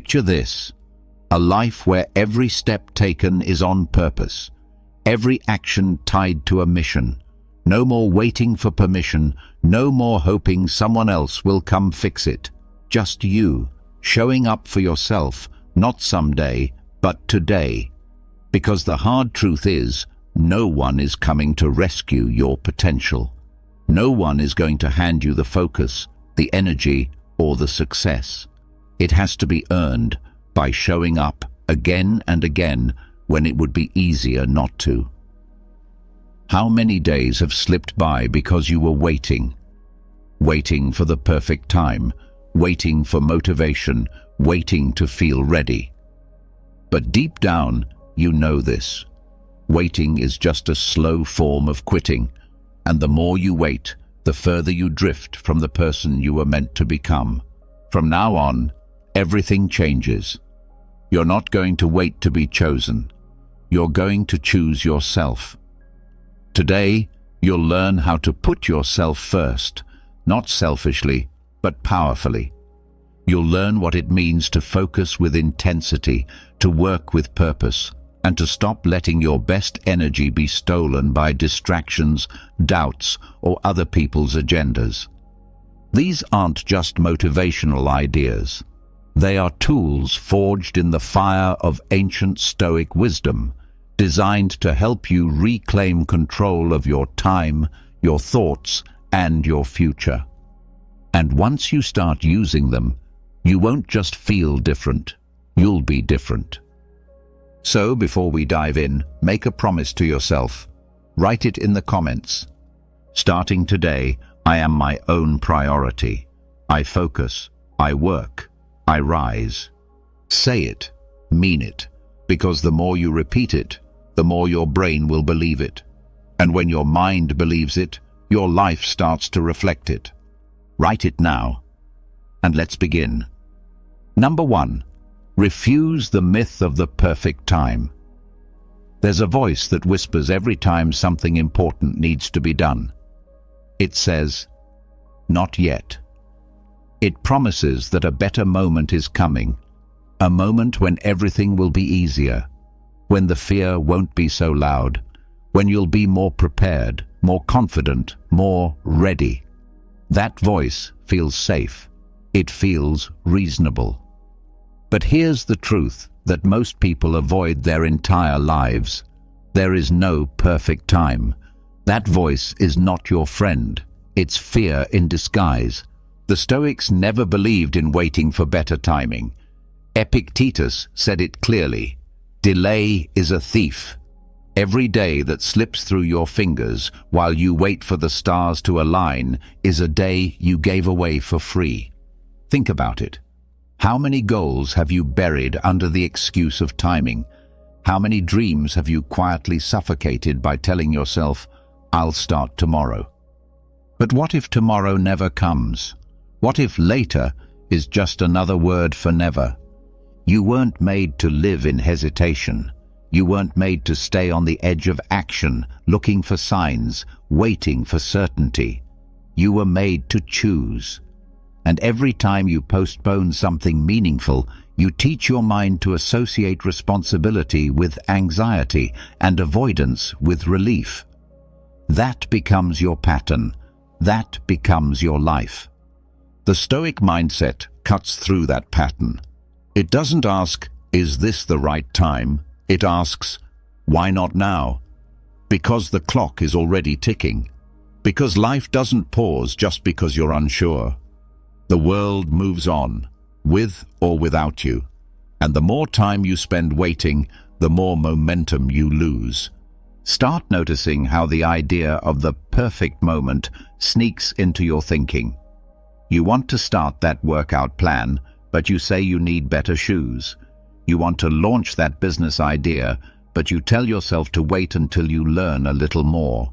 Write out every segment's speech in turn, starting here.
Picture this: a life where every step taken is on purpose, every action tied to a mission. No more waiting for permission, no more hoping someone else will come fix it. Just you, showing up for yourself, not someday, but today. Because the hard truth is, no one is coming to rescue your potential. No one is going to hand you the focus, the energy, or the success. It has to be earned by showing up again and again when it would be easier not to. How many days have slipped by because you were waiting? Waiting for the perfect time, waiting for motivation, waiting to feel ready. But deep down, you know this. Waiting is just a slow form of quitting, and the more you wait, the further you drift from the person you were meant to become. From now on, everything changes. You're not going to wait to be chosen. You're going to choose yourself. Today, you'll learn how to put yourself first, not selfishly, but powerfully. You'll learn what it means to focus with intensity, to work with purpose, and to stop letting your best energy be stolen by distractions, doubts, or other people's agendas. These aren't just motivational ideas. They are tools forged in the fire of ancient Stoic wisdom, designed to help you reclaim control of your time, your thoughts, and your future. And once you start using them, you won't just feel different, you'll be different. So before we dive in, make a promise to yourself. Write it in the comments. Starting today, I am my own priority. I focus, I work, I rise. Say it, mean it, because the more you repeat it, the more your brain will believe it. And when your mind believes it, your life starts to reflect it. Write it now. And let's begin. Number 1. Refuse the myth of the perfect time. There's a voice that whispers every time something important needs to be done. It says, "Not yet." It promises that a better moment is coming, a moment when everything will be easier, when the fear won't be so loud, when you'll be more prepared, more confident, more ready. That voice feels safe. It feels reasonable. But here's the truth that most people avoid their entire lives. There is no perfect time. That voice is not your friend. It's fear in disguise. The Stoics never believed in waiting for better timing. Epictetus said it clearly. Delay is a thief. Every day that slips through your fingers while you wait for the stars to align is a day you gave away for free. Think about it. How many goals have you buried under the excuse of timing? How many dreams have you quietly suffocated by telling yourself, "I'll start tomorrow"? But what if tomorrow never comes? What if later is just another word for never? You weren't made to live in hesitation. You weren't made to stay on the edge of action, looking for signs, waiting for certainty. You were made to choose. And every time you postpone something meaningful, you teach your mind to associate responsibility with anxiety and avoidance with relief. That becomes your pattern. That becomes your life. The Stoic mindset cuts through that pattern. It doesn't ask, "Is this the right time?" It asks, "Why not now?" Because the clock is already ticking. Because life doesn't pause just because you're unsure. The world moves on, with or without you. And the more time you spend waiting, the more momentum you lose. Start noticing how the idea of the perfect moment sneaks into your thinking. You want to start that workout plan, but you say you need better shoes. You want to launch that business idea, but you tell yourself to wait until you learn a little more.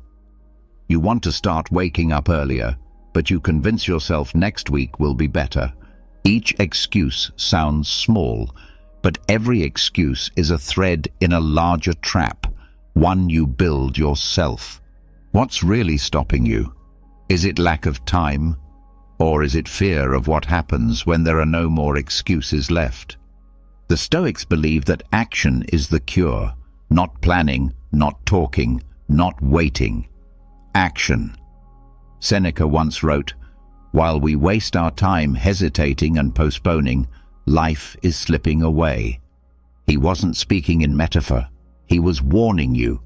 You want to start waking up earlier, but you convince yourself next week will be better. Each excuse sounds small, but every excuse is a thread in a larger trap, one you build yourself. What's really stopping you? Is it lack of time? Or is it fear of what happens when there are no more excuses left? The Stoics believe that action is the cure, not planning, not talking, not waiting. Action. Seneca once wrote, "While we waste our time hesitating and postponing, life is slipping away." He wasn't speaking in metaphor. He was warning you.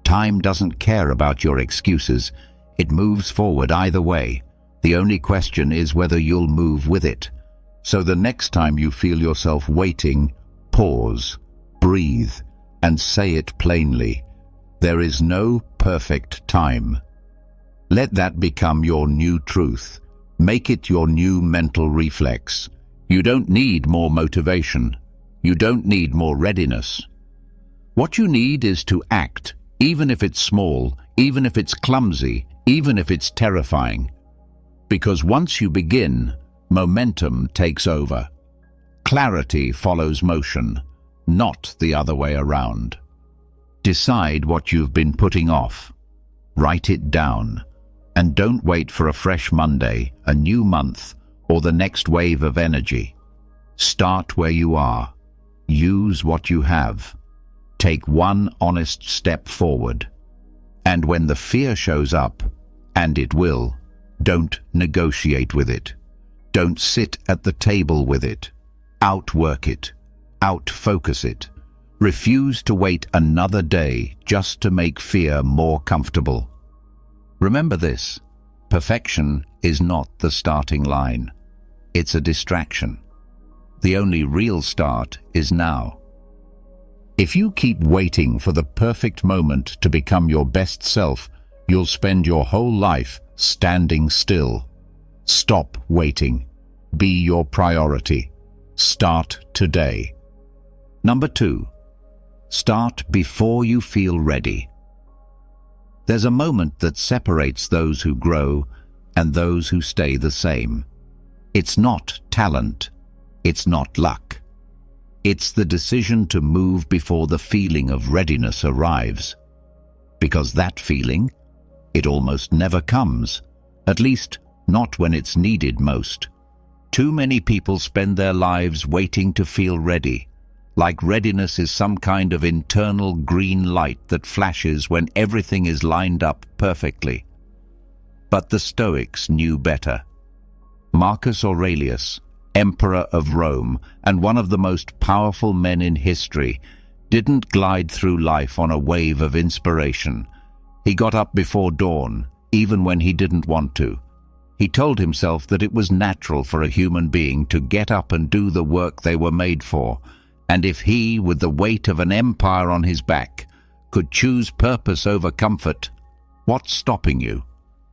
Time doesn't care about your excuses. It moves forward either way. The only question is whether you'll move with it. So the next time you feel yourself waiting, pause, breathe, and say it plainly. There is no perfect time. Let that become your new truth. Make it your new mental reflex. You don't need more motivation. You don't need more readiness. What you need is to act, even if it's small, even if it's clumsy, even if it's terrifying. Because once you begin, momentum takes over. Clarity follows motion, not the other way around. Decide what you've been putting off. Write it down. And don't wait for a fresh Monday, a new month, or the next wave of energy. Start where you are. Use what you have. Take one honest step forward. And when the fear shows up, and it will, don't negotiate with it. Don't sit at the table with it. Outwork it. Outfocus it. Refuse to wait another day just to make fear more comfortable. Remember this: perfection is not the starting line. It's a distraction. The only real start is now. If you keep waiting for the perfect moment to become your best self, you'll spend your whole life standing still. Stop waiting. Be your priority. Start today. Number 2. Start before you feel ready. There's a moment that separates those who grow and those who stay the same. It's not talent. It's not luck. It's the decision to move before the feeling of readiness arrives. Because that feeling, it almost never comes. At least, not when it's needed most. Too many people spend their lives waiting to feel ready, like readiness is some kind of internal green light that flashes when everything is lined up perfectly. But the Stoics knew better. Marcus Aurelius, Emperor of Rome and one of the most powerful men in history, didn't glide through life on a wave of inspiration. He got up before dawn, even when he didn't want to. He told himself that it was natural for a human being to get up and do the work they were made for, and if he, with the weight of an empire on his back, could choose purpose over comfort, what's stopping you?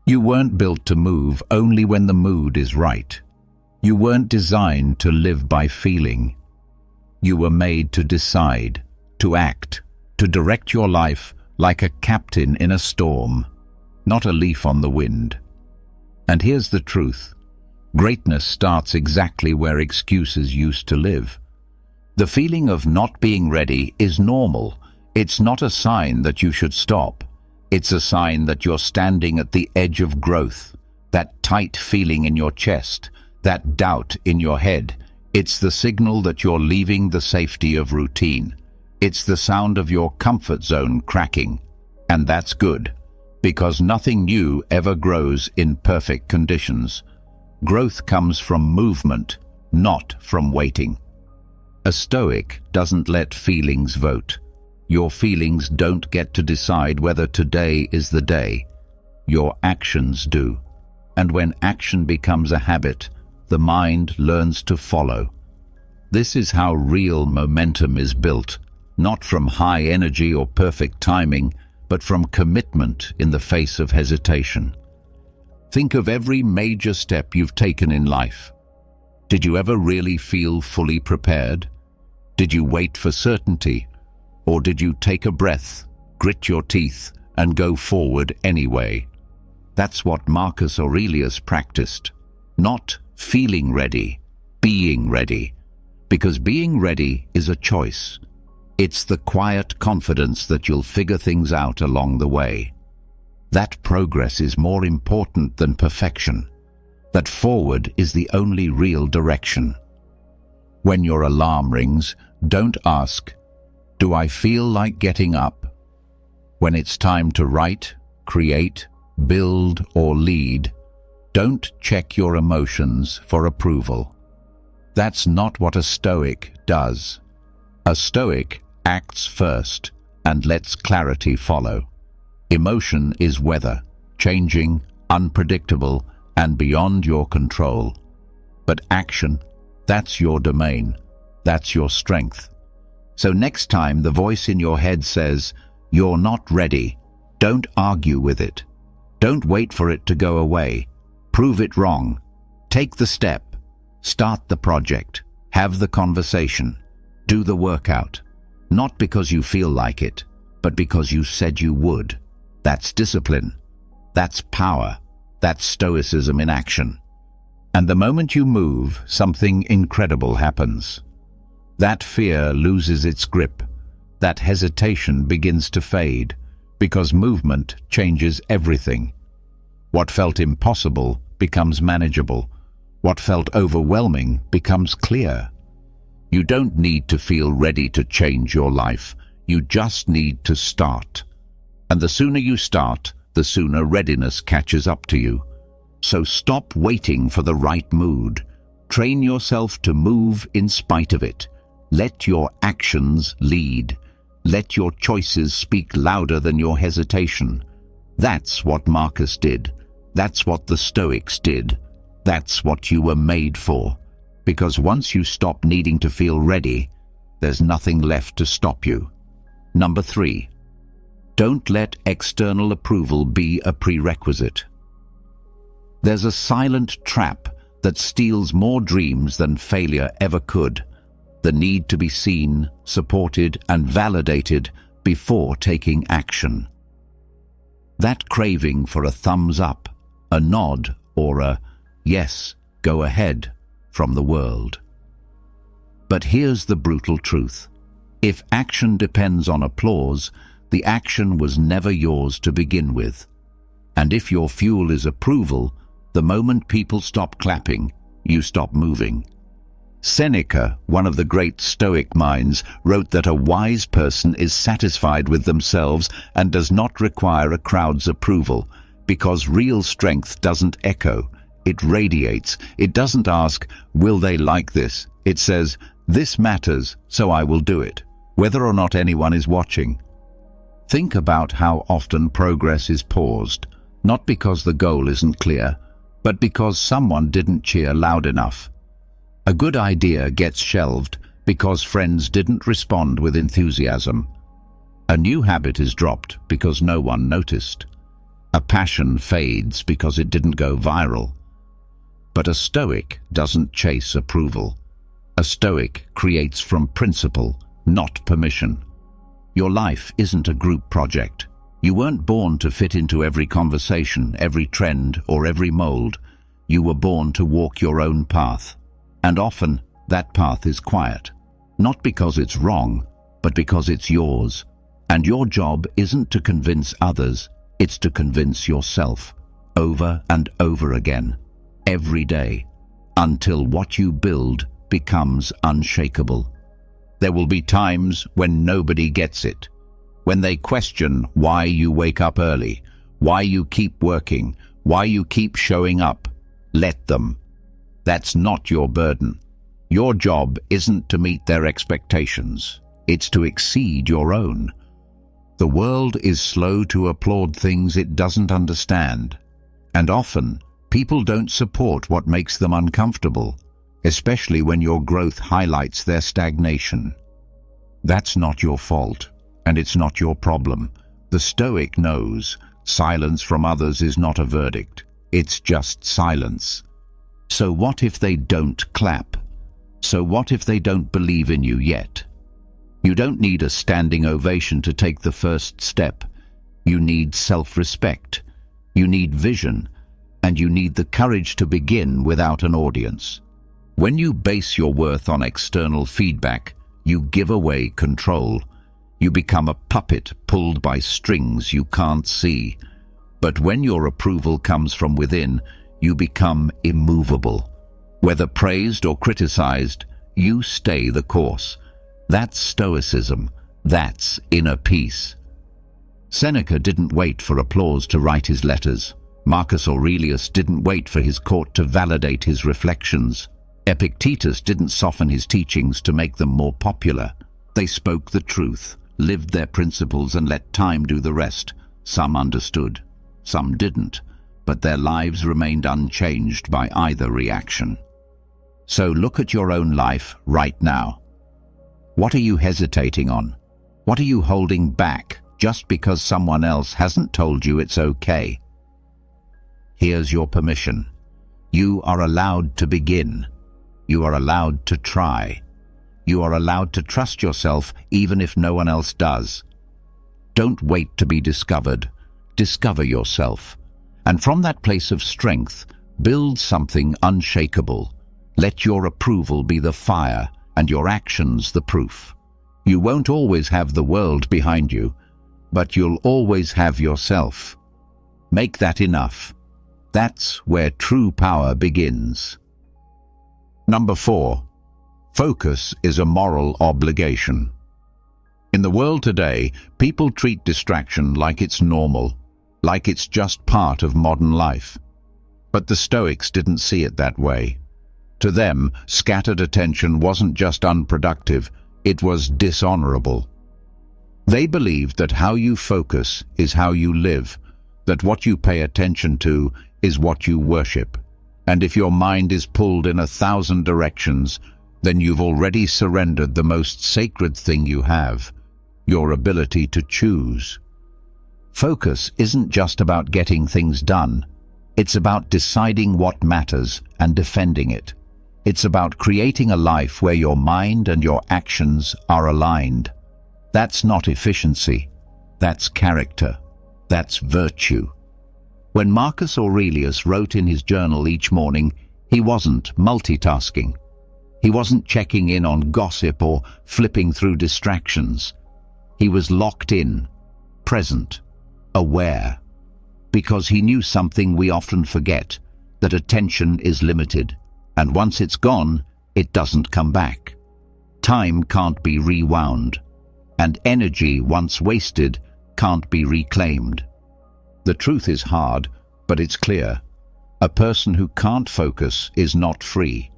You weren't built to move only when the mood is right. You weren't designed to live by feeling. You were made to decide, to act, to direct your life like a captain in a storm, not a leaf on the wind. And here's the truth. Greatness starts exactly where excuses used to live. The feeling of not being ready is normal. It's not a sign that you should stop. It's a sign that you're standing at the edge of growth. That tight feeling in your chest, that doubt in your head, it's the signal that you're leaving the safety of routine. It's the sound of your comfort zone cracking. And that's good, because nothing new ever grows in perfect conditions. Growth comes from movement, not from waiting. A Stoic doesn't let feelings vote. Your feelings don't get to decide whether today is the day. Your actions do. And when action becomes a habit, the mind learns to follow. This is how real momentum is built, not from high energy or perfect timing, but from commitment in the face of hesitation. Think of every major step you've taken in life. Did you ever really feel fully prepared? Did you wait for certainty? Or did you take a breath, grit your teeth, and go forward anyway? That's what Marcus Aurelius practiced. Not feeling ready, being ready. Because being ready is a choice. It's the quiet confidence that you'll figure things out along the way. That progress is more important than perfection. That forward is the only real direction. When your alarm rings, don't ask, "Do I feel like getting up?" When it's time to write, create, build, or lead, don't check your emotions for approval. That's not what a Stoic does. A Stoic acts first and lets clarity follow. Emotion is weather, changing, unpredictable, and beyond your control. But action, that's your domain. That's your strength. So next time the voice in your head says, "You're not ready," don't argue with it. Don't wait for it to go away. Prove it wrong. Take the step. Start the project. Have the conversation. Do the workout. Not because you feel like it, but because you said you would. That's discipline. That's power. That's Stoicism in action. And the moment you move, something incredible happens. That fear loses its grip. That hesitation begins to fade, because movement changes everything. What felt impossible becomes manageable. What felt overwhelming becomes clear. You don't need to feel ready to change your life. You just need to start. And the sooner you start, the sooner readiness catches up to you. So stop waiting for the right mood. Train yourself to move in spite of it. Let your actions lead. Let your choices speak louder than your hesitation. That's what Marcus did. That's what the Stoics did. That's what you were made for. Because once you stop needing to feel ready, there's nothing left to stop you. Number 3. Don't let external approval be a prerequisite. There's a silent trap that steals more dreams than failure ever could. The need to be seen, supported, and validated before taking action. That craving for a thumbs up, a nod, or a "yes, go ahead" from the world. But here's the brutal truth. If action depends on applause, the action was never yours to begin with. And if your fuel is approval, the moment people stop clapping, you stop moving. Seneca, one of the great Stoic minds, wrote that a wise person is satisfied with themselves and does not require a crowd's approval, because real strength doesn't echo, it radiates. It doesn't ask, "Will they like this?" It says, "This matters, so I will do it," whether or not anyone is watching. Think about how often progress is paused, not because the goal isn't clear, but because someone didn't cheer loud enough. A good idea gets shelved because friends didn't respond with enthusiasm. A new habit is dropped because no one noticed. A passion fades because it didn't go viral. But a Stoic doesn't chase approval. A Stoic creates from principle, not permission. Your life isn't a group project. You weren't born to fit into every conversation, every trend, or every mold. You were born to walk your own path. And often, that path is quiet. Not because it's wrong, but because it's yours. And your job isn't to convince others, it's to convince yourself, over and over again, every day, until what you build becomes unshakable. There will be times when nobody gets it, when they question why you wake up early, why you keep working, why you keep showing up. Let them. That's not your burden. Your job isn't to meet their expectations. It's to exceed your own. The world is slow to applaud things it doesn't understand. And often, people don't support what makes them uncomfortable, especially when your growth highlights their stagnation. That's not your fault, and it's not your problem. The Stoic knows silence from others is not a verdict. It's just silence. So what if they don't clap? So what if they don't believe in you yet? You don't need a standing ovation to take the first step. You need self-respect. You need vision. And you need the courage to begin without an audience. When you base your worth on external feedback, you give away control. You become a puppet pulled by strings you can't see. But when your approval comes from within, you become immovable. Whether praised or criticized, you stay the course. That's Stoicism. That's inner peace. Seneca didn't wait for applause to write his letters. Marcus Aurelius didn't wait for his court to validate his reflections. Epictetus didn't soften his teachings to make them more popular. They spoke the truth, lived their principles, and let time do the rest. Some understood, some didn't, but their lives remained unchanged by either reaction. So look at your own life right now. What are you hesitating on? What are you holding back just because someone else hasn't told you it's okay? Here's your permission. You are allowed to begin. You are allowed to try. You are allowed to trust yourself even if no one else does. Don't wait to be discovered. Discover yourself. And from that place of strength, build something unshakable. Let your approval be the fire and your actions the proof. You won't always have the world behind you, but you'll always have yourself. Make that enough. That's where true power begins. Number 4. Focus is a moral obligation. In the world today, people treat distraction like it's normal, like it's just part of modern life. But the Stoics didn't see it that way. To them, scattered attention wasn't just unproductive, it was dishonorable. They believed that how you focus is how you live, that what you pay attention to is what you worship. And if your mind is pulled in 1,000 directions, then you've already surrendered the most sacred thing you have, your ability to choose. Focus isn't just about getting things done. It's about deciding what matters and defending it. It's about creating a life where your mind and your actions are aligned. That's not efficiency. That's character. That's virtue. When Marcus Aurelius wrote in his journal each morning, he wasn't multitasking. He wasn't checking in on gossip or flipping through distractions. He was locked in, present, aware, because he knew something we often forget, that attention is limited, and once it's gone, it doesn't come back. Time can't be rewound, and energy once wasted can't be reclaimed. The truth is hard, but it's clear. A person who can't focus is not free.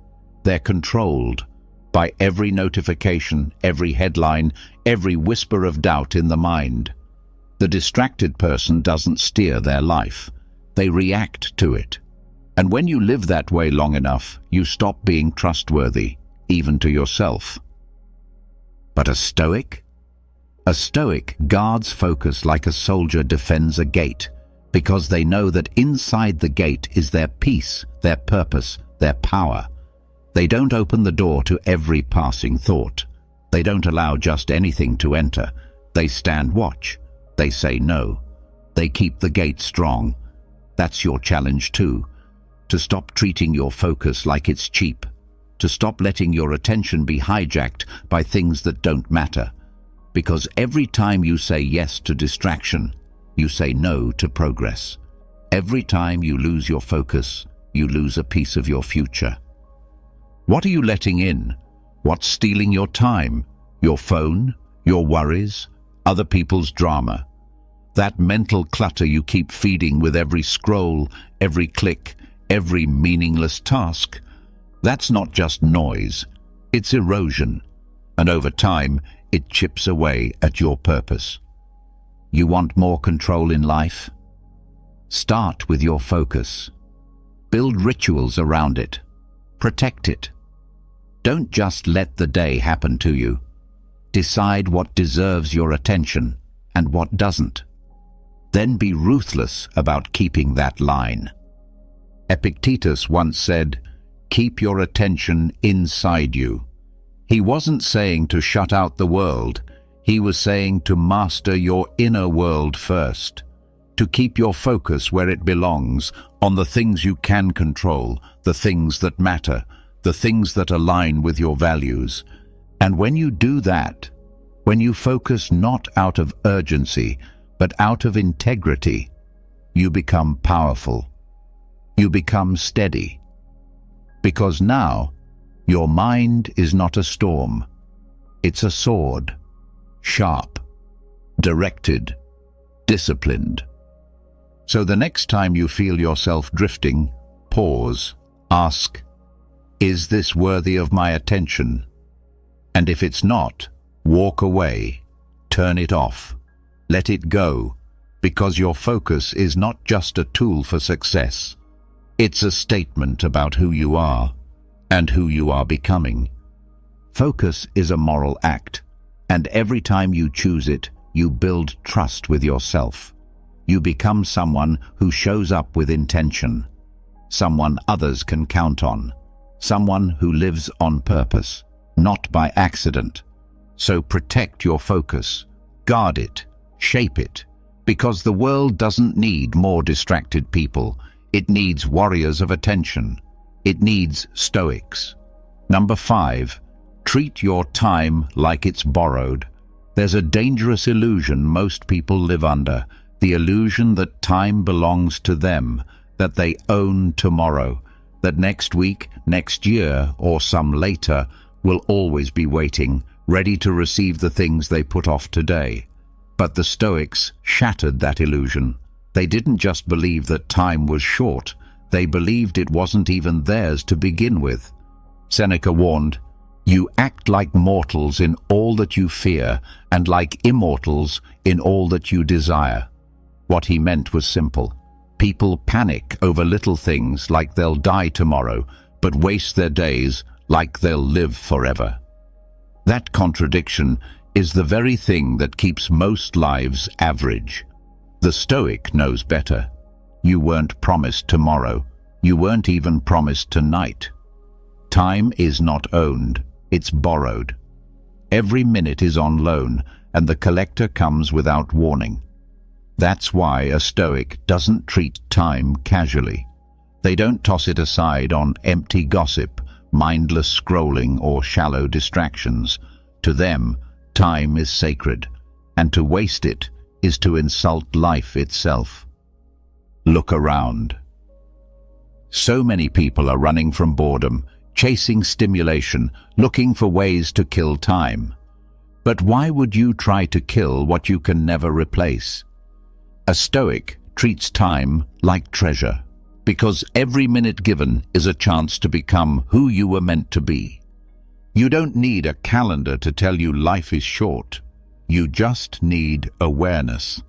They're controlled by every notification, every headline, every whisper of doubt in the mind. The distracted person doesn't steer their life. They react to it. And when you live that way long enough, you stop being trustworthy, even to yourself. But a Stoic? A Stoic guards focus like a soldier defends a gate, because they know that inside the gate is their peace, their purpose, their power. They don't open the door to every passing thought. They don't allow just anything to enter. They stand watch. They say no. They keep the gate strong. That's your challenge too. To stop treating your focus like it's cheap. To stop letting your attention be hijacked by things that don't matter. Because every time you say yes to distraction, you say no to progress. Every time you lose your focus, you lose a piece of your future. What are you letting in? What's stealing your time? Your phone? Your worries? Other people's drama? That mental clutter you keep feeding with every scroll, every click, every meaningless task? That's not just noise. It's erosion. And over time, it chips away at your purpose. You want more control in life? Start with your focus. Build rituals around it. Protect it. Don't just let the day happen to you. Decide what deserves your attention and what doesn't. Then be ruthless about keeping that line. Epictetus once said, "Keep your attention inside you." He wasn't saying to shut out the world. He was saying to master your inner world first. To keep your focus where it belongs, on the things you can control, the things that matter, the things that align with your values. And when you do that, when you focus not out of urgency, but out of integrity, you become powerful. You become steady. Because now, Your mind is not a storm. It's a sword, sharp, directed, disciplined. So the next time you feel yourself drifting, pause, ask, is this worthy of my attention? And if it's not, walk away, turn it off, let it go, because your focus is not just a tool for success. It's a statement about who you are and who you are becoming. Focus is a moral act, and every time you choose it, you build trust with yourself. You become someone who shows up with intention, someone others can count on, someone who lives on purpose, not by accident. So protect your focus, guard it, shape it, because the world doesn't need more distracted people. It needs warriors of attention. It needs Stoics. Number 5, treat your time like it's borrowed. There's a dangerous illusion most people live under, the illusion that time belongs to them, that they own tomorrow, that next week, next year, or some later will always be waiting, ready to receive the things they put off today. But the Stoics shattered that illusion. They didn't just believe that time was short, they believed it wasn't even theirs to begin with. Seneca warned, "You act like mortals in all that you fear, and like immortals in all that you desire." What he meant was simple. People panic over little things like they'll die tomorrow, but waste their days like they'll live forever. That contradiction is the very thing that keeps most lives average. The Stoic knows better. You weren't promised tomorrow. You weren't even promised tonight. Time is not owned, it's borrowed. Every minute is on loan, and the collector comes without warning. That's why a Stoic doesn't treat time casually. They don't toss it aside on empty gossip, mindless scrolling, or shallow distractions. To them, time is sacred, and to waste it is to insult life itself. Look around. So many people are running from boredom, chasing stimulation, looking for ways to kill time. But why would you try to kill what you can never replace? A Stoic treats time like treasure, because every minute given is a chance to become who you were meant to be. You don't need a calendar to tell you life is short. You just need awareness.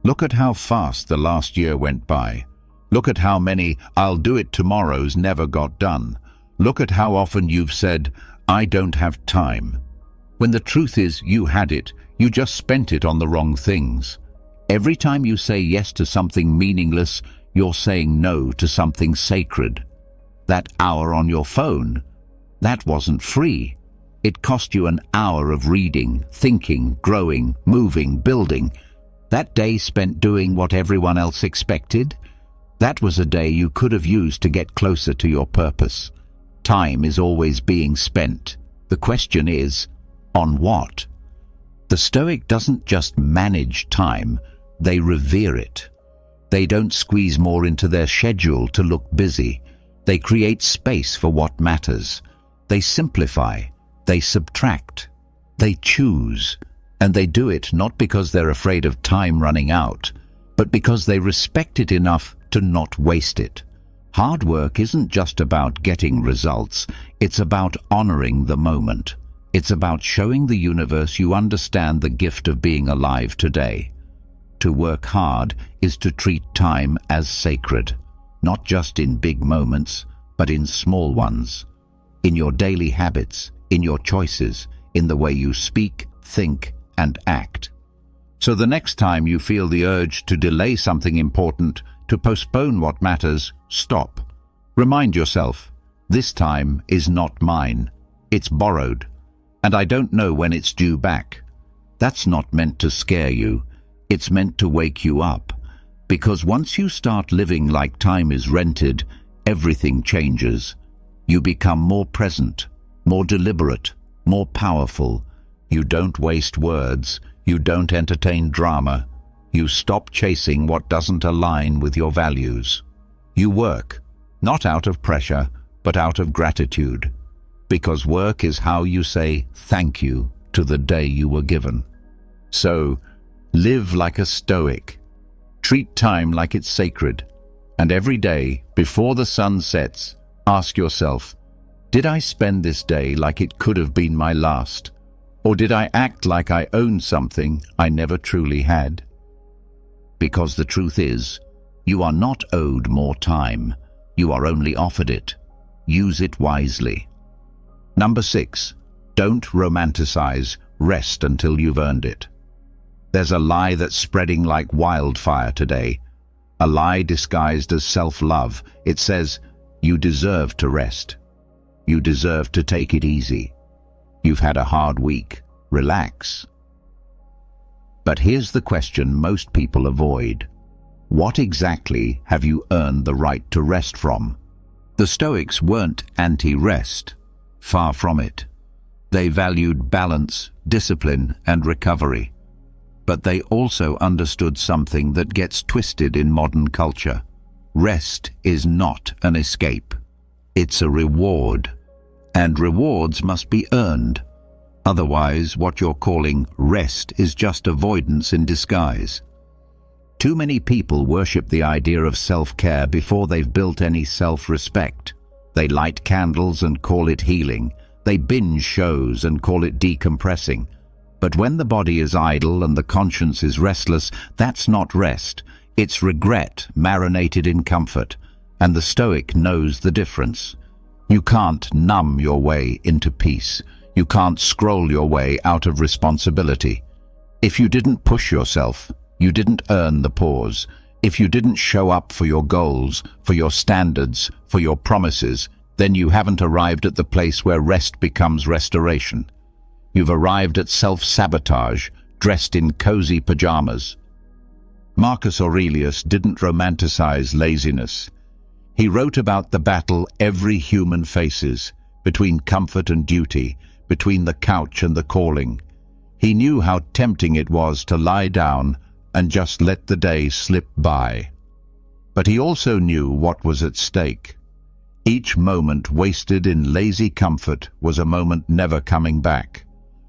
Look at how fast the last year went by. Look at how many "I'll do it tomorrows" never got done. Look at how often you've said, "I don't have time," when the truth is you had it, you just spent it on the wrong things. Every time you say yes to something meaningless, you're saying no to something sacred. That hour on your phone, that wasn't free. It cost you an hour of reading, thinking, growing, moving, building. That day spent doing what everyone else expected, that was a day you could have used to get closer to your purpose. Time is always being spent. The question is, on what? The Stoic doesn't just manage time, they revere it. They don't squeeze more into their schedule to look busy. They create space for what matters. They simplify, they subtract, they choose, and they do it not because they're afraid of time running out, but because they respect it enough to not waste it. Hard work isn't just about getting results, it's about honoring the moment. It's about showing the universe you understand the gift of being alive today. To work hard is to treat time as sacred, not just in big moments, but in small ones. In your daily habits, in your choices, in the way you speak, think, and act. So the next time you feel the urge to delay something important, to postpone what matters, stop. Remind yourself, this time is not mine. It's borrowed, and I don't know when it's due back. That's not meant to scare you. It's meant to wake you up, because once you start living like time is rented, everything changes. You become more present, more deliberate, more powerful. You don't waste words, you don't entertain drama. You stop chasing what doesn't align with your values. You work, not out of pressure, but out of gratitude. because work is how you say thank you to the day you were given. So, live like a Stoic. Treat time like it's sacred. And every day, before the sun sets, ask yourself, did I spend this day like it could have been my last? Or did I act like I owned something I never truly had? Because the truth is, you are not owed more time. You are only offered it. Use it wisely. Number 6, don't romanticize rest until you've earned it. There's a lie that's spreading like wildfire today. A lie disguised as self-love. It says, you deserve to rest. You deserve to take it easy. You've had a hard week. Relax. But here's the question most people avoid. What exactly have you earned the right to rest from? The Stoics weren't anti-rest. Far from it. They valued balance, discipline, and recovery. But they also understood something that gets twisted in modern culture. Rest is not an escape. It's a reward. And rewards must be earned. Otherwise, what you're calling rest is just avoidance in disguise. Too many people worship the idea of self-care before they've built any self-respect. They light candles and call it healing. They binge shows and call it decompressing. But when the body is idle and the conscience is restless, that's not rest. It's regret marinated in comfort. And the Stoic knows the difference. You can't numb your way into peace. You can't scroll your way out of responsibility. If you didn't push yourself, you didn't earn the pause. If you didn't show up for your goals, for your standards, for your promises, then you haven't arrived at the place where rest becomes restoration. You've arrived at self-sabotage, dressed in cozy pajamas. Marcus Aurelius didn't romanticize laziness. He wrote about the battle every human faces, between comfort and duty, between the couch and the calling. He knew how tempting it was to lie down and just let the day slip by. But he also knew what was at stake. Each moment wasted in lazy comfort was a moment never coming back.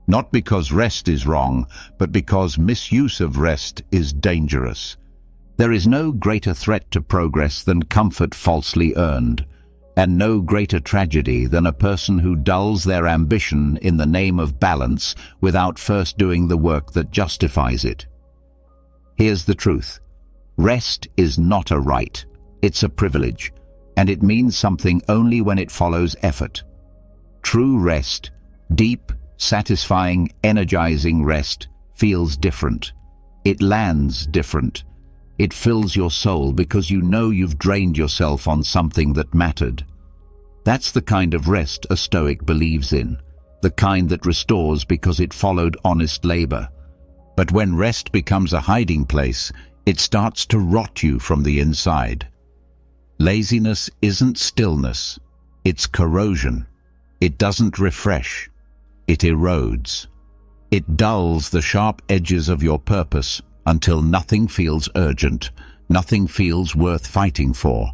Not because rest is wrong, but because misuse of rest is dangerous. There is no greater threat to progress than comfort falsely earned, and no greater tragedy than a person who dulls their ambition in the name of balance without first doing the work that justifies it. Here's the truth. Rest is not a right. It's a privilege, and it means something only when it follows effort. True rest, deep, satisfying, energizing rest, feels different. It lands different. It fills your soul because you know you've drained yourself on something that mattered. That's the kind of rest a Stoic believes in, the kind that restores because it followed honest labor. But when rest becomes a hiding place, it starts to rot you from the inside. Laziness isn't stillness, it's corrosion. It doesn't refresh, it erodes. It dulls the sharp edges of your purpose until nothing feels urgent, nothing feels worth fighting for.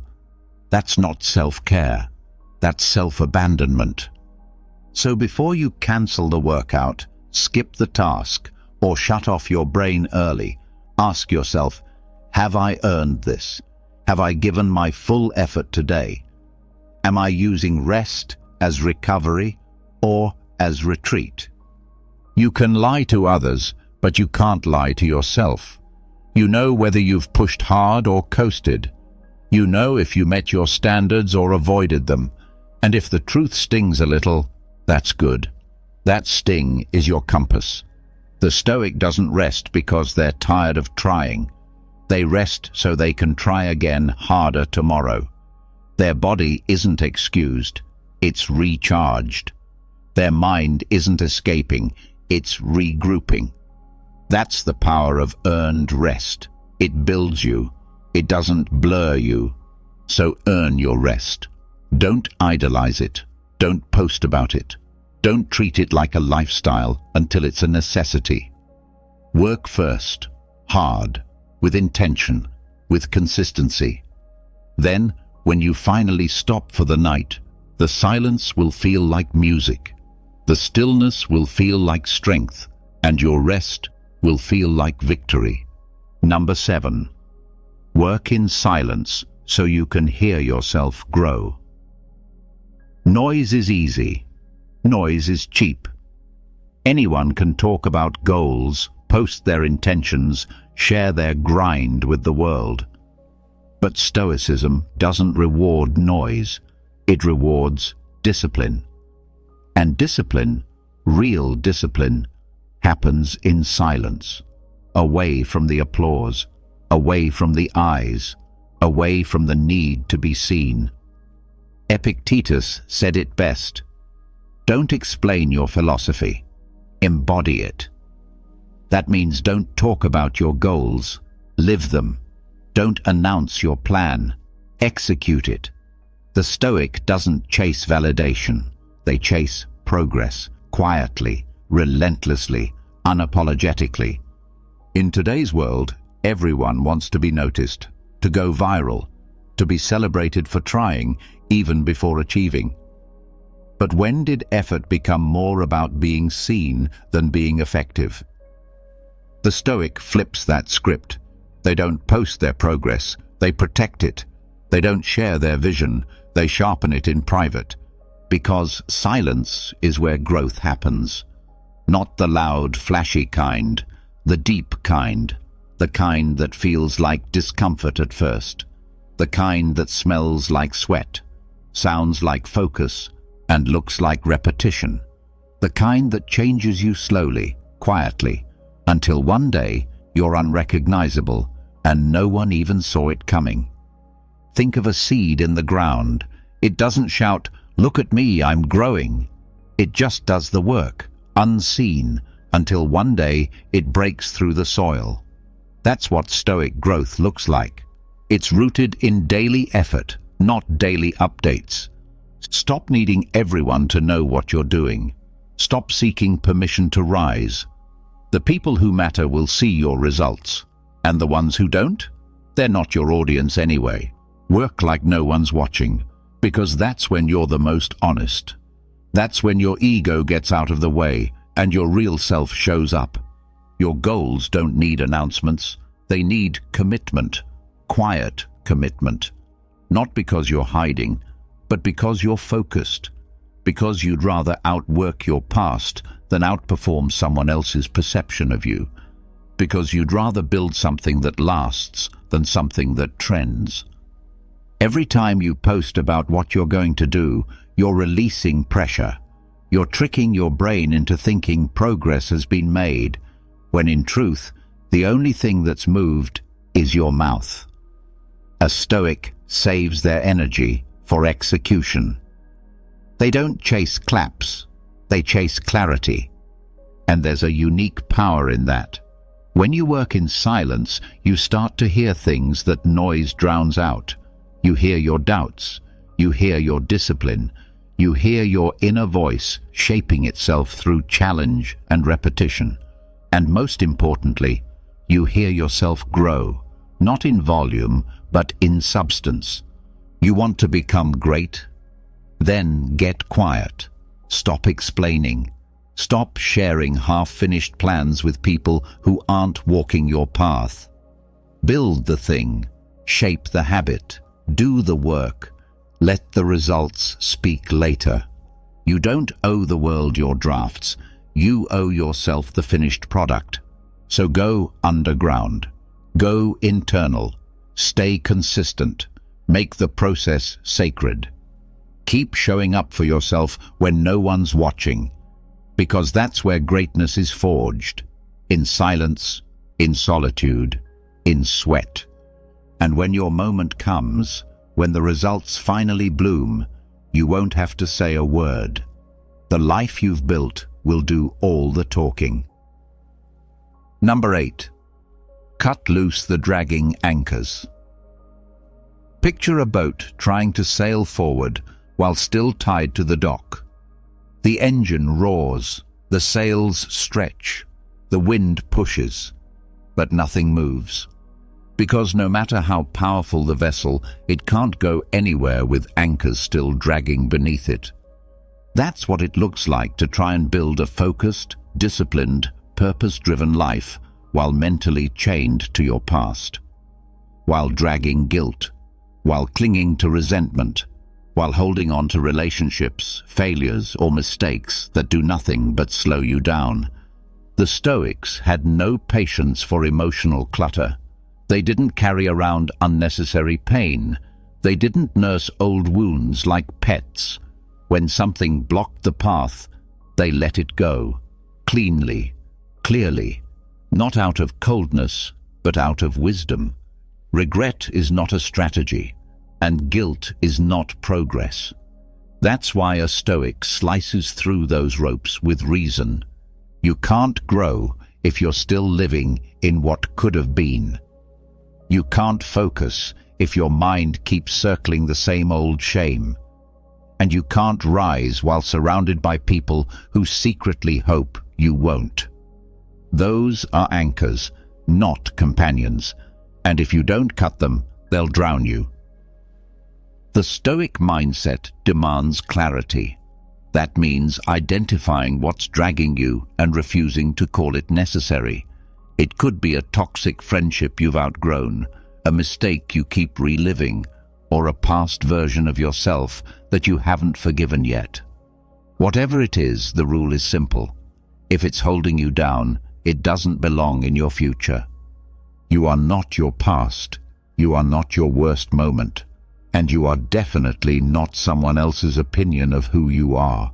That's not self-care, that's self-abandonment. So before you cancel the workout, skip the task, or shut off your brain early, ask yourself, have I earned this? Have I given my full effort today? Am I using rest as recovery or as retreat? You can lie to others, but you can't lie to yourself. You know whether you've pushed hard or coasted. You know if you met your standards or avoided them. And if the truth stings a little, that's good. That sting is your compass. The Stoic doesn't rest because they're tired of trying. They rest so they can try again harder tomorrow. Their body isn't excused, it's recharged. Their mind isn't escaping, it's regrouping. That's the power of earned rest. It builds you. It doesn't blur you. So earn your rest. Don't idolize it. Don't post about it. Don't treat it like a lifestyle until it's a necessity. Work first, hard, with intention, with consistency. Then, when you finally stop for the night, The silence will feel like music. The stillness will feel like strength, and your rest will feel like victory. Number 7. Work in silence so you can hear yourself grow. Noise is easy. Noise is cheap. Anyone can talk about goals, post their intentions, share their grind with the world. But Stoicism doesn't reward noise. It rewards discipline. And discipline, real discipline, happens in silence, away from the applause, away from the eyes, away from the need to be seen. Epictetus said it best: "Don't explain your philosophy, embody it." That means don't talk about your goals, live them. Don't announce your plan, execute it. The Stoic doesn't chase validation. They chase progress, quietly, relentlessly, unapologetically. In today's world, everyone wants to be noticed, to go viral, to be celebrated for trying, even before achieving. But when did effort become more about being seen than being effective? The Stoic flips that script. They don't post their progress, they protect it. They don't share their vision, they sharpen it in private. Because silence is where growth happens. Not the loud, flashy kind, the deep kind, the kind that feels like discomfort at first, the kind that smells like sweat, sounds like focus, and looks like repetition, the kind that changes you slowly, quietly, until one day you're unrecognizable and no one even saw it coming. Think of a seed in the ground. It doesn't shout, "Look at me, I'm growing." It just does the work, unseen, until one day it breaks through the soil. That's what Stoic growth looks like. It's rooted in daily effort, not daily updates. Stop needing everyone to know what you're doing. Stop seeking permission to rise. The people who matter will see your results, and the ones who don't, they're not your audience anyway. Work like no one's watching, because that's when you're the most honest. That's when your ego gets out of the way and your real self shows up. Your goals don't need announcements. They need commitment, quiet commitment. Not because you're hiding, but because you're focused. Because you'd rather outwork your past than outperform someone else's perception of you. Because you'd rather build something that lasts than something that trends. Every time you post about what you're going to do, you're releasing pressure. You're tricking your brain into thinking progress has been made, when in truth, the only thing that's moved is your mouth. A Stoic saves their energy for execution. They don't chase claps, they chase clarity. And there's a unique power in that. When you work in silence, you start to hear things that noise drowns out. You hear your doubts, you hear your discipline, you hear your inner voice shaping itself through challenge and repetition. And most importantly, you hear yourself grow, not in volume, but in substance. You want to become great? Then get quiet. Stop explaining. Stop sharing half-finished plans with people who aren't walking your path. Build the thing. Shape the habit. Do the work. Let the results speak later. You don't owe the world your drafts. You owe yourself the finished product. So go underground. Go internal. Stay consistent. Make the process sacred. Keep showing up for yourself when no one's watching, because that's where greatness is forged, in silence, in solitude, in sweat. And when your moment comes, when the results finally bloom, you won't have to say a word. The life you've built will do all the talking. Number 8. Cut loose the dragging anchors. Picture a boat trying to sail forward while still tied to the dock. The engine roars, the sails stretch, the wind pushes, but nothing moves. Because no matter how powerful the vessel, it can't go anywhere with anchors still dragging beneath it. That's what it looks like to try and build a focused, disciplined, purpose-driven life while mentally chained to your past, while dragging guilt, while clinging to resentment, while holding on to relationships, failures, or mistakes that do nothing but slow you down. The Stoics had no patience for emotional clutter. They didn't carry around unnecessary pain. They didn't nurse old wounds like pets. When something blocked the path, they let it go, cleanly, clearly, not out of coldness, but out of wisdom. Regret is not a strategy, and guilt is not progress. That's why a Stoic slices through those ropes with reason. You can't grow if you're still living in what could have been. You can't focus if your mind keeps circling the same old shame. And you can't rise while surrounded by people who secretly hope you won't. Those are anchors, not companions, and if you don't cut them, they'll drown you. The Stoic mindset demands clarity. That means identifying what's dragging you and refusing to call it necessary. It could be a toxic friendship you've outgrown, a mistake you keep reliving, or a past version of yourself that you haven't forgiven yet. Whatever it is, the rule is simple. If it's holding you down, it doesn't belong in your future. You are not your past, you are not your worst moment, and you are definitely not someone else's opinion of who you are.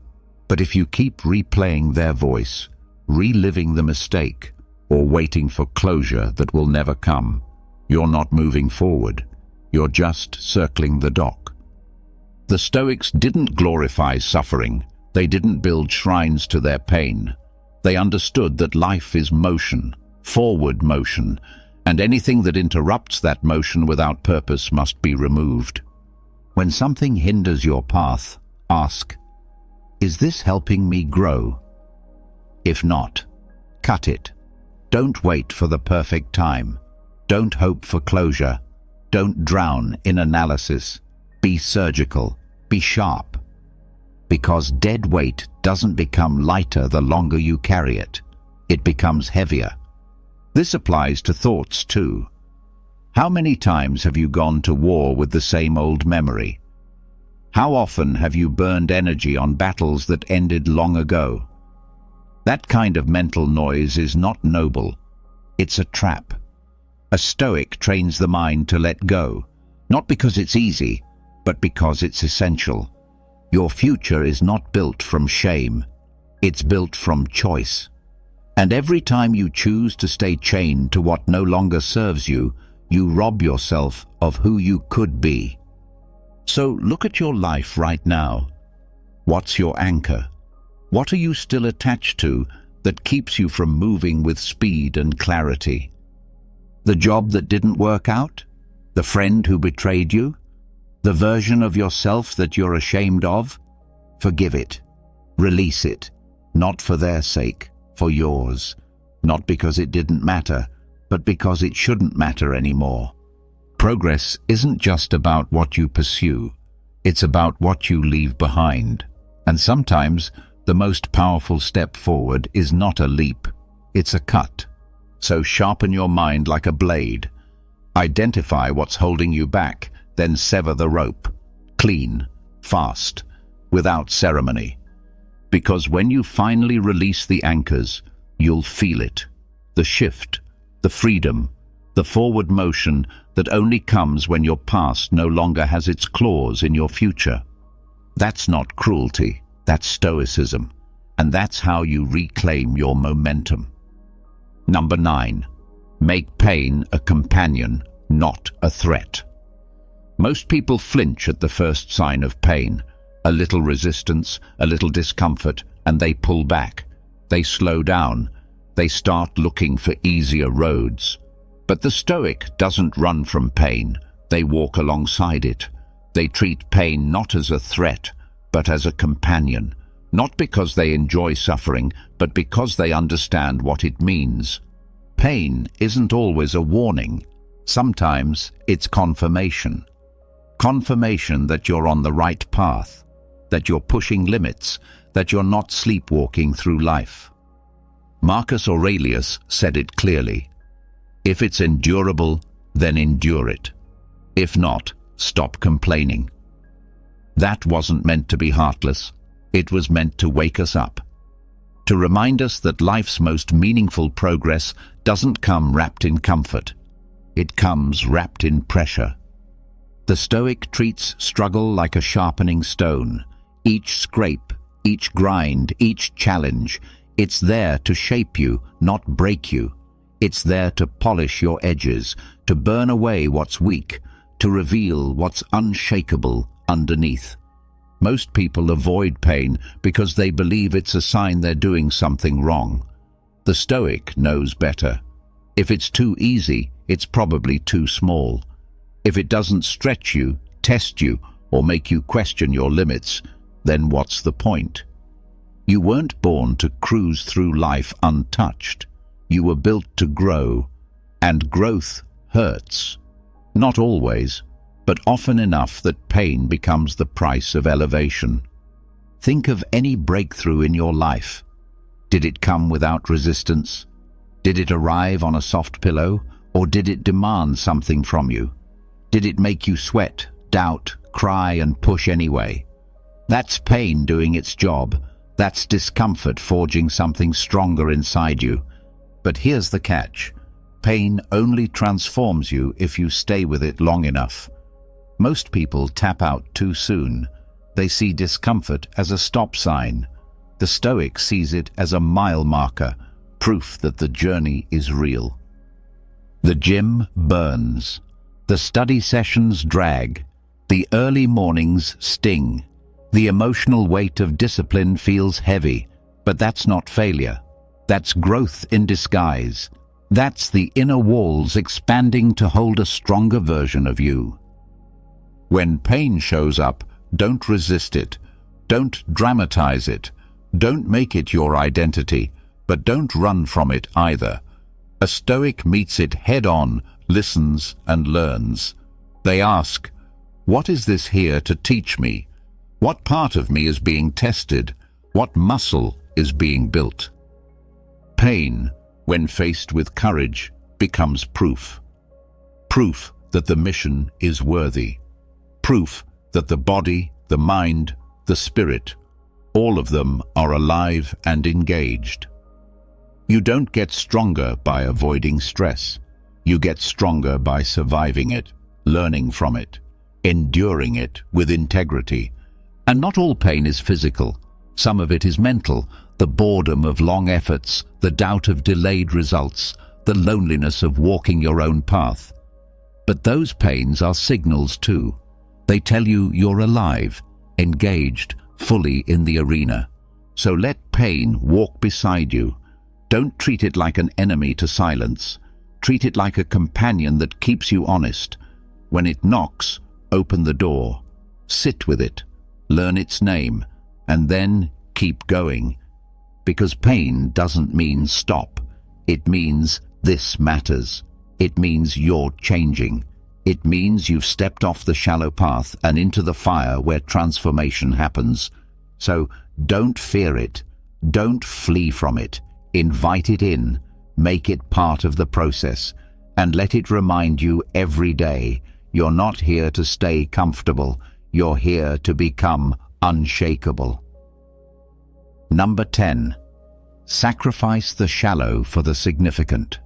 But if you keep replaying their voice, reliving the mistake, or waiting for closure that will never come, you're not moving forward. You're just circling the dock. The Stoics didn't glorify suffering. They didn't build shrines to their pain. They understood that life is motion, forward motion, and anything that interrupts that motion without purpose must be removed. When something hinders your path, ask, "Is this helping me grow?" If not, cut it. Don't wait for the perfect time. Don't hope for closure. Don't drown in analysis. Be surgical. Be sharp. Because dead weight doesn't become lighter the longer you carry it. It becomes heavier. This applies to thoughts too. How many times have you gone to war with the same old memory? How often have you burned energy on battles that ended long ago? That kind of mental noise is not noble. It's a trap. A Stoic trains the mind to let go, not because it's easy, but because it's essential. Your future is not built from shame. It's built from choice. And every time you choose to stay chained to what no longer serves you, you rob yourself of who you could be. So look at your life right now. What's your anchor? What are you still attached to that keeps you from moving with speed and clarity? The job that didn't work out? The friend who betrayed you? The version of yourself that you're ashamed of? Forgive it. Release it. Not for their sake, for yours. Not because it didn't matter, but because it shouldn't matter anymore. Progress isn't just about what you pursue. It's about what you leave behind. And sometimes, the most powerful step forward is not a leap, it's a cut. So sharpen your mind like a blade. Identify what's holding you back, then sever the rope. Clean, fast, without ceremony. Because when you finally release the anchors, you'll feel it. The shift, the freedom, the forward motion that only comes when your past no longer has its claws in your future. That's not cruelty. That's Stoicism, and that's how you reclaim your momentum. Number 9. Make pain a companion, not a threat. Most people flinch at the first sign of pain. A little resistance, a little discomfort, and they pull back. They slow down. They start looking for easier roads. But the Stoic doesn't run from pain. They walk alongside it. They treat pain not as a threat, but as a companion, not because they enjoy suffering, but because they understand what it means. Pain isn't always a warning. Sometimes it's confirmation. Confirmation that you're on the right path, that you're pushing limits, that you're not sleepwalking through life. Marcus Aurelius said it clearly. If it's endurable, then endure it. If not, stop complaining. That wasn't meant to be heartless. It was meant to wake us up. To remind us that life's most meaningful progress doesn't come wrapped in comfort. It comes wrapped in pressure. The Stoic treats struggle like a sharpening stone. Each scrape, each grind, each challenge, it's there to shape you, not break you. It's there to polish your edges, to burn away what's weak, to reveal what's unshakable underneath. Most people avoid pain because they believe it's a sign they're doing something wrong. The Stoic knows better. If it's too easy, it's probably too small. If it doesn't stretch you, test you, or make you question your limits, then what's the point? You weren't born to cruise through life untouched. You were built to grow, and growth hurts. Not always, but often enough that pain becomes the price of elevation. Think of any breakthrough in your life. Did it come without resistance? Did it arrive on a soft pillow, or did it demand something from you? Did it make you sweat, doubt, cry, and push anyway? That's pain doing its job. That's discomfort forging something stronger inside you. But here's the catch. Pain only transforms you if you stay with it long enough. Most people tap out too soon. They see discomfort as a stop sign. The Stoic sees it as a mile marker, proof that the journey is real. The gym burns. The study sessions drag. The early mornings sting. The emotional weight of discipline feels heavy, but that's not failure. That's growth in disguise. That's the inner walls expanding to hold a stronger version of you. When pain shows up, don't resist it. Don't dramatize it. Don't make it your identity, but don't run from it either. A Stoic meets it head-on, listens and learns. They ask, what is this here to teach me? What part of me is being tested? What muscle is being built? Pain, when faced with courage, becomes proof. Proof that the mission is worthy. Proof that the body, the mind, the spirit, all of them are alive and engaged. You don't get stronger by avoiding stress. You get stronger by surviving it, learning from it, enduring it with integrity. And not all pain is physical. Some of it is mental, the boredom of long efforts, the doubt of delayed results, the loneliness of walking your own path. But those pains are signals too. They tell you you're alive, engaged, fully in the arena. So let pain walk beside you. Don't treat it like an enemy to silence. Treat it like a companion that keeps you honest. When it knocks, open the door. Sit with it. Learn its name, and then keep going. Because pain doesn't mean stop. It means this matters. It means you're changing. It means you've stepped off the shallow path and into the fire where transformation happens. So don't fear it. Don't flee from it. Invite it in. Make it part of the process. And let it remind you every day, you're not here to stay comfortable. You're here to become unshakable. Number 10. Sacrifice the shallow for the significant.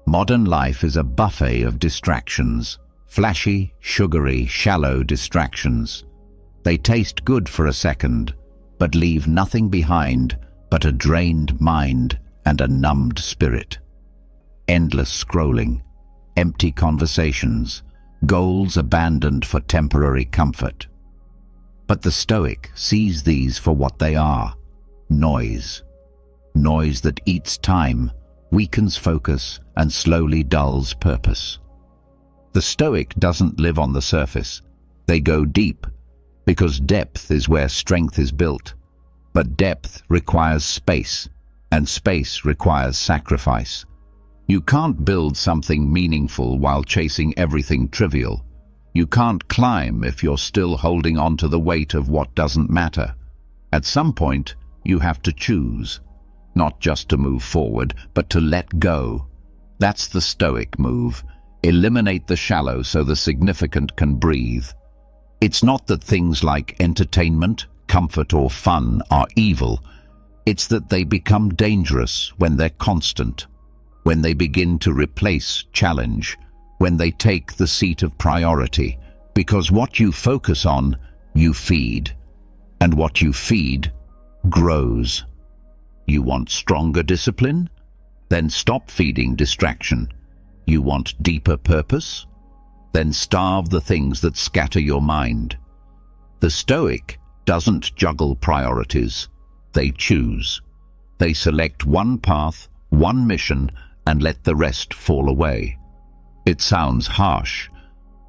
Modern life is a buffet of distractions. Flashy, sugary, shallow distractions. They taste good for a second, but leave nothing behind but a drained mind and a numbed spirit. Endless scrolling, empty conversations, goals abandoned for temporary comfort. But the Stoic sees these for what they are: noise. Noise that eats time, weakens focus, and slowly dulls purpose. The Stoic doesn't live on the surface. They go deep, because depth is where strength is built. But depth requires space, and space requires sacrifice. You can't build something meaningful while chasing everything trivial. You can't climb if you're still holding on to the weight of what doesn't matter. At some point, you have to choose, not just to move forward, but to let go. That's the Stoic move. Eliminate the shallow so the significant can breathe. It's not that things like entertainment, comfort, or fun are evil. It's that they become dangerous when they're constant, when they begin to replace challenge, when they take the seat of priority, because what you focus on, you feed, and what you feed grows. You want stronger discipline? Then stop feeding distraction. You want deeper purpose? Then starve the things that scatter your mind. The Stoic doesn't juggle priorities. They choose. They select one path, one mission, and let the rest fall away. It sounds harsh,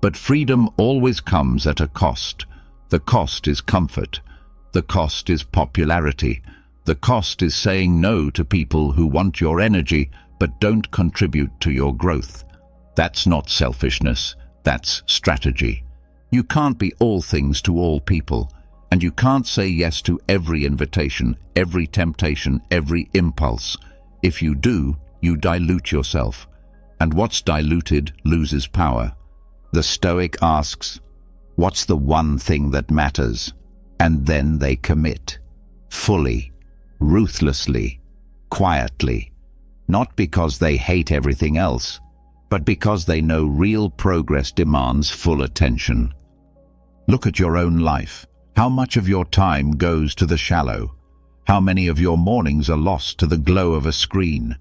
but freedom always comes at a cost. The cost is comfort. The cost is popularity. The cost is saying no to people who want your energy but don't contribute to your growth. That's not selfishness, that's strategy. You can't be all things to all people, and you can't say yes to every invitation, every temptation, every impulse. If you do, you dilute yourself, and what's diluted loses power. The Stoic asks, what's the one thing that matters? And then they commit, fully, ruthlessly, quietly, not because they hate everything else, but because they know real progress demands full attention. Look at your own life. How much of your time goes to the shallow? How many of your mornings are lost to the glow of a screen?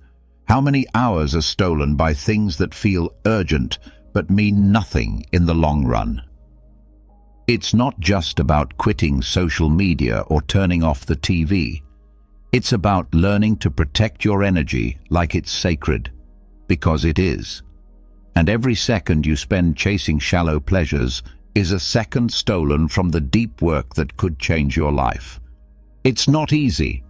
How many hours are stolen by things that feel urgent but mean nothing in the long run? It's not just about quitting social media or turning off the TV. It's about learning to protect your energy like it's sacred, because it is. And every second you spend chasing shallow pleasures is a second stolen from the deep work that could change your life. It's not easy.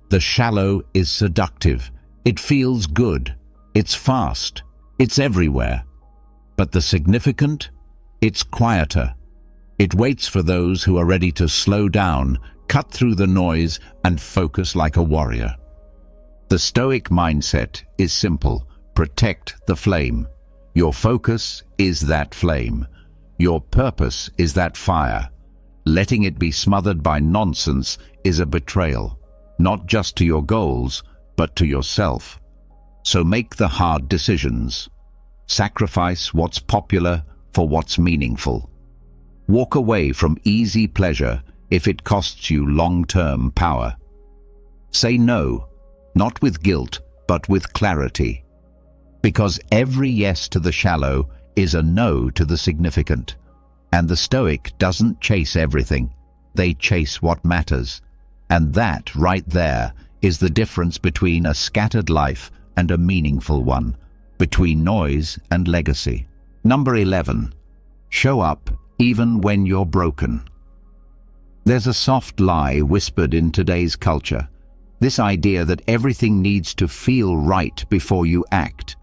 The shallow is seductive. It feels good. It's fast. It's everywhere. But the significant? It's quieter. It waits for those who are ready to slow down, cut through the noise, and focus like a warrior. The Stoic mindset is simple. Protect the flame. Your focus is that flame. Your purpose is that fire. Letting it be smothered by nonsense is a betrayal, not just to your goals, but to yourself. So make the hard decisions. Sacrifice what's popular for what's meaningful. Walk away from easy pleasure if it costs you long-term power. Say no, not with guilt, but with clarity. Because every yes to the shallow is a no to the significant. And the Stoic doesn't chase everything. They chase what matters. And that, right there, is the difference between a scattered life and a meaningful one, between noise and legacy. Number 11. Show up even when you're broken. There's a soft lie whispered in today's culture. This idea that everything needs to feel right before you act,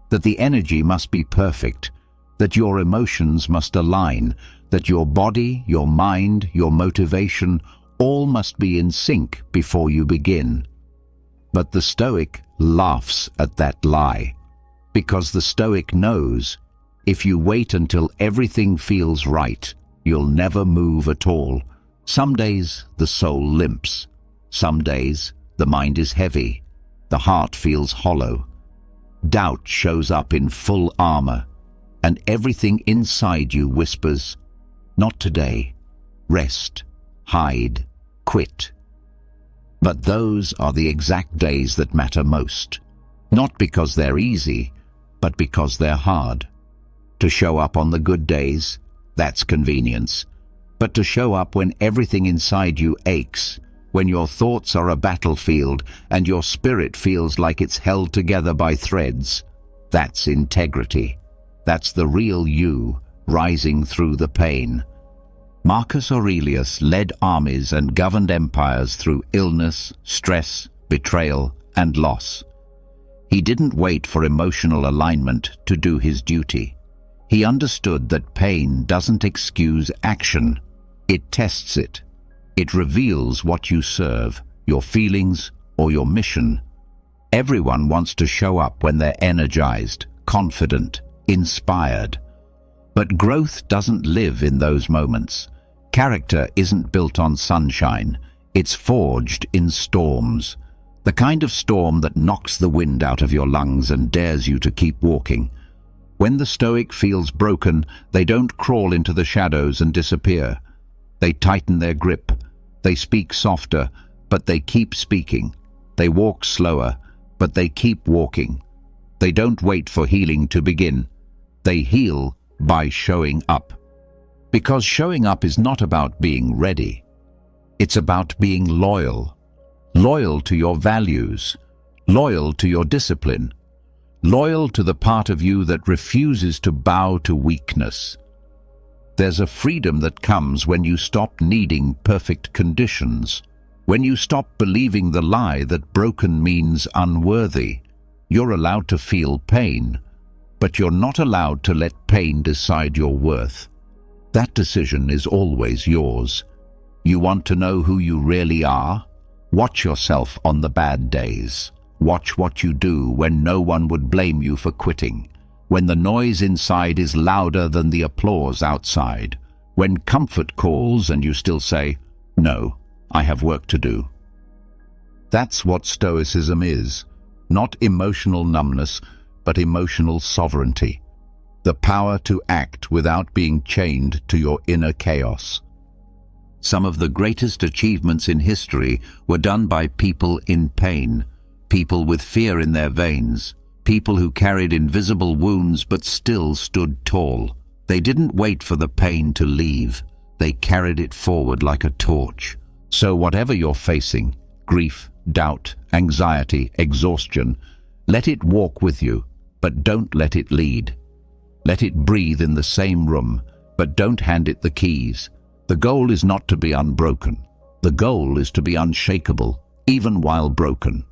that the energy must be perfect, that your emotions must align, that your body, your mind, your motivation, all must be in sync before you begin. But the Stoic laughs at that lie, because the Stoic knows if you wait until everything feels right, you'll never move at all. Some days the soul limps. Some days the mind is heavy. The heart feels hollow. Doubt shows up in full armor, and everything inside you whispers, "Not today. Rest, hide, quit." But those are the exact days that matter most, not because they're easy, but because they're hard. To show up on the good days, that's convenience. But to show up when everything inside you aches, when your thoughts are a battlefield and your spirit feels like it's held together by threads, that's integrity. That's the real you, rising through the pain. Marcus Aurelius led armies and governed empires through illness, stress, betrayal, and loss. He didn't wait for emotional alignment to do his duty. He understood that pain doesn't excuse action. It tests it. It reveals what you serve, your feelings or your mission. Everyone wants to show up when they're energized, confident, inspired. But growth doesn't live in those moments. Character isn't built on sunshine. It's forged in storms. The kind of storm that knocks the wind out of your lungs and dares you to keep walking. When the Stoic feels broken, they don't crawl into the shadows and disappear. They tighten their grip. They speak softer, but they keep speaking. They walk slower, but they keep walking. They don't wait for healing to begin. They heal by showing up. Because showing up is not about being ready. It's about being loyal. Loyal to your values. Loyal to your discipline. Loyal to the part of you that refuses to bow to weakness. There's a freedom that comes when you stop needing perfect conditions. When you stop believing the lie that broken means unworthy. You're allowed to feel pain, but you're not allowed to let pain decide your worth. That decision is always yours. You want to know who you really are? Watch yourself on the bad days. Watch what you do when no one would blame you for quitting. When the noise inside is louder than the applause outside. When comfort calls and you still say, "No, I have work to do." That's what Stoicism is. Not emotional numbness, but emotional sovereignty. The power to act without being chained to your inner chaos. Some of the greatest achievements in history were done by people in pain, people with fear in their veins, people who carried invisible wounds but still stood tall. They didn't wait for the pain to leave. They carried it forward like a torch. So whatever you're facing, grief, doubt, anxiety, exhaustion, let it walk with you, but don't let it lead. Let it breathe in the same room, but don't hand it the keys. The goal is not to be unbroken. The goal is to be unshakable, even while broken.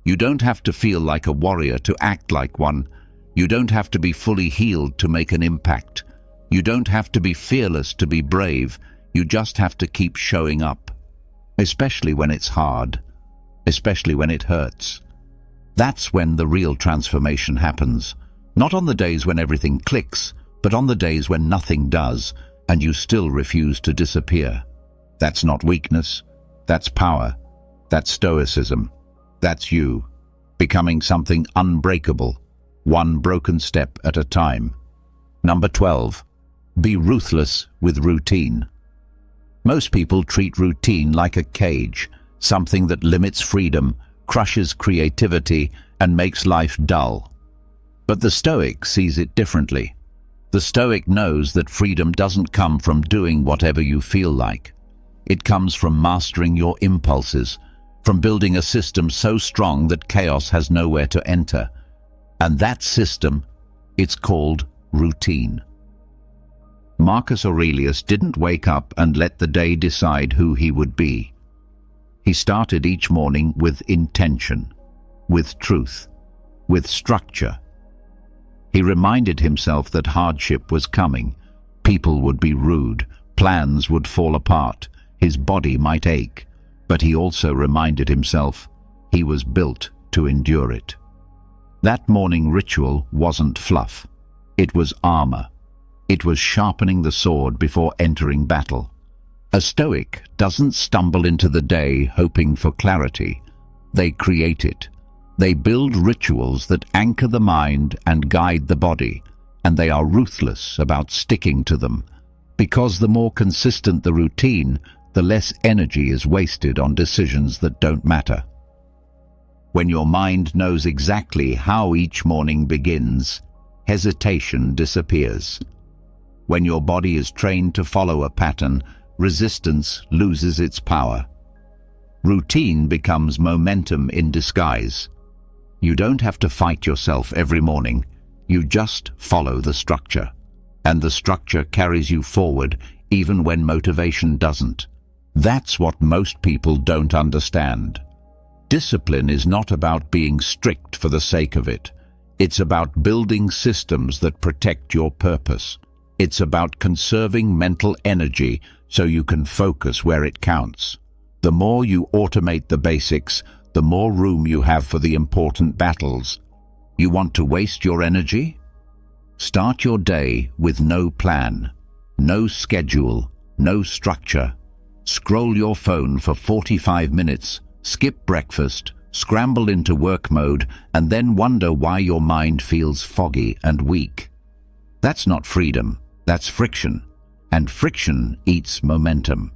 You don't have to feel like a warrior to act like one. You don't have to be fully healed to make an impact. You don't have to be fearless to be brave. You just have to keep showing up. Especially when it's hard. Especially when it hurts. That's when the real transformation happens. Not on the days when everything clicks, but on the days when nothing does, and you still refuse to disappear. That's not weakness. That's power. That's Stoicism. That's you, becoming something unbreakable, one broken step at a time. Number 12. Be ruthless with routine. Most people treat routine like a cage, something that limits freedom, crushes creativity, and makes life dull. But the Stoic sees it differently. The Stoic knows that freedom doesn't come from doing whatever you feel like. It comes from mastering your impulses, from building a system so strong that chaos has nowhere to enter. And that system, it's called routine. Marcus Aurelius didn't wake up and let the day decide who he would be. He started each morning with intention, with truth, with structure. He reminded himself that hardship was coming. People would be rude, plans would fall apart, his body might ache. But he also reminded himself he was built to endure it. That morning ritual wasn't fluff. It was armor. It was sharpening the sword before entering battle. A Stoic doesn't stumble into the day hoping for clarity. They create it. They build rituals that anchor the mind and guide the body, and they are ruthless about sticking to them. Because the more consistent the routine, the less energy is wasted on decisions that don't matter. When your mind knows exactly how each morning begins, hesitation disappears. When your body is trained to follow a pattern, resistance loses its power. Routine becomes momentum in disguise. You don't have to fight yourself every morning. You just follow the structure. And the structure carries you forward even when motivation doesn't. That's what most people don't understand. Discipline is not about being strict for the sake of it. It's about building systems that protect your purpose. It's about conserving mental energy so you can focus where it counts. The more you automate the basics, the more room you have for the important battles. You want to waste your energy? Start your day with no plan, no schedule, no structure. Scroll your phone for 45 minutes, skip breakfast, scramble into work mode, and then wonder why your mind feels foggy and weak. That's not freedom, that's friction. And friction eats momentum.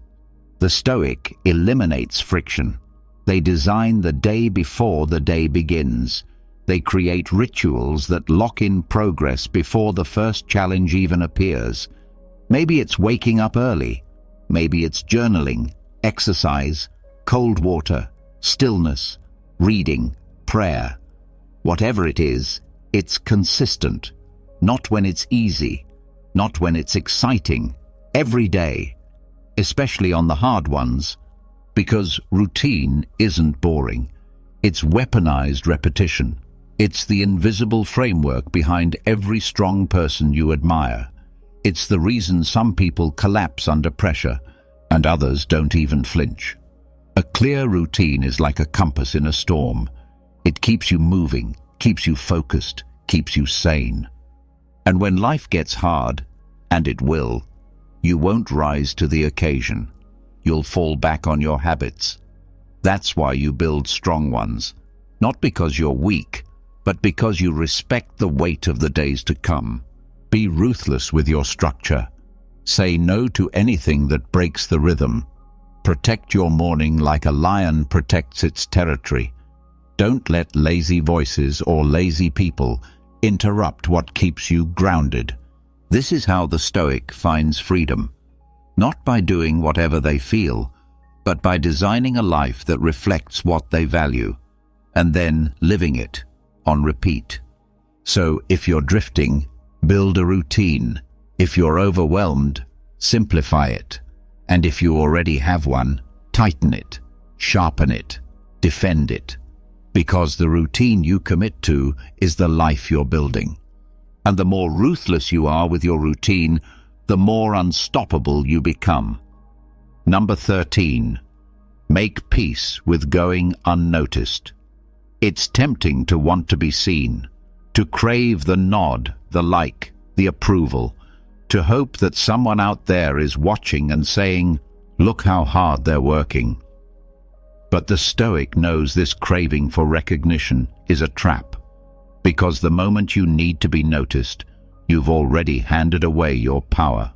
The Stoic eliminates friction. They design the day before the day begins. They create rituals that lock in progress before the first challenge even appears. Maybe it's waking up early. Maybe it's journaling, exercise, cold water, stillness, reading, prayer. Whatever it is, it's consistent. Not when it's easy, not when it's exciting. Every day, especially on the hard ones, because routine isn't boring. It's weaponized repetition. It's the invisible framework behind every strong person you admire. It's the reason some people collapse under pressure and others don't even flinch. A clear routine is like a compass in a storm. It keeps you moving, keeps you focused, keeps you sane. And when life gets hard, and it will, you won't rise to the occasion. You'll fall back on your habits. That's why you build strong ones. Not because you're weak, but because you respect the weight of the days to come. Be ruthless with your structure. Say no to anything that breaks the rhythm. Protect your morning like a lion protects its territory. Don't let lazy voices or lazy people interrupt what keeps you grounded. This is how the Stoic finds freedom. Not by doing whatever they feel, but by designing a life that reflects what they value, and then living it on repeat. So if you're drifting, build a routine. If you're overwhelmed, simplify it. And if you already have one, tighten it, sharpen it, defend it. Because the routine you commit to is the life you're building. And the more ruthless you are with your routine, the more unstoppable you become. Number 13. Make peace with going unnoticed. It's tempting to want to be seen, to crave the nod, the like, the approval, to hope that someone out there is watching and saying, "Look how hard they're working." But the Stoic knows this craving for recognition is a trap, because the moment you need to be noticed, you've already handed away your power.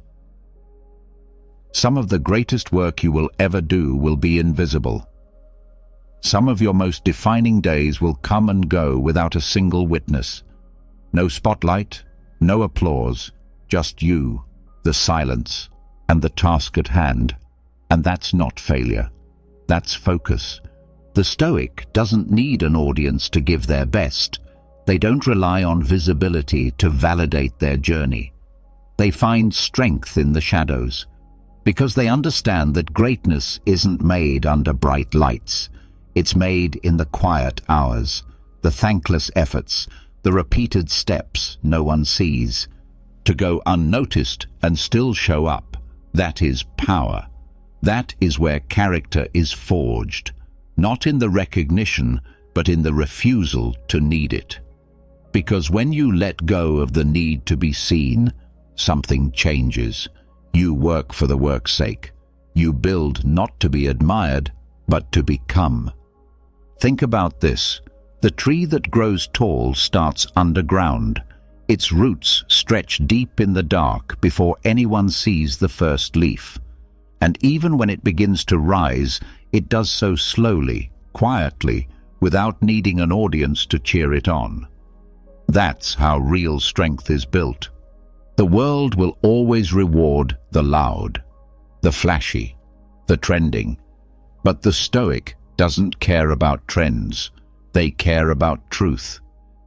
Some of the greatest work you will ever do will be invisible. Some of your most defining days will come and go without a single witness. No spotlight, no applause, just you, the silence, and the task at hand. And that's not failure. That's focus. The Stoic doesn't need an audience to give their best. They don't rely on visibility to validate their journey. They find strength in the shadows, because they understand that greatness isn't made under bright lights. It's made in the quiet hours, the thankless efforts, the repeated steps no one sees. To go unnoticed and still show up, that is power. That is where character is forged, not in the recognition, but in the refusal to need it. Because when you let go of the need to be seen, something changes. You work for the work's sake. You build not to be admired, but to become. Think about this. The tree that grows tall starts underground. Its roots stretch deep in the dark before anyone sees the first leaf. And even when it begins to rise, it does so slowly, quietly, without needing an audience to cheer it on. That's how real strength is built. The world will always reward the loud, the flashy, the trending. But the Stoic doesn't care about trends. They care about truth.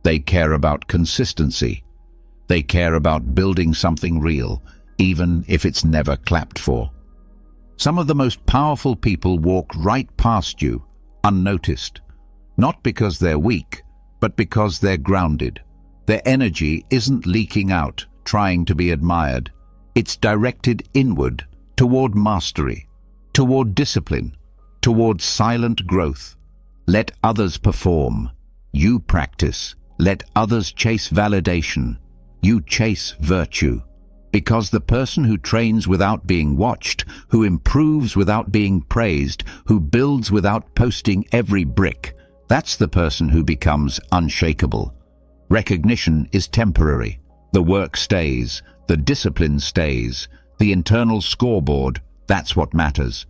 They care about consistency. They care about building something real, even if it's never clapped for. Some of the most powerful people walk right past you, unnoticed, Not because they're weak, but because they're grounded. Their energy isn't leaking out, trying to be admired. It's directed inward, toward mastery, toward discipline, toward silent growth. Let others perform. You practice. Let others chase validation. You chase virtue. Because the person who trains without being watched, who improves without being praised, who builds without posting every brick, that's the person who becomes unshakable. Recognition is temporary. The work stays. The discipline stays. The internal scoreboard, that's what matters.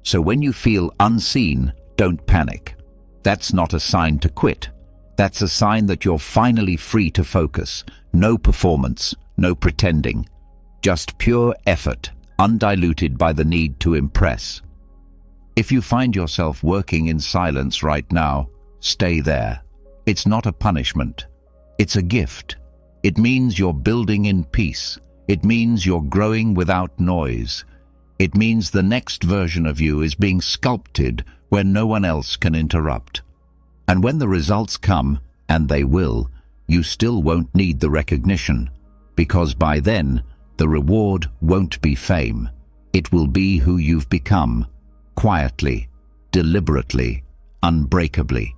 So when you feel unseen, don't panic. That's not a sign to quit. That's a sign that you're finally free to focus. No performance, no pretending. Just pure effort, undiluted by the need to impress. If you find yourself working in silence right now, stay there. It's not a punishment. It's a gift. It means you're building in peace. It means you're growing without noise. It means the next version of you is being sculpted where no one else can interrupt. And when the results come, and they will, you still won't need the recognition, because by then, the reward won't be fame. It will be who you've become, quietly, deliberately, unbreakably.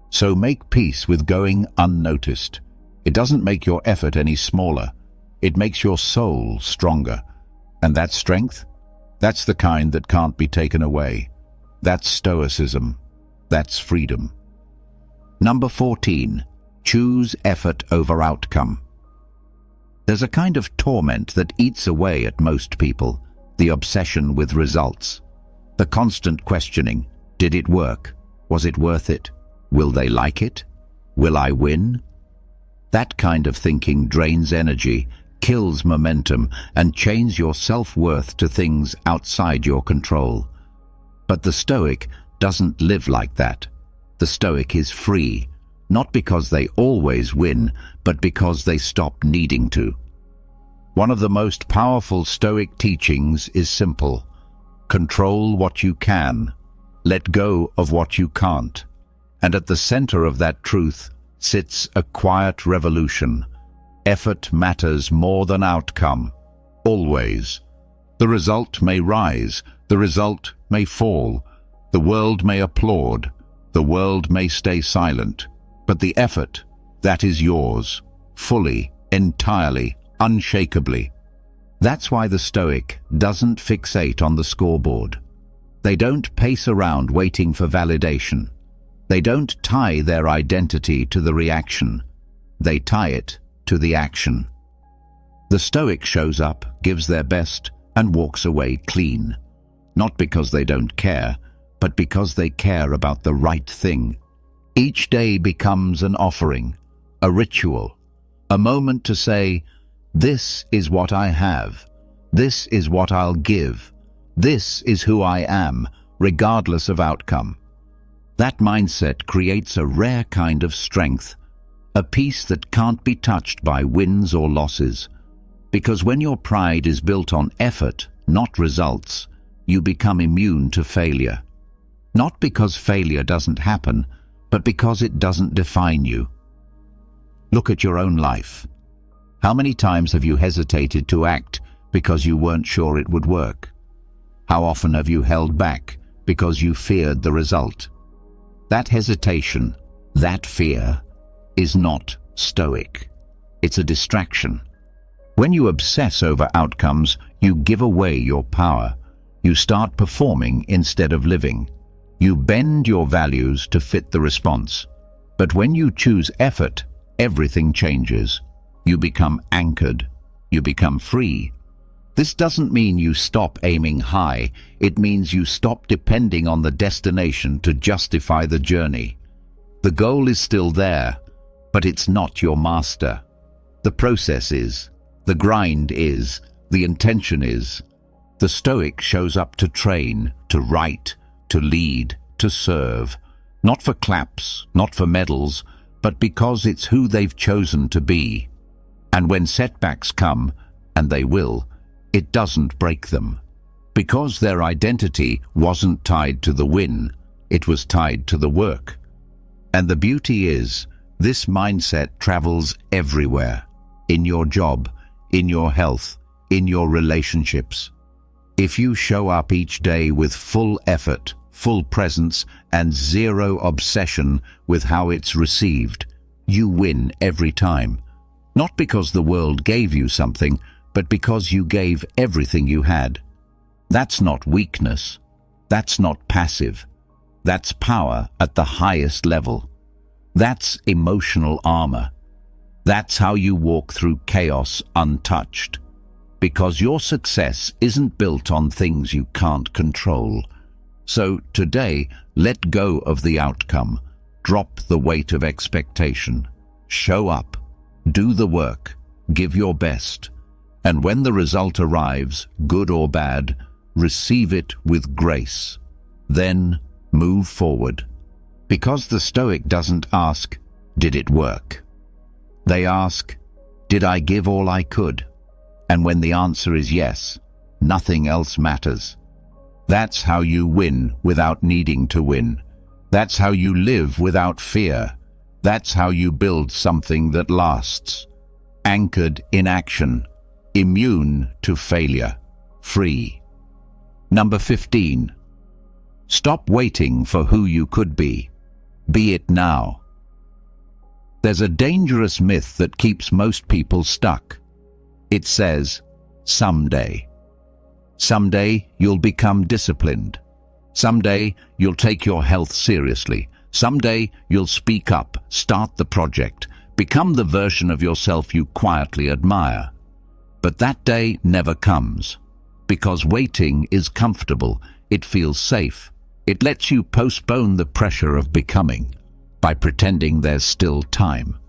So make peace with going unnoticed. It doesn't make your effort any smaller. It makes your soul stronger. And that strength? That's the kind that can't be taken away. That's Stoicism. That's freedom. Number 14. Choose effort over outcome. There's a kind of torment that eats away at most people, the obsession with results. The constant questioning, did it work? Was it worth it? Will they like it? Will I win? That kind of thinking drains energy, kills momentum, and chains your self-worth to things outside your control. But the Stoic doesn't live like that. The Stoic is free, not because they always win, but because they stop needing to. One of the most powerful Stoic teachings is simple. Control what you can. Let go of what you can't. And at the center of that truth sits a quiet revolution. Effort matters more than outcome. Always. The result may rise. The result may fall. The world may applaud. The world may stay silent. But the effort, that is yours. Fully, entirely, unshakably. That's why the Stoic doesn't fixate on the scoreboard. They don't pace around waiting for validation. They don't tie their identity to the reaction. They tie it to the action. The Stoic shows up, gives their best, and walks away clean. Not because they don't care, but because they care about the right thing. Each day becomes an offering, a ritual, a moment to say, this is what I have. This is what I'll give. This is who I am, regardless of outcome. That mindset creates a rare kind of strength, a peace that can't be touched by wins or losses. Because when your pride is built on effort, not results, you become immune to failure. Not because failure doesn't happen, but because it doesn't define you. Look at your own life. How many times have you hesitated to act because you weren't sure it would work? How often have you held back because you feared the result? That hesitation, that fear, is not Stoic. It's a distraction. When you obsess over outcomes, you give away your power. You start performing instead of living. You bend your values to fit the response. But when you choose effort, everything changes. You become anchored. You become free. This doesn't mean you stop aiming high. It means you stop depending on the destination to justify the journey. The goal is still there, but it's not your master. The process is. The grind is. The intention is. The Stoic shows up to train, to write, to lead, to serve. Not for claps, not for medals, but because it's who they've chosen to be. And when setbacks come, and they will, it doesn't break them. Because their identity wasn't tied to the win, it was tied to the work. And the beauty is, this mindset travels everywhere. In your job, in your health, in your relationships. If you show up each day with full effort, full presence, and zero obsession with how it's received, you win every time. Not because the world gave you something, but because you gave everything you had. That's not weakness. That's not passive. That's power at the highest level. That's emotional armor. That's how you walk through chaos untouched. Because your success isn't built on things you can't control. So today, let go of the outcome. Drop the weight of expectation. Show up. Do the work. Give your best. And when the result arrives, good or bad, receive it with grace. Then move forward. Because the Stoic doesn't ask, did it work? They ask, did I give all I could? And when the answer is yes, nothing else matters. That's how you win without needing to win. That's how you live without fear. That's how you build something that lasts. Anchored in action, immune to failure, free. Number 15. Stop waiting for who you could be. Be it now. There's a dangerous myth that keeps most people stuck. It says, someday. Someday you'll become disciplined. Someday you'll take your health seriously. Someday you'll speak up, start the project, become the version of yourself you quietly admire. But that day never comes. Because waiting is comfortable, it feels safe. It lets you postpone the pressure of becoming by pretending there's still time.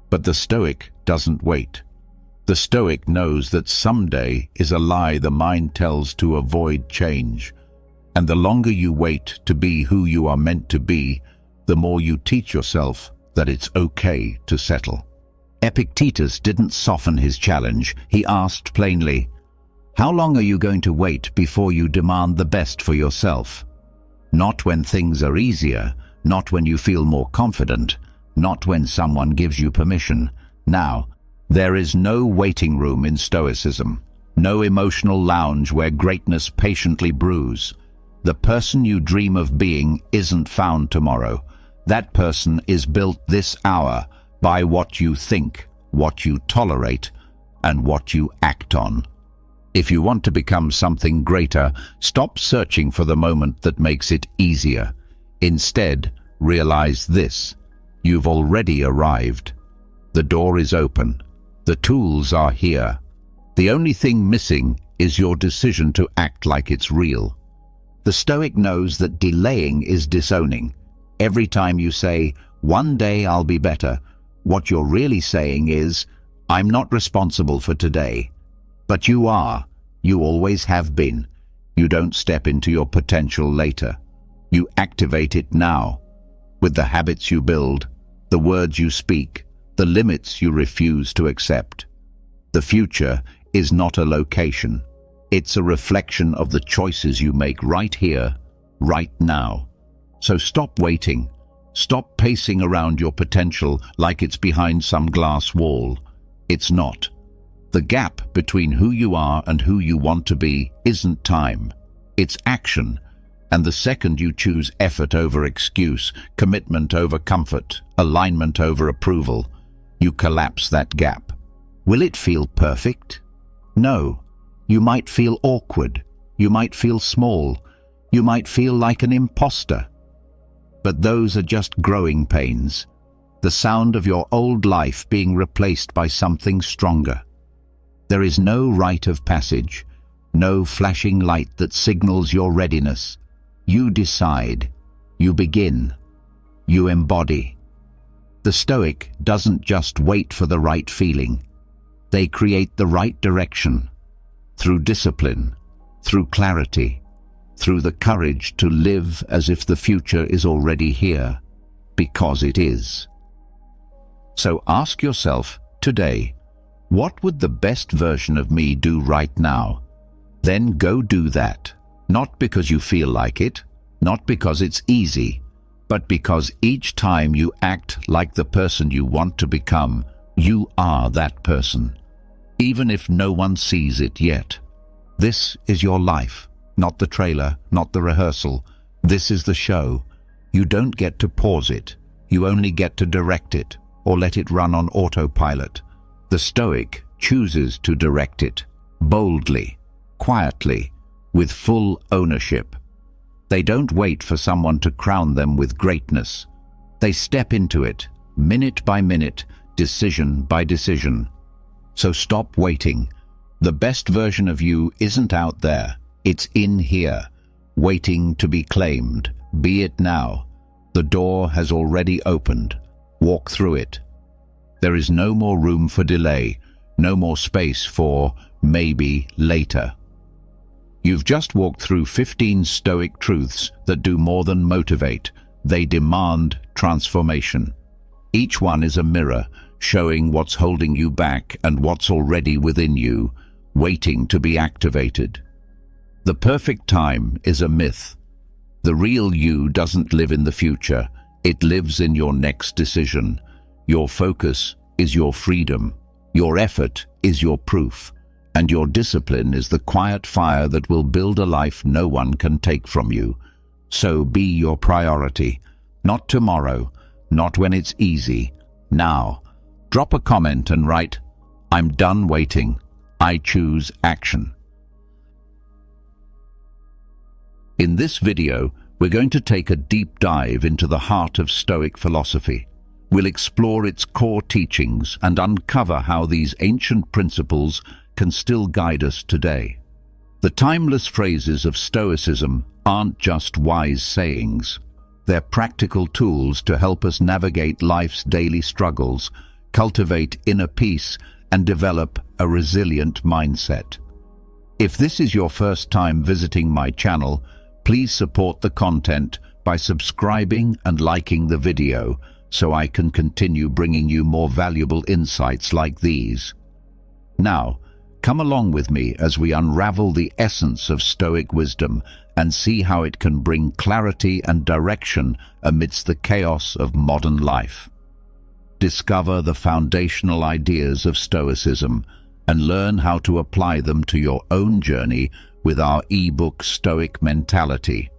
But the Stoic doesn't wait. The Stoic knows that someday is a lie the mind tells to avoid change. And the longer you wait to be who you are meant to be, the more you teach yourself that it's okay to settle. Epictetus didn't soften his challenge. He asked plainly, how long are you going to wait before you demand the best for yourself? Not when things are easier, not when you feel more confident, not when someone gives you permission. Now, there is no waiting room in Stoicism, no emotional lounge where greatness patiently brews. The person you dream of being isn't found tomorrow. That person is built this hour by what you think, what you tolerate, and what you act on. If you want to become something greater, stop searching for the moment that makes it easier. Instead, realize this: you've already arrived. The door is open. The tools are here. The only thing missing is your decision to act like it's real. The Stoic knows that delaying is disowning. Every time you say, one day I'll be better, what you're really saying is, I'm not responsible for today. But you are. You always have been. You don't step into your potential later. You activate it now. With the habits you build, the words you speak, the limits you refuse to accept. The future is not a location. It's a reflection of the choices you make right here, right now. So stop waiting. Stop pacing around your potential like it's behind some glass wall. It's not. The gap between who you are and who you want to be isn't time. It's action. And the second you choose effort over excuse, commitment over comfort, alignment over approval, you collapse that gap. Will it feel perfect? No. You might feel awkward. You might feel small. You might feel like an imposter. But those are just growing pains. The sound of your old life being replaced by something stronger. There is no rite of passage, no flashing light that signals your readiness. You decide. You begin. You embody. The Stoic doesn't just wait for the right feeling. They create the right direction. Through discipline, through clarity, through the courage to live as if the future is already here, because it is. So ask yourself today, what would the best version of me do right now? Then go do that. Not because you feel like it, not because it's easy, but because each time you act like the person you want to become, you are that person, even if no one sees it yet. This is your life, not the trailer, not the rehearsal. This is the show. You don't get to pause it. You only get to direct it, or let it run on autopilot. The Stoic chooses to direct it, boldly, quietly, with full ownership. They don't wait for someone to crown them with greatness. They step into it, minute by minute, decision by decision. So stop waiting. The best version of you isn't out there. It's in here, waiting to be claimed. Be it now. The door has already opened. Walk through it. There is no more room for delay, no more space for maybe later. You've just walked through 15 Stoic truths that do more than motivate. They demand transformation. Each one is a mirror, showing what's holding you back and what's already within you, waiting to be activated. The perfect time is a myth. The real you doesn't live in the future. It lives in your next decision. Your focus is your freedom. Your effort is your proof. And your discipline is the quiet fire that will build a life no one can take from you. So be your priority. Not tomorrow, not when it's easy. Now. Drop a comment and write, "I'm done waiting. I choose action." In this video, we're going to take a deep dive into the heart of Stoic philosophy. We'll explore its core teachings and uncover how these ancient principles can still guide us today. The timeless phrases of Stoicism aren't just wise sayings. They're practical tools to help us navigate life's daily struggles, cultivate inner peace, and develop a resilient mindset. If this is your first time visiting my channel, please support the content by subscribing and liking the video so I can continue bringing you more valuable insights like these. Now, come along with me as we unravel the essence of Stoic wisdom and see how it can bring clarity and direction amidst the chaos of modern life. Discover the foundational ideas of Stoicism and learn how to apply them to your own journey with our ebook Stoic Mentality,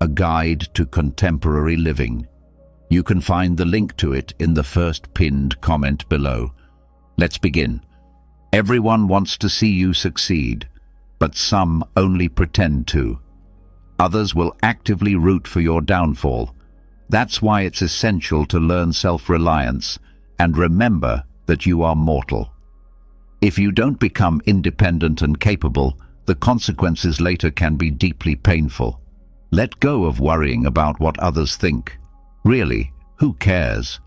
a guide to contemporary living. You can find the link to it in the first pinned comment below. Let's begin. Everyone wants to see you succeed, but some only pretend to. Others will actively root for your downfall. That's why it's essential to learn self-reliance and remember that you are mortal. If you don't become independent and capable, the consequences later can be deeply painful. Let go of worrying about what others think. Really, who cares?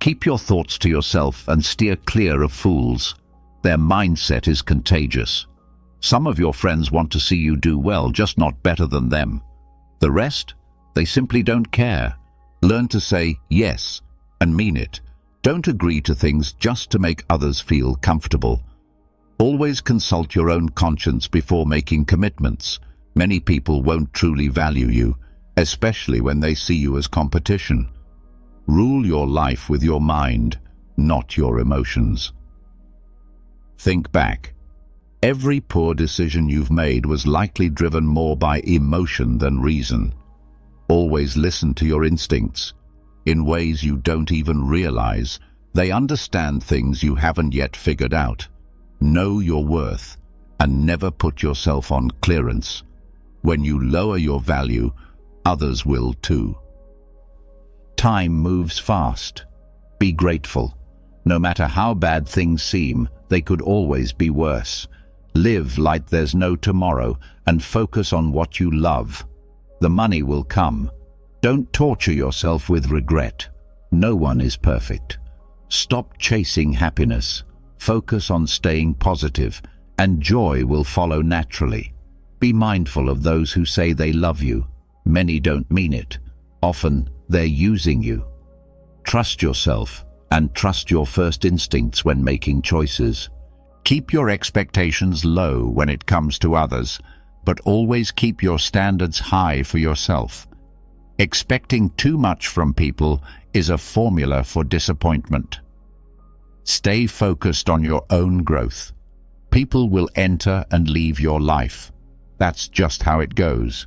Keep your thoughts to yourself and steer clear of fools. Their mindset is contagious. Some of your friends want to see you do well, just not better than them. The rest, they simply don't care. Learn to say yes and mean it. Don't agree to things just to make others feel comfortable. Always consult your own conscience before making commitments. Many people won't truly value you, especially when they see you as competition. Rule your life with your mind, not your emotions. Think back. Every poor decision you've made was likely driven more by emotion than reason. Always listen to your instincts. In ways you don't even realize, they understand things you haven't yet figured out. Know your worth and never put yourself on clearance. When you lower your value, others will too. Time moves fast. Be grateful. No matter how bad things seem, they could always be worse. Live like there's no tomorrow and focus on what you love. The money will come. Don't torture yourself with regret. No one is perfect. Stop chasing happiness. Focus on staying positive, and joy will follow naturally. Be mindful of those who say they love you. Many don't mean it. Often, they're using you. Trust yourself and trust your first instincts when making choices. Keep your expectations low when it comes to others, but always keep your standards high for yourself. Expecting too much from people is a formula for disappointment. Stay focused on your own growth. People will enter and leave your life. That's just how it goes.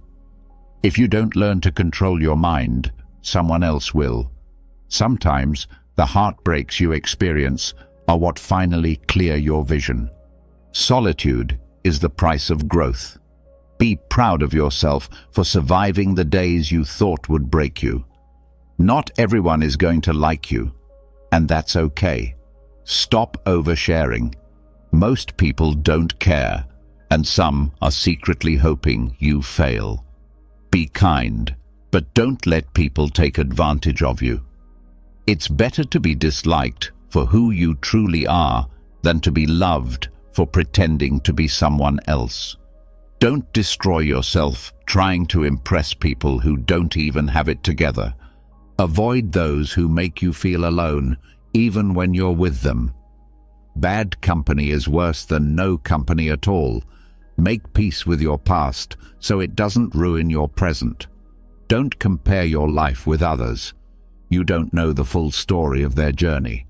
If you don't learn to control your mind, someone else will. Sometimes the heartbreaks you experience are what finally clear your vision. Solitude is the price of growth. Be proud of yourself for surviving the days you thought would break you. Not everyone is going to like you, and that's okay. Stop oversharing. Most people don't care, and some are secretly hoping you fail. Be kind, but don't let people take advantage of you. It's better to be disliked for who you truly are than to be loved for pretending to be someone else. Don't destroy yourself trying to impress people who don't even have it together. Avoid those who make you feel alone, even when you're with them. Bad company is worse than no company at all. Make peace with your past so it doesn't ruin your present. Don't compare your life with others. You don't know the full story of their journey.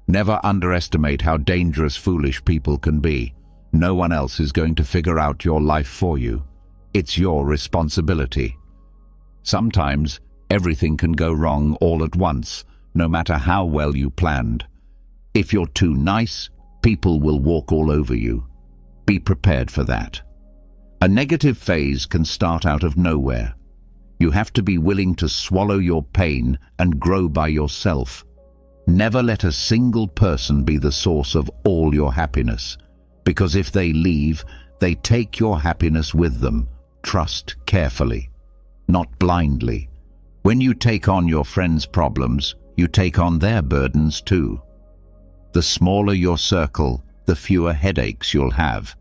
Never underestimate how dangerous foolish people can be. No one else is going to figure out your life for you. It's your responsibility. Sometimes everything can go wrong all at once, no matter how well you planned. If you're too nice, people will walk all over you. Be prepared for that. A negative phase can start out of nowhere. You have to be willing to swallow your pain and grow by yourself. Never let a single person be the source of all your happiness, because if they leave, they take your happiness with them. Trust carefully, not blindly. When you take on your friends' problems, you take on their burdens too. The smaller your circle, the fewer headaches you'll have.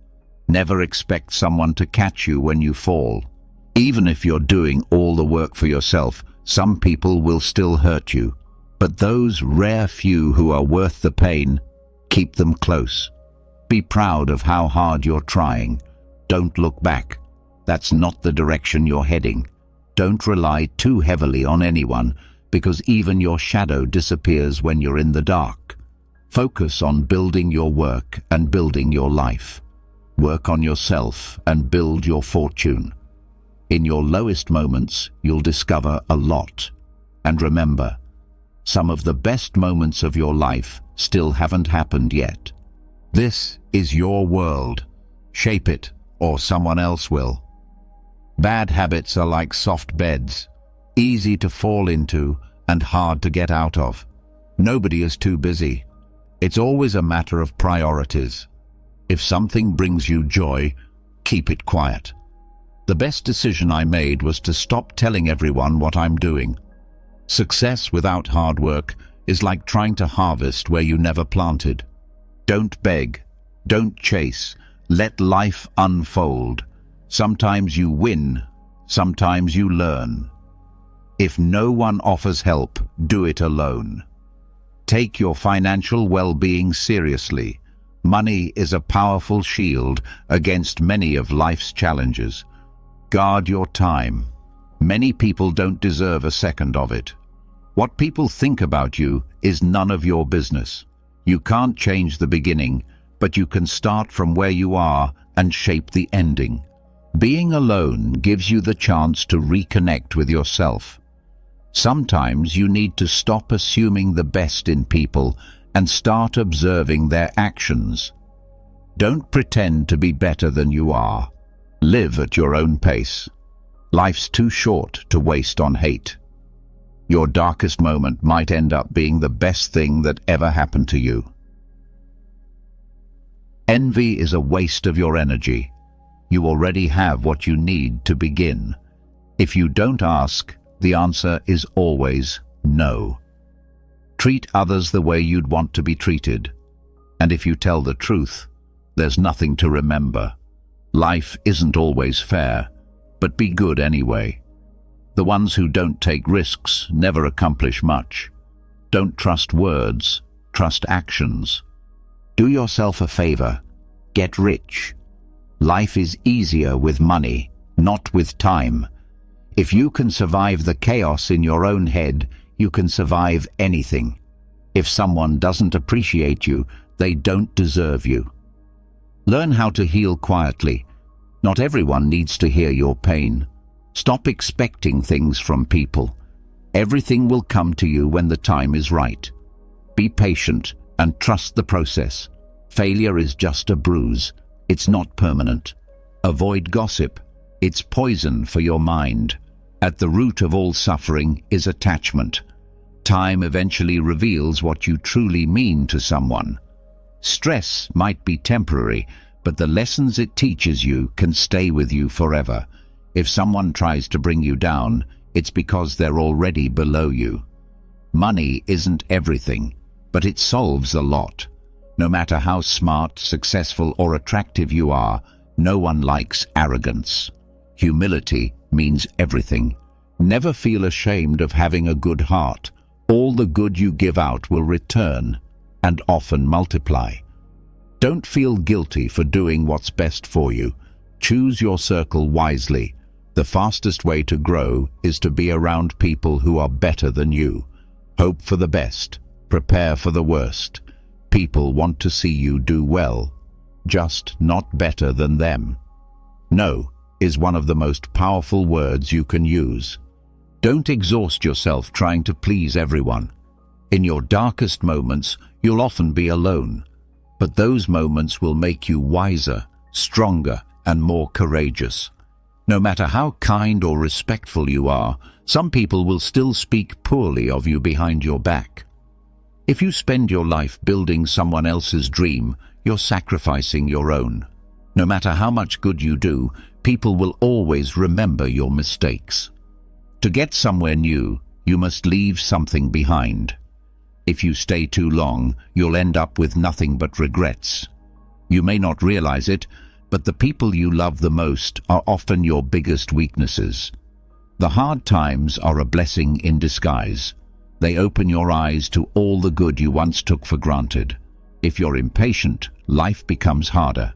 Never expect someone to catch you when you fall. Even if you're doing all the work for yourself, some people will still hurt you. But those rare few who are worth the pain, keep them close. Be proud of how hard you're trying. Don't look back. That's not the direction you're heading. Don't rely too heavily on anyone, because even your shadow disappears when you're in the dark. Focus on building your work and building your life. Work on yourself and build your fortune. In your lowest moments, you'll discover a lot. And remember, some of the best moments of your life still haven't happened yet. This is your world. Shape it, or someone else will. Bad habits are like soft beds, easy to fall into and hard to get out of. Nobody is too busy. It's always a matter of priorities. If something brings you joy, keep it quiet. The best decision I made was to stop telling everyone what I'm doing. Success without hard work is like trying to harvest where you never planted. Don't beg. Don't chase. Let life unfold. Sometimes you win. Sometimes you learn. If no one offers help, do it alone. Take your financial well-being seriously. Money is a powerful shield against many of life's challenges. Guard your time. Many people don't deserve a second of it. What people think about you is none of your business. You can't change the beginning, but you can start from where you are and shape the ending. Being alone gives you the chance to reconnect with yourself. Sometimes you need to stop assuming the best in people and start observing their actions. Don't pretend to be better than you are. Live at your own pace. Life's too short to waste on hate. Your darkest moment might end up being the best thing that ever happened to you. Envy is a waste of your energy. You already have what you need to begin. If you don't ask, the answer is always no. Treat others the way you'd want to be treated. And if you tell the truth, there's nothing to remember. Life isn't always fair, but be good anyway. The ones who don't take risks never accomplish much. Don't trust words, trust actions. Do yourself a favor. Get rich. Life is easier with money, not with time. If you can survive the chaos in your own head, you can survive anything. If someone doesn't appreciate you, they don't deserve you. Learn how to heal quietly. Not everyone needs to hear your pain. Stop expecting things from people. Everything will come to you when the time is right. Be patient and trust the process. Failure is just a bruise. It's not permanent. Avoid gossip. It's poison for your mind. At the root of all suffering is attachment. Time eventually reveals what you truly mean to someone. Stress might be temporary, but the lessons it teaches you can stay with you forever. If someone tries to bring you down, it's because they're already below you. Money isn't everything, but it solves a lot. No matter how smart, successful, or attractive you are, no one likes arrogance. Humility means everything. Never feel ashamed of having a good heart. All the good you give out will return, and often multiply. Don't feel guilty for doing what's best for you. Choose your circle wisely. The fastest way to grow is to be around people who are better than you. Hope for the best. Prepare for the worst. People want to see you do well, just not better than them. No is one of the most powerful words you can use. Don't exhaust yourself trying to please everyone. In your darkest moments, you'll often be alone, but those moments will make you wiser, stronger, and more courageous. No matter how kind or respectful you are, some people will still speak poorly of you behind your back. If you spend your life building someone else's dream, you're sacrificing your own. No matter how much good you do, people will always remember your mistakes. To get somewhere new, you must leave something behind. If you stay too long, you'll end up with nothing but regrets. You may not realize it, but the people you love the most are often your biggest weaknesses. The hard times are a blessing in disguise. They open your eyes to all the good you once took for granted. If you're impatient, life becomes harder.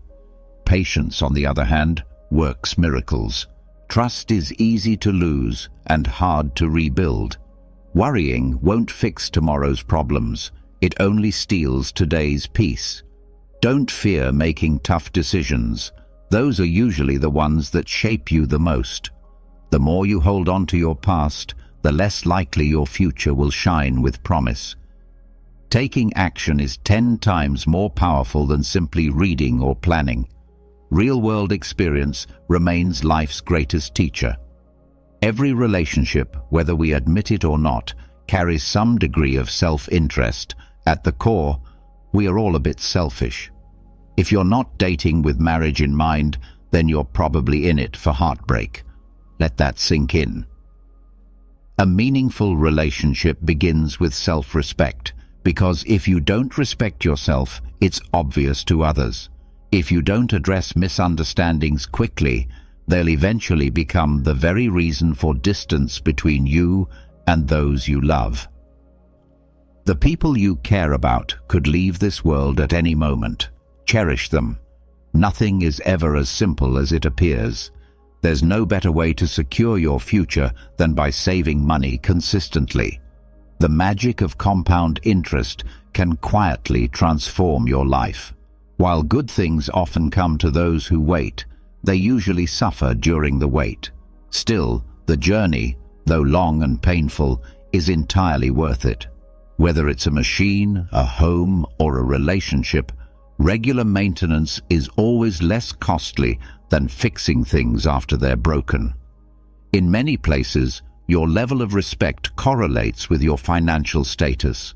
Patience, on the other hand, works miracles. Trust is easy to lose and hard to rebuild. Worrying won't fix tomorrow's problems. It only steals today's peace. Don't fear making tough decisions. Those are usually the ones that shape you the most. The more you hold on to your past, the less likely your future will shine with promise. Taking action is 10 times more powerful than simply reading or planning. Real-world experience remains life's greatest teacher. Every relationship, whether we admit it or not, carries some degree of self-interest. At the core, we are all a bit selfish. If you're not dating with marriage in mind, then you're probably in it for heartbreak. Let that sink in. A meaningful relationship begins with self-respect, because if you don't respect yourself, it's obvious to others. If you don't address misunderstandings quickly, they'll eventually become the very reason for distance between you and those you love. The people you care about could leave this world at any moment. Cherish them. Nothing is ever as simple as it appears. There's no better way to secure your future than by saving money consistently. The magic of compound interest can quietly transform your life. While good things often come to those who wait, they usually suffer during the wait. Still, the journey, though long and painful, is entirely worth it. Whether it's a machine, a home, or a relationship, regular maintenance is always less costly than fixing things after they're broken. In many places, your level of respect correlates with your financial status.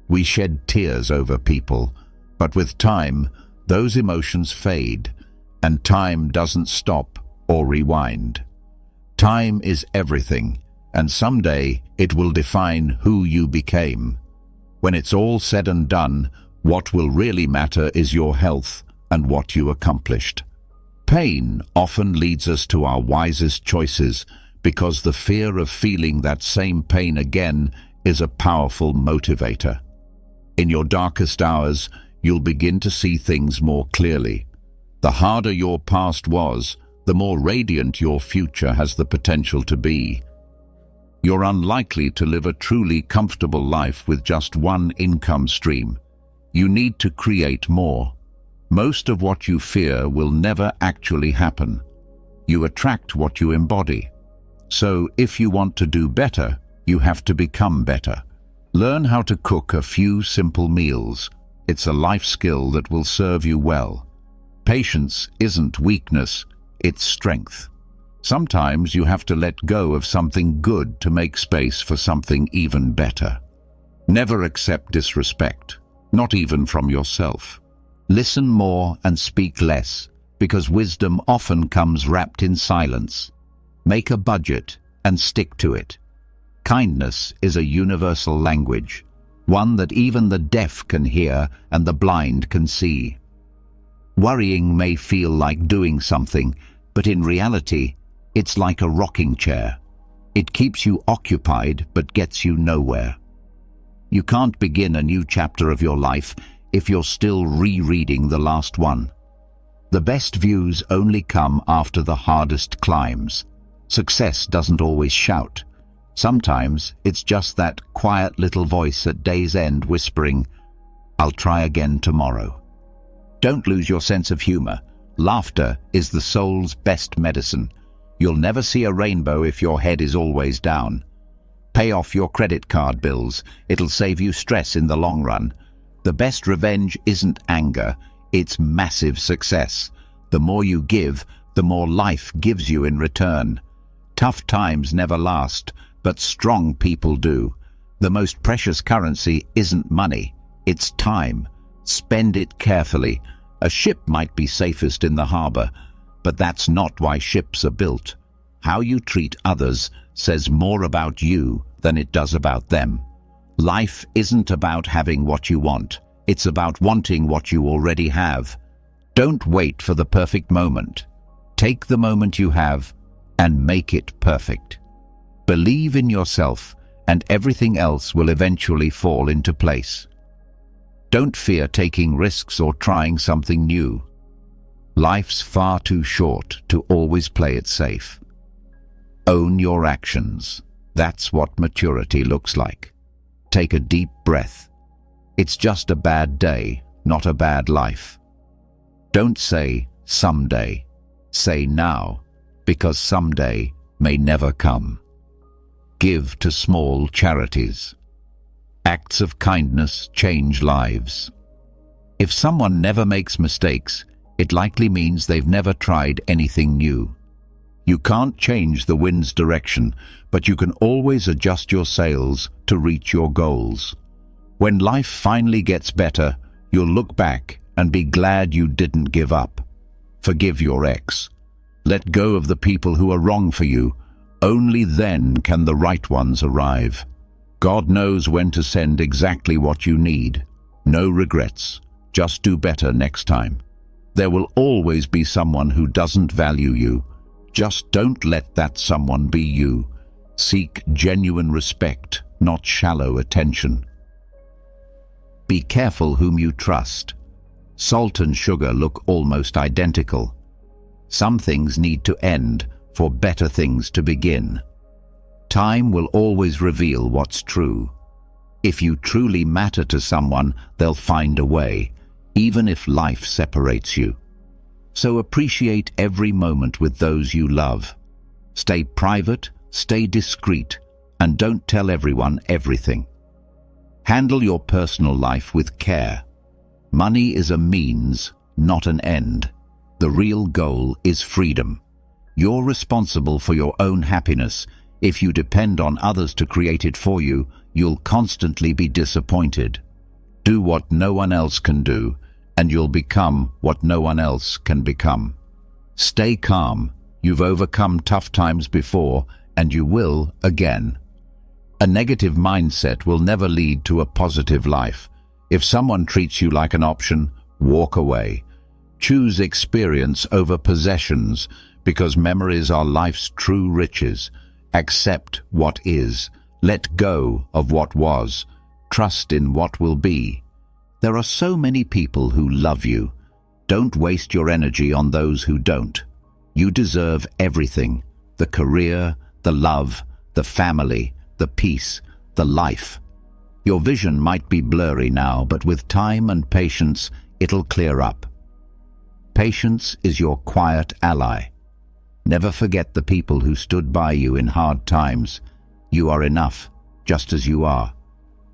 We shed tears over people, but with time, those emotions fade, and time doesn't stop or rewind. Time is everything, and someday it will define who you became. When it's all said and done, what will really matter is your health and what you accomplished. Pain often leads us to our wisest choices because the fear of feeling that same pain again is a powerful motivator. In your darkest hours, you'll begin to see things more clearly. The harder your past was, the more radiant your future has the potential to be. You're unlikely to live a truly comfortable life with just one income stream. You need to create more. Most of what you fear will never actually happen. You attract what you embody. So if you want to do better, you have to become better. Learn how to cook a few simple meals. It's a life skill that will serve you well. Patience isn't weakness, it's strength. Sometimes you have to let go of something good to make space for something even better. Never accept disrespect, not even from yourself. Listen more and speak less, because wisdom often comes wrapped in silence. Make a budget and stick to it. Kindness is a universal language, one that even the deaf can hear and the blind can see. Worrying may feel like doing something, but in reality, it's like a rocking chair. It keeps you occupied but gets you nowhere. You can't begin a new chapter of your life if you're still rereading the last one. The best views only come after the hardest climbs. Success doesn't always shout. Sometimes it's just that quiet little voice at day's end whispering, "I'll try again tomorrow." Don't lose your sense of humor. Laughter is the soul's best medicine. You'll never see a rainbow if your head is always down. Pay off your credit card bills. It'll save you stress in the long run. The best revenge isn't anger, it's massive success. The more you give, the more life gives you in return. Tough times never last, but strong people do. The most precious currency isn't money, it's time. Spend it carefully. A ship might be safest in the harbor, but that's not why ships are built. How you treat others says more about you than it does about them. Life isn't about having what you want. It's about wanting what you already have. Don't wait for the perfect moment. Take the moment you have and make it perfect. Believe in yourself, and everything else will eventually fall into place. Don't fear taking risks or trying something new. Life's far too short to always play it safe. Own your actions. That's what maturity looks like. Take a deep breath. It's just a bad day, not a bad life. Don't say someday. Say now, because someday may never come. Give to small charities. Acts of kindness change lives. If someone never makes mistakes, it likely means they've never tried anything new. You can't change the wind's direction, but you can always adjust your sails to reach your goals. When life finally gets better, you'll look back and be glad you didn't give up. Forgive your ex. Let go of the people who are wrong for you. Only then can the right ones arrive. God knows when to send exactly what you need. No regrets. Just do better next time. There will always be someone who doesn't value you. Just don't let that someone be you. Seek genuine respect, not shallow attention. Be careful whom you trust. Salt and sugar look almost identical. Some things need to end for better things to begin. Time will always reveal what's true. If you truly matter to someone, they'll find a way, even if life separates you. So appreciate every moment with those you love. Stay private, stay discreet, and don't tell everyone everything. Handle your personal life with care. Money is a means, not an end. The real goal is freedom. You're responsible for your own happiness. If you depend on others to create it for you, you'll constantly be disappointed. Do what no one else can do, and you'll become what no one else can become. Stay calm. You've overcome tough times before, and you will again. A negative mindset will never lead to a positive life. If someone treats you like an option, walk away. Choose experience over possessions, because memories are life's true riches. Accept what is. Let go of what was. Trust in what will be. There are so many people who love you. Don't waste your energy on those who don't. You deserve everything: the career, the love, the family, the peace, the life. Your vision might be blurry now, but with time and patience, it'll clear up. Patience is your quiet ally. Never forget the people who stood by you in hard times. You are enough, just as you are.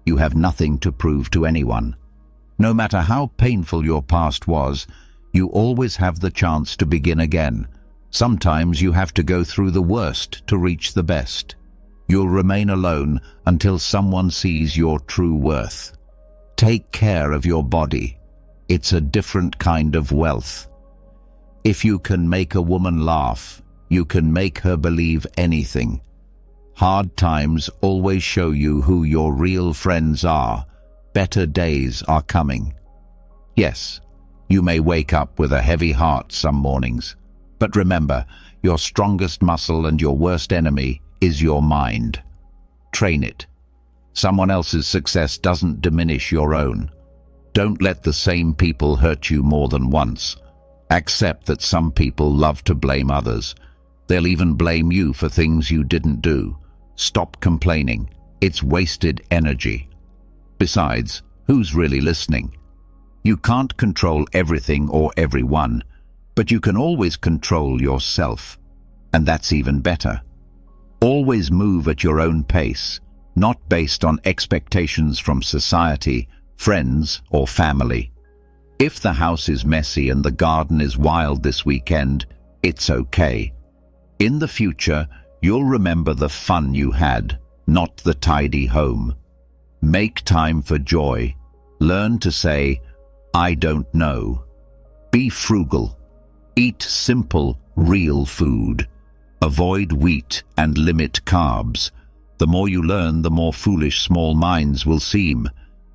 You have nothing to prove to anyone. No matter how painful your past was, you always have the chance to begin again. Sometimes you have to go through the worst to reach the best. You'll remain alone until someone sees your true worth. Take care of your body. It's a different kind of wealth. If you can make a woman laugh, you can make her believe anything. Hard times always show you who your real friends are. Better days are coming. Yes, you may wake up with a heavy heart some mornings, but remember, your strongest muscle and your worst enemy is your mind. Train it. Someone else's success doesn't diminish your own. Don't let the same people hurt you more than once. Accept that some people love to blame others. They'll even blame you for things you didn't do. Stop complaining. It's wasted energy. Besides, who's really listening? You can't control everything or everyone, but you can always control yourself. And that's even better. Always move at your own pace, not based on expectations from society, friends, or family. If the house is messy and the garden is wild this weekend, it's okay. In the future, you'll remember the fun you had, not the tidy home. Make time for joy. Learn to say, "I don't know." Be frugal. Eat simple, real food. Avoid wheat and limit carbs. The more you learn, the more foolish small minds will seem.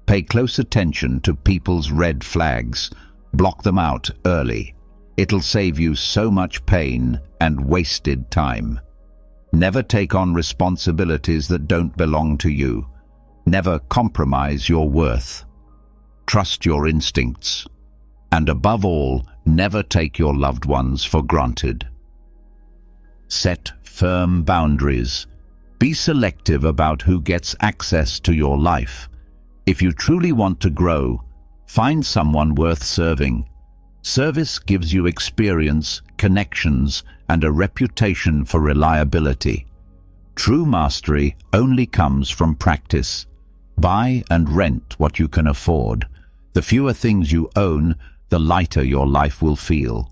Pay close attention to people's red flags. Block them out early. It'll save you so much pain and wasted time. Never take on responsibilities that don't belong to you. Never compromise your worth. Trust your instincts. And above all, never take your loved ones for granted. Set firm boundaries. Be selective about who gets access to your life. If you truly want to grow, find someone worth serving. Service gives you experience, connections, and a reputation for reliability. True mastery only comes from practice. Buy and rent what you can afford. The fewer things you own, the lighter your life will feel.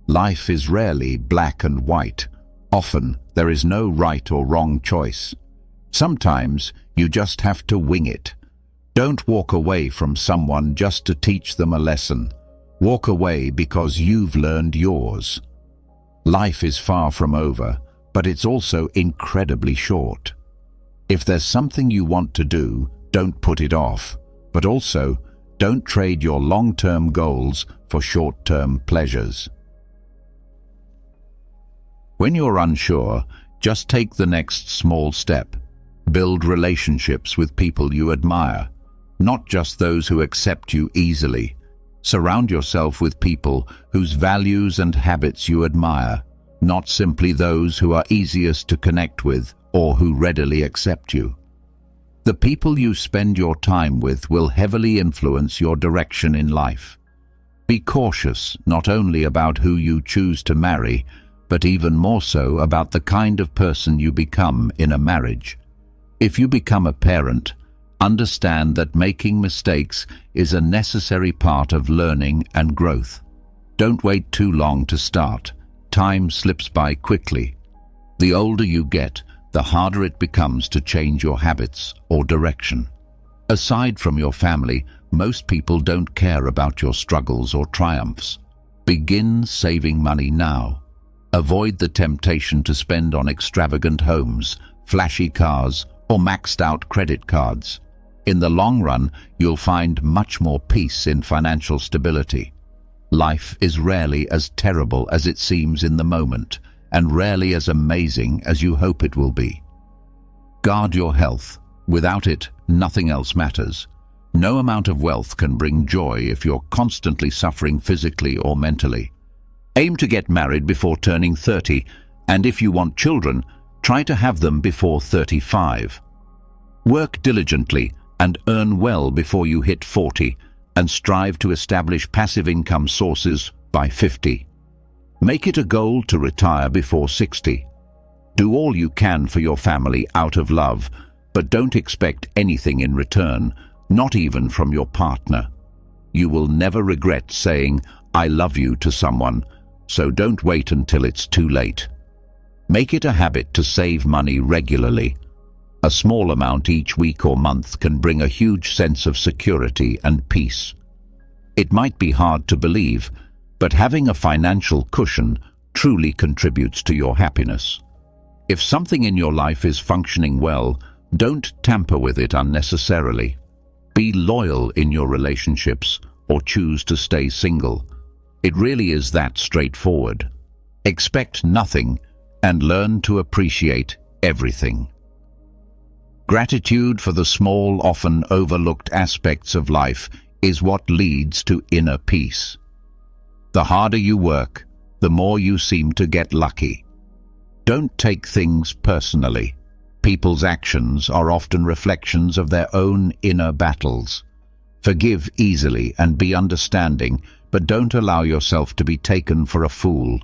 Life is rarely black and white. Often, there is no right or wrong choice. Sometimes, you just have to wing it. Don't walk away from someone just to teach them a lesson. Walk away because you've learned yours. Life is far from over, but it's also incredibly short. If there's something you want to do, don't put it off. But also, don't trade your long-term goals for short-term pleasures. When you're unsure, just take the next small step. Build relationships with people you admire, not just those who accept you easily. Surround yourself with people whose values and habits you admire, not simply those who are easiest to connect with or who readily accept you. The people you spend your time with will heavily influence your direction in life. Be cautious not only about who you choose to marry, but even more so about the kind of person you become in a marriage. If you become a parent, understand that making mistakes is a necessary part of learning and growth. Don't wait too long to start. Time slips by quickly. The older you get, the harder it becomes to change your habits or direction. Aside from your family, most people don't care about your struggles or triumphs. Begin saving money now. Avoid the temptation to spend on extravagant homes, flashy cars, or maxed-out credit cards. In the long run, you'll find much more peace in financial stability. Life is rarely as terrible as it seems in the moment, and rarely as amazing as you hope it will be. Guard your health. Without it, nothing else matters. No amount of wealth can bring joy if you're constantly suffering physically or mentally. Aim to get married before turning 30, and if you want children, try to have them before 35. Work diligently and earn well before you hit 40, and strive to establish passive income sources by 50. Make it a goal to retire before 60. Do all you can for your family out of love, but don't expect anything in return, not even from your partner. You will never regret saying, "I love you" to someone, so don't wait until it's too late. Make it a habit to save money regularly. A small amount each week or month can bring a huge sense of security and peace. It might be hard to believe, but having a financial cushion truly contributes to your happiness. If something in your life is functioning well, don't tamper with it unnecessarily. Be loyal in your relationships or choose to stay single. It really is that straightforward. Expect nothing and learn to appreciate everything. Gratitude for the small, often overlooked aspects of life is what leads to inner peace. The harder you work, the more you seem to get lucky. Don't take things personally. People's actions are often reflections of their own inner battles. Forgive easily and be understanding, but don't allow yourself to be taken for a fool.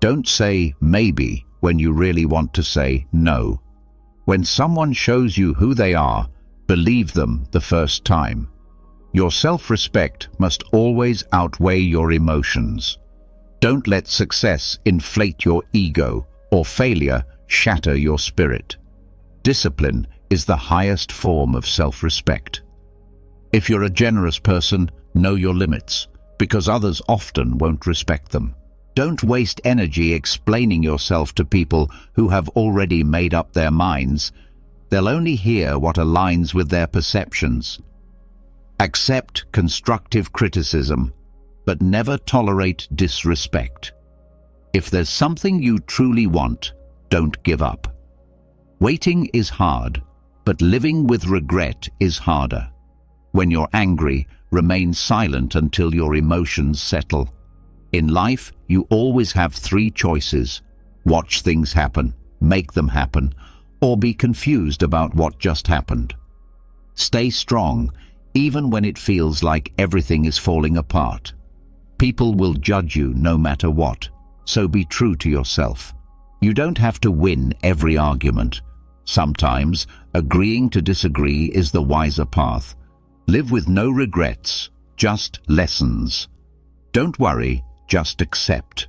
Don't say maybe when you really want to say no. When someone shows you who they are, believe them the first time. Your self-respect must always outweigh your emotions. Don't let success inflate your ego or failure shatter your spirit. Discipline is the highest form of self-respect. If you're a generous person, know your limits, because others often won't respect them. Don't waste energy explaining yourself to people who have already made up their minds. They'll only hear what aligns with their perceptions. Accept constructive criticism, but never tolerate disrespect. If there's something you truly want, don't give up. Waiting is hard, but living with regret is harder. When you're angry, remain silent until your emotions settle. In life, you always have 3 choices: watch things happen, make them happen, or be confused about what just happened. Stay strong, even when it feels like everything is falling apart. People will judge you no matter what, so be true to yourself. You don't have to win every argument. Sometimes, agreeing to disagree is the wiser path. Live with no regrets, just lessons. Don't worry, just accept.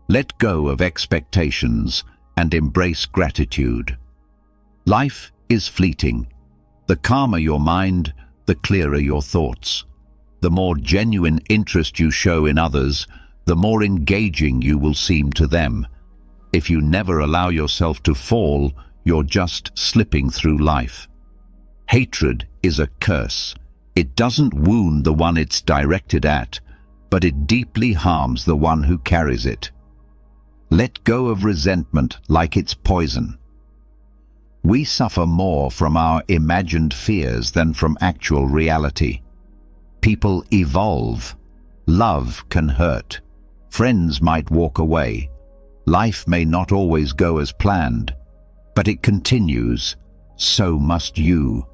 Let go of expectations and embrace gratitude. Life is fleeting. The calmer your mind, the clearer your thoughts. The more genuine interest you show in others, the more engaging you will seem to them. If you never allow yourself to fall, you're just slipping through life. Hatred is a curse. It doesn't wound the one it's directed at, but it deeply harms the one who carries it. Let go of resentment like it's poison. We suffer more from our imagined fears than from actual reality. People evolve. Love can hurt. Friends might walk away. Life may not always go as planned, but it continues. So must you.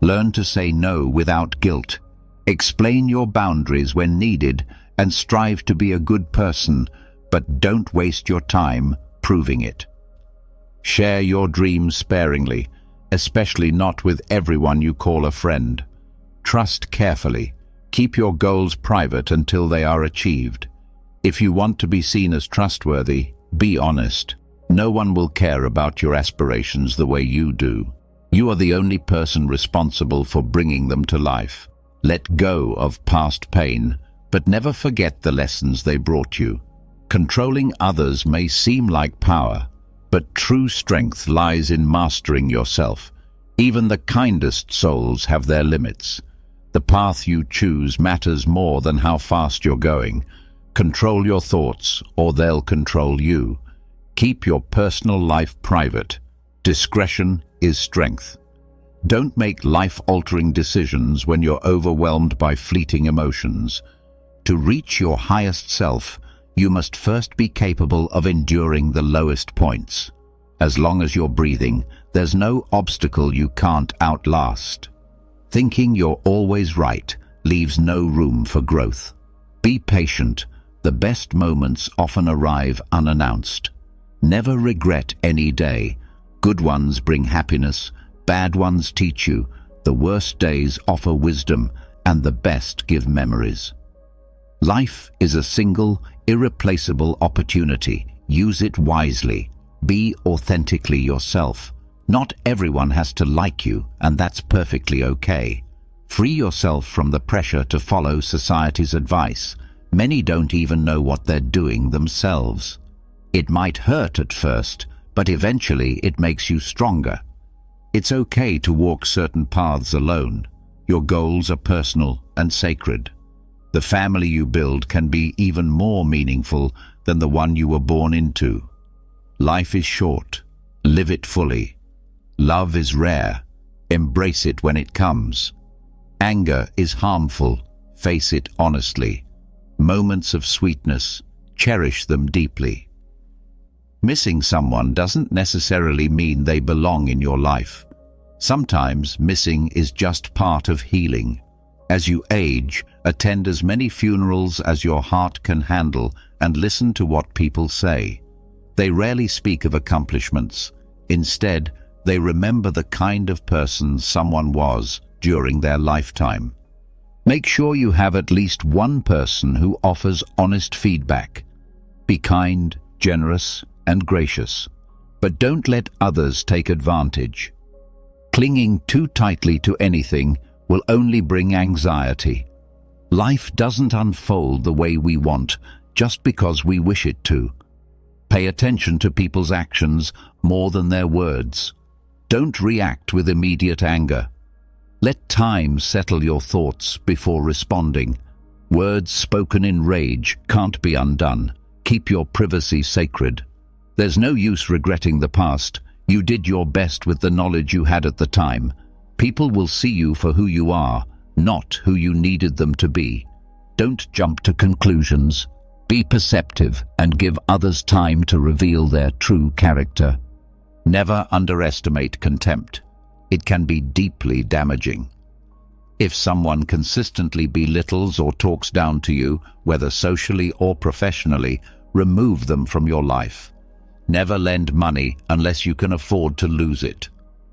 Learn to say no without guilt. Explain your boundaries when needed and strive to be a good person, but don't waste your time proving it. Share your dreams sparingly, especially not with everyone you call a friend. Trust carefully. Keep your goals private until they are achieved. If you want to be seen as trustworthy, be honest. No one will care about your aspirations the way you do. You are the only person responsible for bringing them to life. Let go of past pain, but never forget the lessons they brought you. Controlling others may seem like power, but true strength lies in mastering yourself. Even the kindest souls have their limits. The path you choose matters more than how fast you're going. Control your thoughts, or they'll control you. Keep your personal life private. Discretion is strength. Don't make life-altering decisions when you're overwhelmed by fleeting emotions. To reach your highest self, you must first be capable of enduring the lowest points. As long as you're breathing, there's no obstacle you can't outlast. Thinking you're always right leaves no room for growth. Be patient. The best moments often arrive unannounced. Never regret any day. Good ones bring happiness, bad ones teach you, the worst days offer wisdom, and the best give memories. Life is a single, irreplaceable opportunity. Use it wisely. Be authentically yourself. Not everyone has to like you, and that's perfectly okay. Free yourself from the pressure to follow society's advice. Many don't even know what they're doing themselves. It might hurt at first, but eventually it makes you stronger. It's okay to walk certain paths alone. Your goals are personal and sacred. The family you build can be even more meaningful than the one you were born into. Life is short. Live it fully. Love is rare. Embrace it when it comes. Anger is harmful. Face it honestly. Moments of sweetness. Cherish them deeply. Missing someone doesn't necessarily mean they belong in your life. Sometimes missing is just part of healing. As you age, attend as many funerals as your heart can handle and listen to what people say. They rarely speak of accomplishments. Instead, they remember the kind of person someone was during their lifetime. Make sure you have at least one person who offers honest feedback. Be kind, generous, and gracious, but don't let others take advantage. Clinging too tightly to anything will only bring anxiety. Life doesn't unfold the way we want just because we wish it to. Pay attention to people's actions more than their words. Don't react with immediate anger. Let time settle your thoughts before responding. Words spoken in rage can't be undone. Keep your privacy sacred. There's no use regretting the past. You did your best with the knowledge you had at the time. People will see you for who you are, not who you needed them to be. Don't jump to conclusions. Be perceptive and give others time to reveal their true character. Never underestimate contempt. It can be deeply damaging. If someone consistently belittles or talks down to you, whether socially or professionally, remove them from your life. Never lend money unless you can afford to lose it.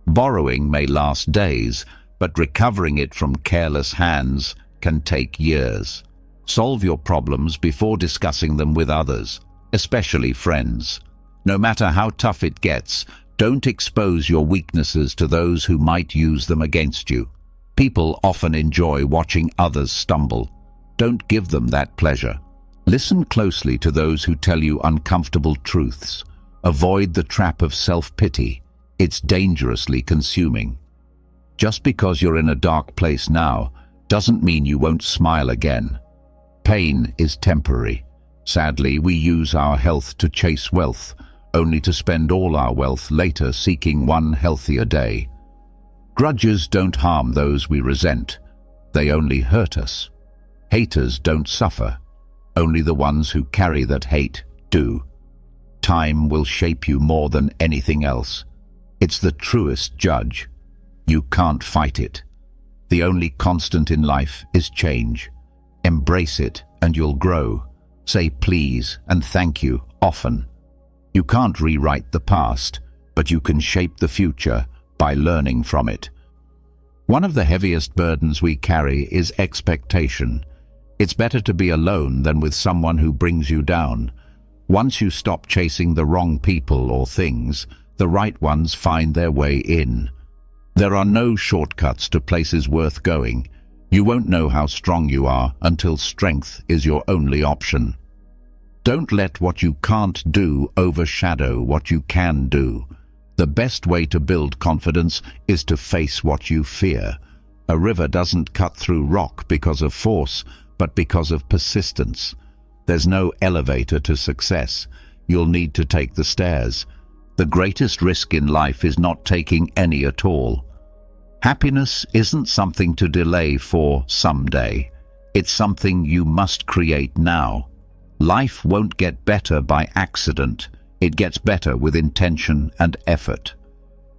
Borrowing may last days, but recovering it from careless hands can take years. Solve your problems before discussing them with others, especially friends. No matter how tough it gets, don't expose your weaknesses to those who might use them against you. People often enjoy watching others stumble. Don't give them that pleasure. Listen closely to those who tell you uncomfortable truths. Avoid the trap of self-pity. It's dangerously consuming. Just because you're in a dark place now doesn't mean you won't smile again. Pain is temporary. Sadly, we use our health to chase wealth, only to spend all our wealth later seeking one healthier day. Grudges don't harm those we resent. They only hurt us. Haters don't suffer. Only the ones who carry that hate do. Time will shape you more than anything else. It's the truest judge. You can't fight it. The only constant in life is change. Embrace it and you'll grow. Say please and thank you often. You can't rewrite the past, but you can shape the future by learning from it. One of the heaviest burdens we carry is expectation. It's better to be alone than with someone who brings you down. Once you stop chasing the wrong people or things, the right ones find their way in. There are no shortcuts to places worth going. You won't know how strong you are until strength is your only option. Don't let what you can't do overshadow what you can do. The best way to build confidence is to face what you fear. A river doesn't cut through rock because of force, but because of persistence. There's no elevator to success. You'll need to take the stairs. The greatest risk in life is not taking any at all. Happiness isn't something to delay for someday. It's something you must create now. Life won't get better by accident. It gets better with intention and effort.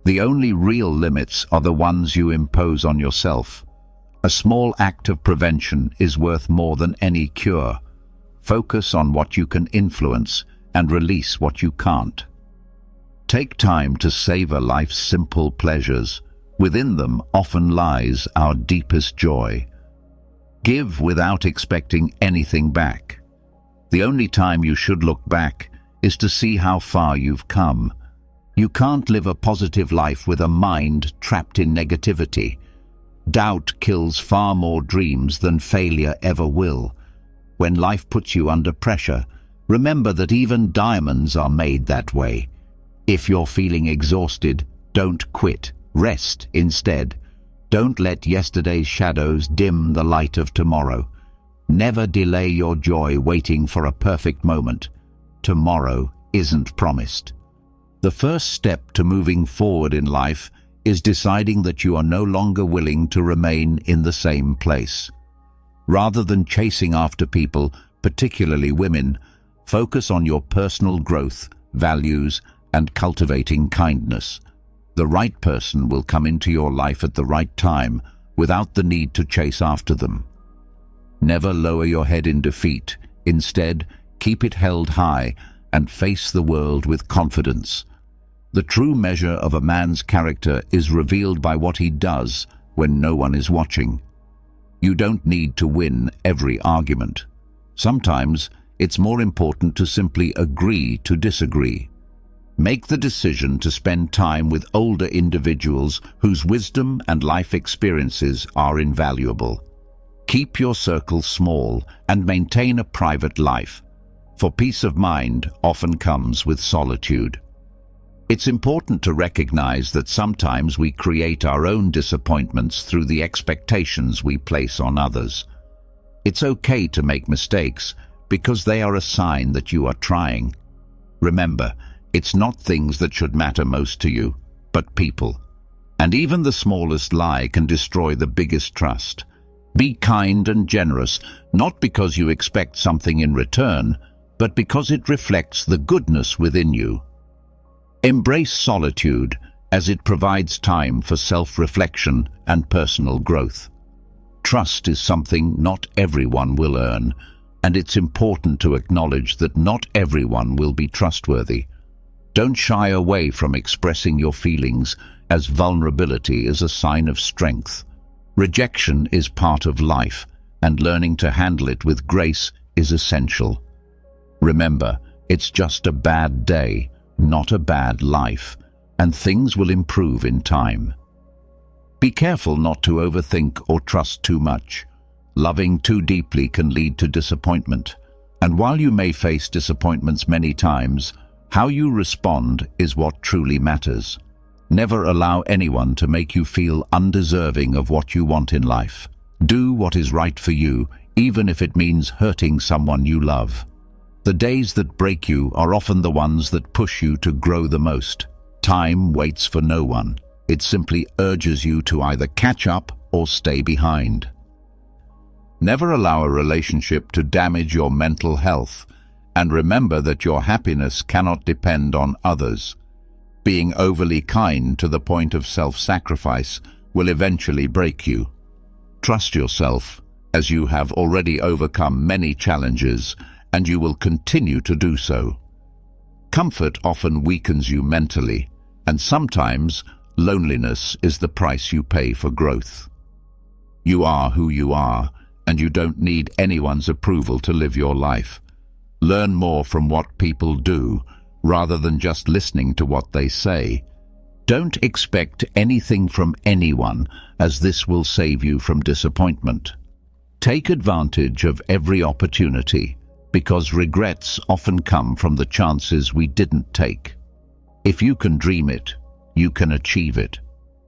The only real limits are the ones you impose on yourself. A small act of prevention is worth more than any cure. Focus on what you can influence and release what you can't. Take time to savor life's simple pleasures. Within them often lies our deepest joy. Give without expecting anything back. The only time you should look back is to see how far you've come. You can't live a positive life with a mind trapped in negativity. Doubt kills far more dreams than failure ever will. When life puts you under pressure, remember that even diamonds are made that way. If you're feeling exhausted, don't quit. Rest instead. Don't let yesterday's shadows dim the light of tomorrow. Never delay your joy waiting for a perfect moment. Tomorrow isn't promised. The first step to moving forward in life is deciding that you are no longer willing to remain in the same place. Rather than chasing after people, particularly women, focus on your personal growth, values, and cultivating kindness. The right person will come into your life at the right time without the need to chase after them. Never lower your head in defeat. Instead, keep it held high and face the world with confidence. The true measure of a man's character is revealed by what he does when no one is watching. You don't need to win every argument. Sometimes it's more important to simply agree to disagree. Make the decision to spend time with older individuals whose wisdom and life experiences are invaluable. Keep your circle small and maintain a private life, for peace of mind often comes with solitude. It's important to recognize that sometimes we create our own disappointments through the expectations we place on others. It's okay to make mistakes because they are a sign that you are trying. Remember, it's not things that should matter most to you, but people. And even the smallest lie can destroy the biggest trust. Be kind and generous, not because you expect something in return, but because it reflects the goodness within you. Embrace solitude as it provides time for self-reflection and personal growth. Trust is something not everyone will earn, and it's important to acknowledge that not everyone will be trustworthy. Don't shy away from expressing your feelings, as vulnerability is a sign of strength. Rejection is part of life, and learning to handle it with grace is essential. Remember, it's just a bad day, not a bad life, and things will improve in time. Be careful not to overthink or trust too much. Loving too deeply can lead to disappointment, and while you may face disappointments many times, how you respond is what truly matters. Never allow anyone to make you feel undeserving of what you want in life. Do what is right for you, even if it means hurting someone you love. The days that break you are often the ones that push you to grow the most. Time waits for no one. It simply urges you to either catch up or stay behind. Never allow a relationship to damage your mental health, and remember that your happiness cannot depend on others. Being overly kind to the point of self-sacrifice will eventually break you. Trust yourself, as you have already overcome many challenges, and you will continue to do so. Comfort often weakens you mentally, and sometimes loneliness is the price you pay for growth. You are who you are, and you don't need anyone's approval to live your life. Learn more from what people do, rather than just listening to what they say. Don't expect anything from anyone, as this will save you from disappointment. Take advantage of every opportunity, because regrets often come from the chances we didn't take. If you can dream it, you can achieve it.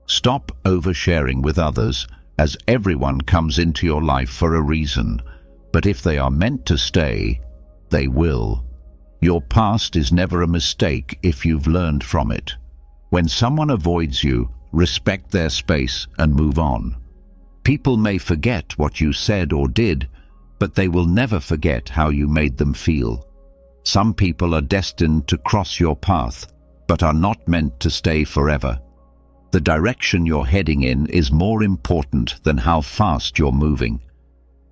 Stop oversharing with others, as everyone comes into your life for a reason, but if they are meant to stay, they will. Your past is never a mistake if you've learned from it. When someone avoids you, respect their space and move on. People may forget what you said or did, but they will never forget how you made them feel. Some people are destined to cross your path, but are not meant to stay forever. The direction you're heading in is more important than how fast you're moving.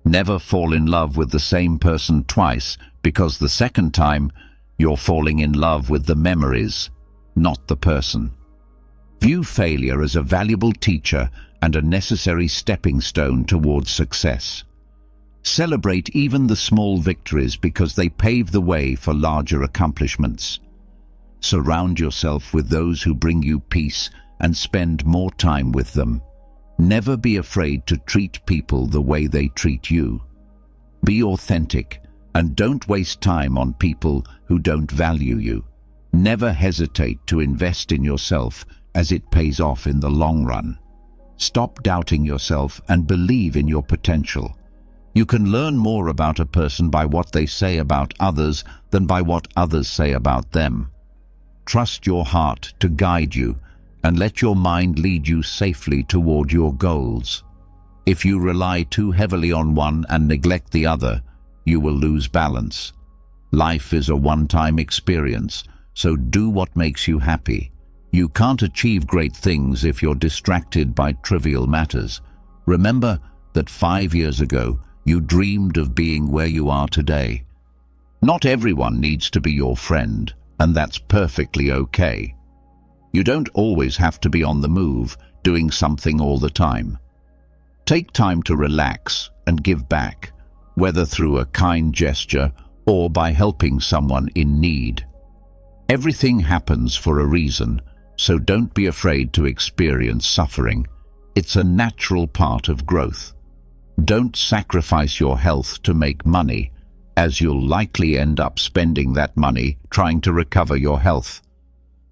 Never fall in love with the same person twice, because the second time you're falling in love with the memories, not the person. View failure as a valuable teacher and a necessary stepping stone towards success. Celebrate even the small victories because they pave the way for larger accomplishments. Surround yourself with those who bring you peace and spend more time with them. Never be afraid to treat people the way they treat you. Be authentic and don't waste time on people who don't value you. Never hesitate to invest in yourself, as it pays off in the long run. Stop doubting yourself and believe in your potential. You can learn more about a person by what they say about others than by what others say about them. Trust your heart to guide you and let your mind lead you safely toward your goals. If you rely too heavily on one and neglect the other, you will lose balance. Life is a one-time experience, so do what makes you happy. You can't achieve great things if you're distracted by trivial matters. Remember that 5 years ago, you dreamed of being where you are today. Not everyone needs to be your friend, and that's perfectly okay. You don't always have to be on the move, doing something all the time. Take time to relax and give back, whether through a kind gesture or by helping someone in need. Everything happens for a reason, so don't be afraid to experience suffering. It's a natural part of growth. Don't sacrifice your health to make money, as you'll likely end up spending that money trying to recover your health.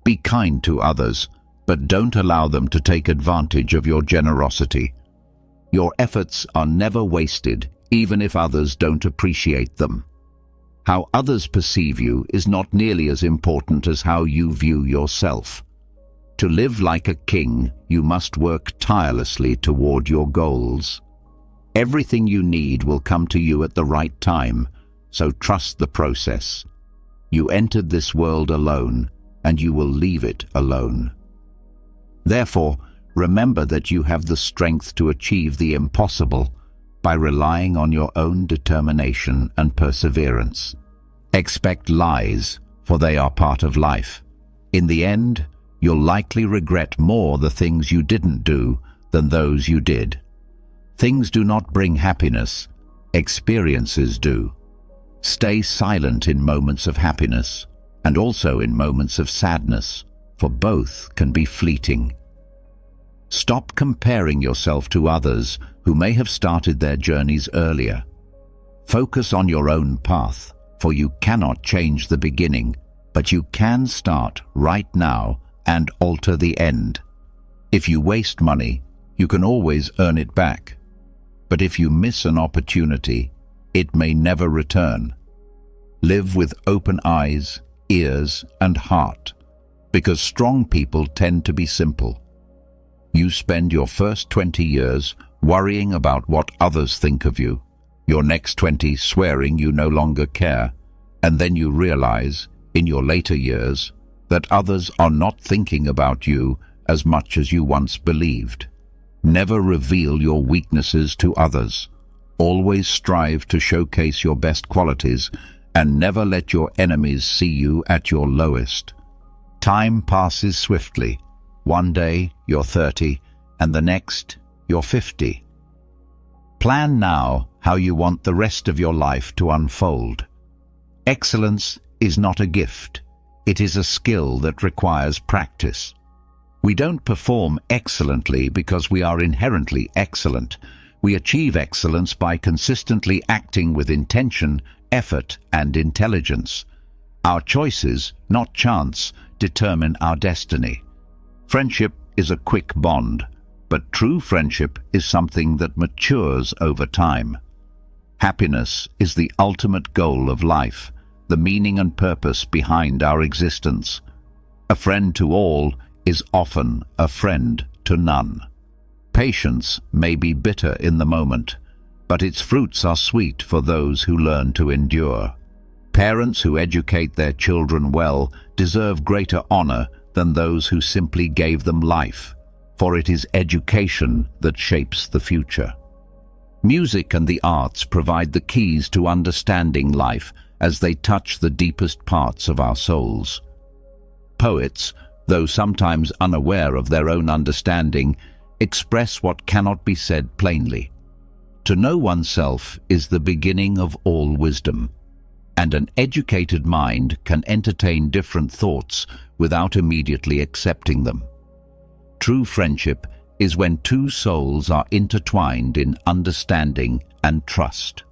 Be kind to others, but don't allow them to take advantage of your generosity. Your efforts are never wasted, even if others don't appreciate them. How others perceive you is not nearly as important as how you view yourself. To live like a king, you must work tirelessly toward your goals. Everything you need will come to you at the right time, so trust the process. You entered this world alone, and you will leave it alone. Therefore, remember that you have the strength to achieve the impossible by relying on your own determination and perseverance. Expect lies, for they are part of life. In the end, you'll likely regret more the things you didn't do than those you did. Things do not bring happiness, experiences do. Stay silent in moments of happiness and also in moments of sadness, for both can be fleeting. Stop comparing yourself to others who may have started their journeys earlier. Focus on your own path, for you cannot change the beginning, but you can start right now and alter the end. If you waste money, you can always earn it back. But if you miss an opportunity, it may never return. Live with open eyes, ears, and heart, because strong people tend to be simple. You spend your first 20 years worrying about what others think of you, your next 20 swearing you no longer care, and then you realize, in your later years, that others are not thinking about you as much as you once believed. Never reveal your weaknesses to others. Always strive to showcase your best qualities, and never let your enemies see you at your lowest. Time passes swiftly. One day you're 30, and the next you're 50. Plan now how you want the rest of your life to unfold. Excellence is not a gift. It is a skill that requires practice. We don't perform excellently because we are inherently excellent. We achieve excellence by consistently acting with intention, effort, and intelligence. Our choices, not chance, determine our destiny. Friendship is a quick bond, but true friendship is something that matures over time. Happiness is the ultimate goal of life, the meaning and purpose behind our existence. A friend to all is often a friend to none. Patience may be bitter in the moment, but its fruits are sweet for those who learn to endure. Parents who educate their children well deserve greater honor than those who simply gave them life, for it is education that shapes the future. Music and the arts provide the keys to understanding life as they touch the deepest parts of our souls. Poets, though sometimes unaware of their own understanding, express what cannot be said plainly. To know oneself is the beginning of all wisdom, and an educated mind can entertain different thoughts without immediately accepting them. True friendship is when two souls are intertwined in understanding and trust.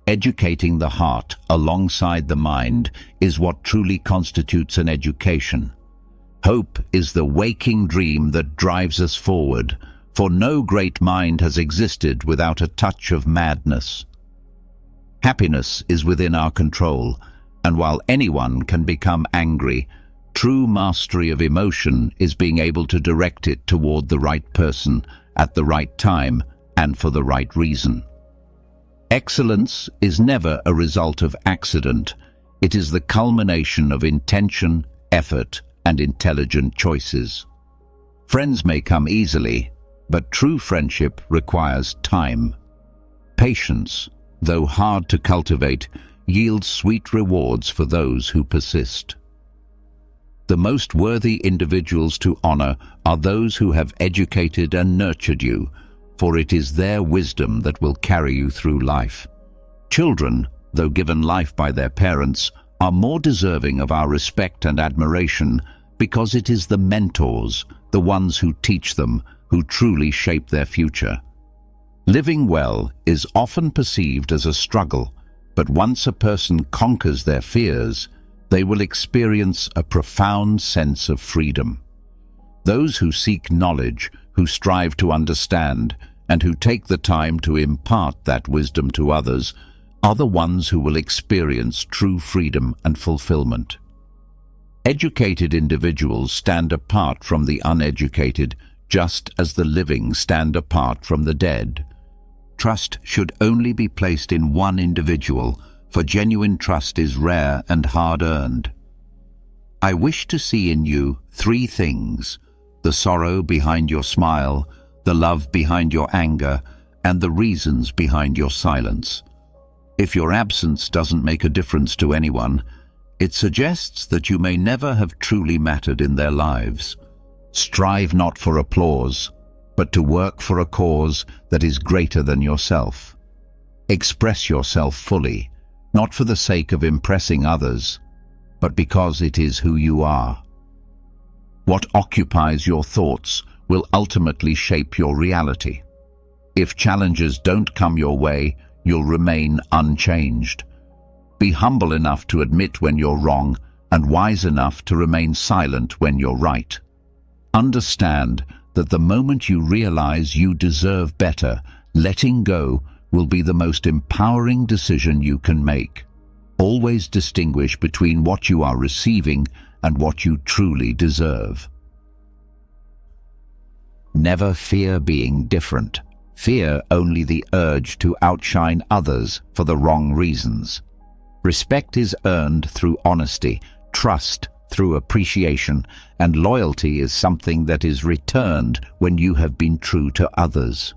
Educating the heart alongside the mind is what truly constitutes an education. Hope is the waking dream that drives us forward, for no great mind has existed without a touch of madness. Happiness is within our control, and while anyone can become angry, true mastery of emotion is being able to direct it toward the right person at the right time and for the right reason. Excellence is never a result of accident. It is the culmination of intention, effort, and intelligent choices. Friends may come easily, but true friendship requires time. Patience, though hard to cultivate, yields sweet rewards for those who persist. The most worthy individuals to honor are those who have educated and nurtured you, for it is their wisdom that will carry you through life. Children, though given life by their parents, are more deserving of our respect and admiration because it is the mentors, the ones who teach them, who truly shape their future. Living well is often perceived as a struggle, but once a person conquers their fears, they will experience a profound sense of freedom. Those who seek knowledge, who strive to understand, and who take the time to impart that wisdom to others, are the ones who will experience true freedom and fulfillment. Educated individuals stand apart from the uneducated, just as the living stand apart from the dead. Trust should only be placed in one individual, for genuine trust is rare and hard-earned. I wish to see in you 3 things: the sorrow behind your smile, the love behind your anger, and the reasons behind your silence. If your absence doesn't make a difference to anyone, it suggests that you may never have truly mattered in their lives. Strive not for applause, but to work for a cause that is greater than yourself. Express yourself fully, not for the sake of impressing others, but because it is who you are. What occupies your thoughts will ultimately shape your reality. If challenges don't come your way, you'll remain unchanged. Be humble enough to admit when you're wrong and wise enough to remain silent when you're right. Understand that the moment you realize you deserve better, letting go will be the most empowering decision you can make. Always distinguish between what you are receiving and what you truly deserve. Never fear being different. Fear only the urge to outshine others for the wrong reasons. Respect is earned through honesty, trust through appreciation, and loyalty is something that is returned when you have been true to others.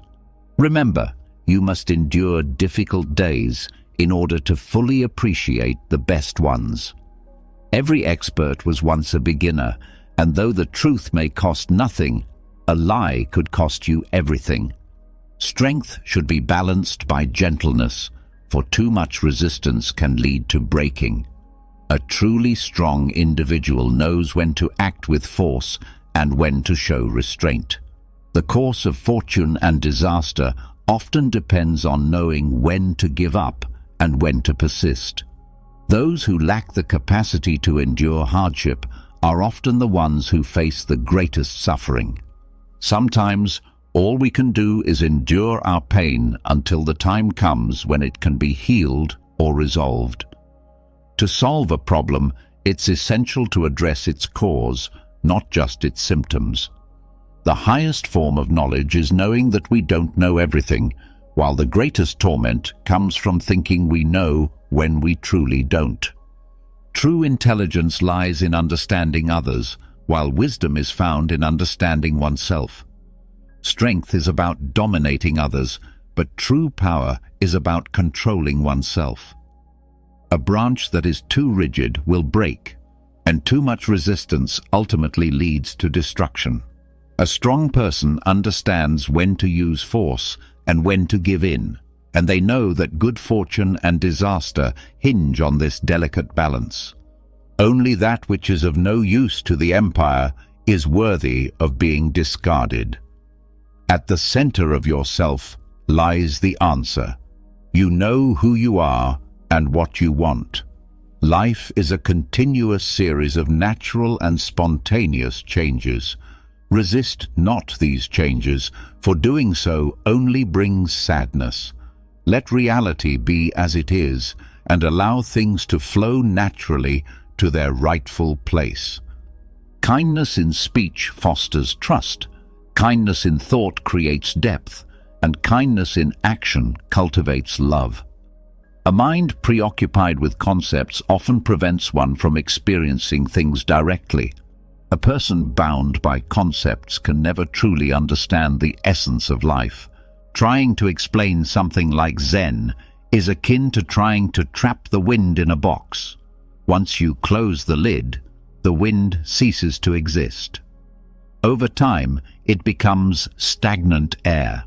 Remember, you must endure difficult days in order to fully appreciate the best ones. Every expert was once a beginner, and though the truth may cost nothing, a lie could cost you everything. Strength should be balanced by gentleness, for too much resistance can lead to breaking. A truly strong individual knows when to act with force and when to show restraint. The course of fortune and disaster often depends on knowing when to give up and when to persist. Those who lack the capacity to endure hardship are often the ones who face the greatest suffering. Sometimes, all we can do is endure our pain until the time comes when it can be healed or resolved. To solve a problem, it's essential to address its cause, not just its symptoms. The highest form of knowledge is knowing that we don't know everything, while the greatest torment comes from thinking we know when we truly don't. True intelligence lies in understanding others, while wisdom is found in understanding oneself. Strength is about dominating others, but true power is about controlling oneself. A branch that is too rigid will break, and too much resistance ultimately leads to destruction. A strong person understands when to use force and when to give in, and they know that good fortune and disaster hinge on this delicate balance. Only that which is of no use to the empire is worthy of being discarded. At the center of yourself lies the answer. You know who you are and what you want. Life is a continuous series of natural and spontaneous changes. Resist not these changes, for doing so only brings sadness. Let reality be as it is, and allow things to flow naturally to their rightful place. Kindness in speech fosters trust. Kindness in thought creates depth, and kindness in action cultivates love. A mind preoccupied with concepts often prevents one from experiencing things directly. A person bound by concepts can never truly understand the essence of life. Trying to explain something like Zen is akin to trying to trap the wind in a box. Once you close the lid, the wind ceases to exist. Over time, it becomes stagnant air.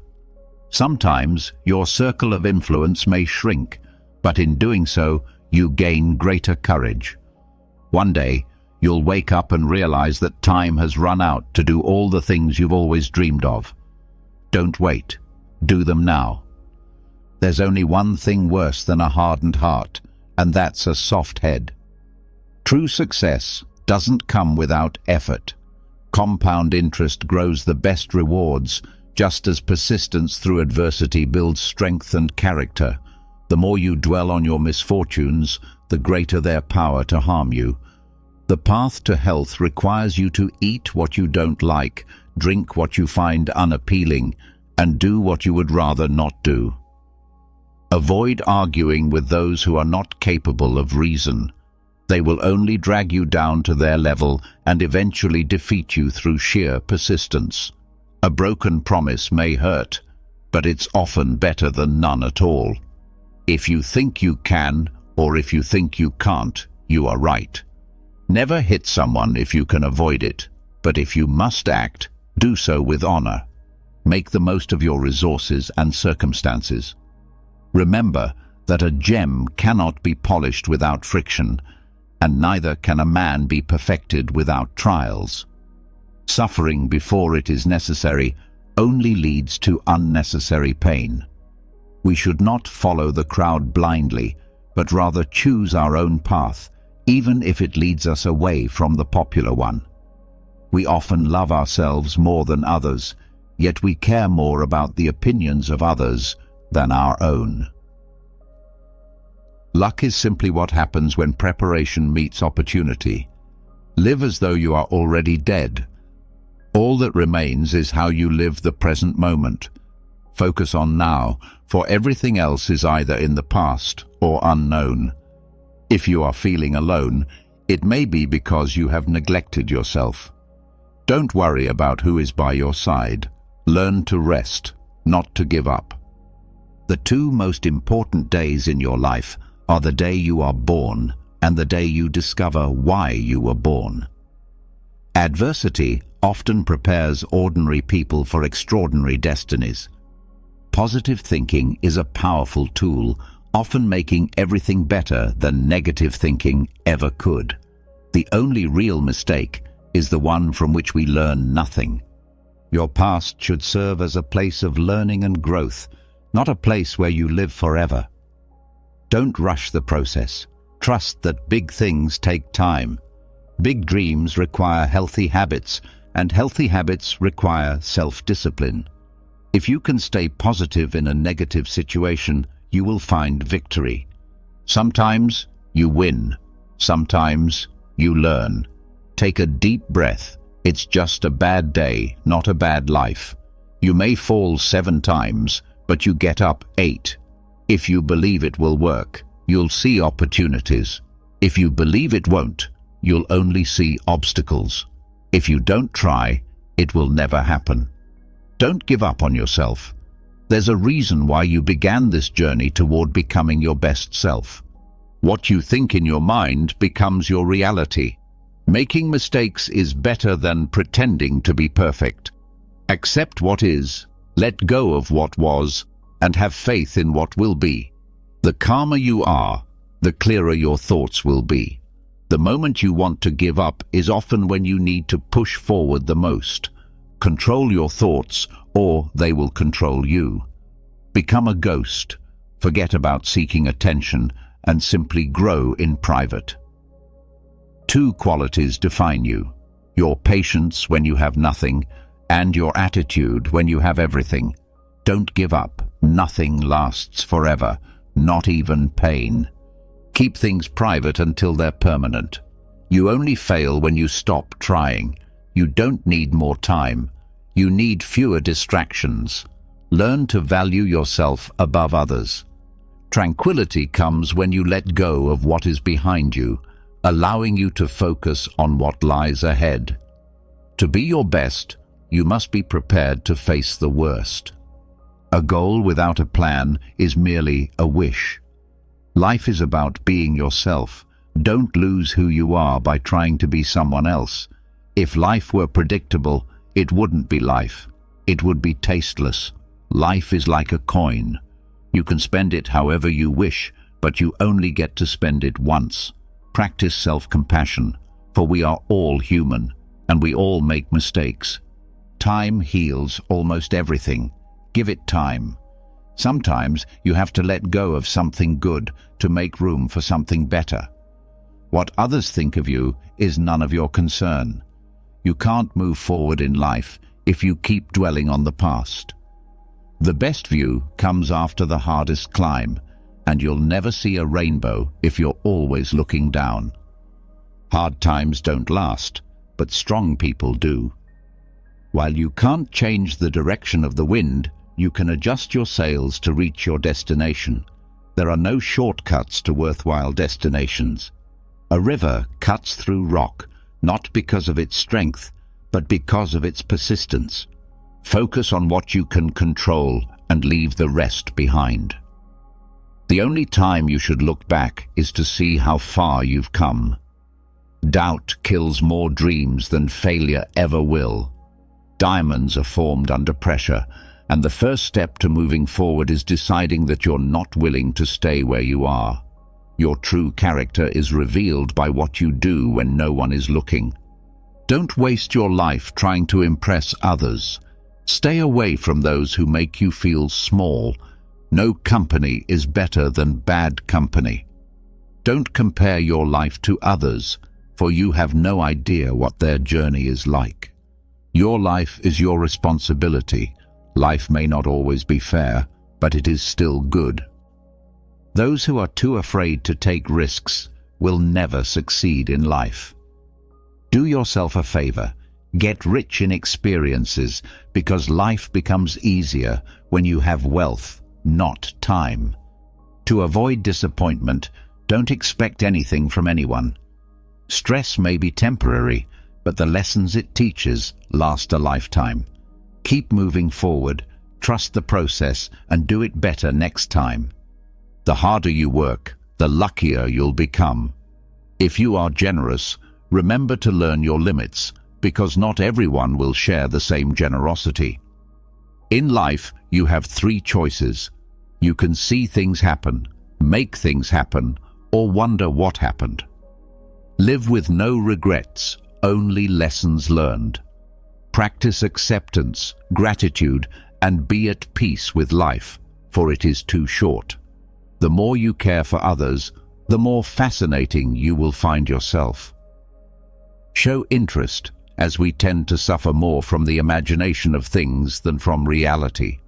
Sometimes your circle of influence may shrink, but in doing so, you gain greater courage. One day, you'll wake up and realize that time has run out to do all the things you've always dreamed of. Don't wait. Do them now. There's only one thing worse than a hardened heart, and that's a soft head. True success doesn't come without effort. Compound interest grows the best rewards, just as persistence through adversity builds strength and character. The more you dwell on your misfortunes, the greater their power to harm you. The path to health requires you to eat what you don't like, drink what you find unappealing, and do what you would rather not do. Avoid arguing with those who are not capable of reason. They will only drag you down to their level and eventually defeat you through sheer persistence. A broken promise may hurt, but it's often better than none at all. If you think you can, or if you think you can't, you are right. Never hit someone if you can avoid it, but if you must act, do so with honor. Make the most of your resources and circumstances. Remember that a gem cannot be polished without friction, and neither can a man be perfected without trials. Suffering before it is necessary only leads to unnecessary pain. We should not follow the crowd blindly, but rather choose our own path, even if it leads us away from the popular one. We often love ourselves more than others, yet we care more about the opinions of others than our own. Luck is simply what happens when preparation meets opportunity. Live as though you are already dead. All that remains is how you live the present moment. Focus on now, for everything else is either in the past or unknown. If you are feeling alone, it may be because you have neglected yourself. Don't worry about who is by your side. Learn to rest, not to give up. The two most important days in your life are the day you are born and the day you discover why you were born. Adversity often prepares ordinary people for extraordinary destinies. Positive thinking is a powerful tool, often making everything better than negative thinking ever could. The only real mistake is the one from which we learn nothing. Your past should serve as a place of learning and growth, not a place where you live forever. Don't rush the process. Trust that big things take time. Big dreams require healthy habits, and healthy habits require self-discipline. If you can stay positive in a negative situation, you will find victory. Sometimes you win. Sometimes you learn. Take a deep breath. It's just a bad day, not a bad life. You may fall 7 times, but you get up 8. If you believe it will work, you'll see opportunities. If you believe it won't, you'll only see obstacles. If you don't try, it will never happen. Don't give up on yourself. There's a reason why you began this journey toward becoming your best self. What you think in your mind becomes your reality. Making mistakes is better than pretending to be perfect. Accept what is, let go of what was, and have faith in what will be. The calmer you are, the clearer your thoughts will be. The moment you want to give up is often when you need to push forward the most. Control your thoughts, or they will control you. Become a ghost. Forget about seeking attention and simply grow in private. 2 qualities define you: your patience when you have nothing, and your attitude when you have everything. Don't give up. Nothing lasts forever, not even pain. Keep things private until they're permanent. You only fail when you stop trying. You don't need more time. You need fewer distractions. Learn to value yourself above others. Tranquility comes when you let go of what is behind you, allowing you to focus on what lies ahead. To be your best, you must be prepared to face the worst. A goal without a plan is merely a wish. Life is about being yourself. Don't lose who you are by trying to be someone else. If life were predictable, it wouldn't be life. It would be tasteless. Life is like a coin. You can spend it however you wish, but you only get to spend it once. Practice self-compassion, for we are all human, and we all make mistakes. Time heals almost everything. Give it time. Sometimes you have to let go of something good to make room for something better. What others think of you is none of your concern. You can't move forward in life if you keep dwelling on the past. The best view comes after the hardest climb, and you'll never see a rainbow if you're always looking down. Hard times don't last, but strong people do. While you can't change the direction of the wind, you can adjust your sails to reach your destination. There are no shortcuts to worthwhile destinations. A river cuts through rock, not because of its strength, but because of its persistence. Focus on what you can control and leave the rest behind. The only time you should look back is to see how far you've come. Doubt kills more dreams than failure ever will. Diamonds are formed under pressure, and the first step to moving forward is deciding that you're not willing to stay where you are. Your true character is revealed by what you do when no one is looking. Don't waste your life trying to impress others. Stay away from those who make you feel small. No company is better than bad company. Don't compare your life to others, for you have no idea what their journey is like. Your life is your responsibility. Life may not always be fair, but it is still good. Those who are too afraid to take risks will never succeed in life. Do yourself a favor. Get rich in experiences, because life becomes easier when you have wealth, not time. To avoid disappointment, don't expect anything from anyone. Stress may be temporary, but the lessons it teaches last a lifetime. Keep moving forward, trust the process, and do it better next time. The harder you work, the luckier you'll become. If you are generous, remember to learn your limits, because not everyone will share the same generosity. In life, you have 3 choices. You can see things happen, make things happen, or wonder what happened. Live with no regrets, only lessons learned. Practice acceptance, gratitude, and be at peace with life, for it is too short. The more you care for others, the more fascinating you will find yourself. Show interest, as we tend to suffer more from the imagination of things than from reality.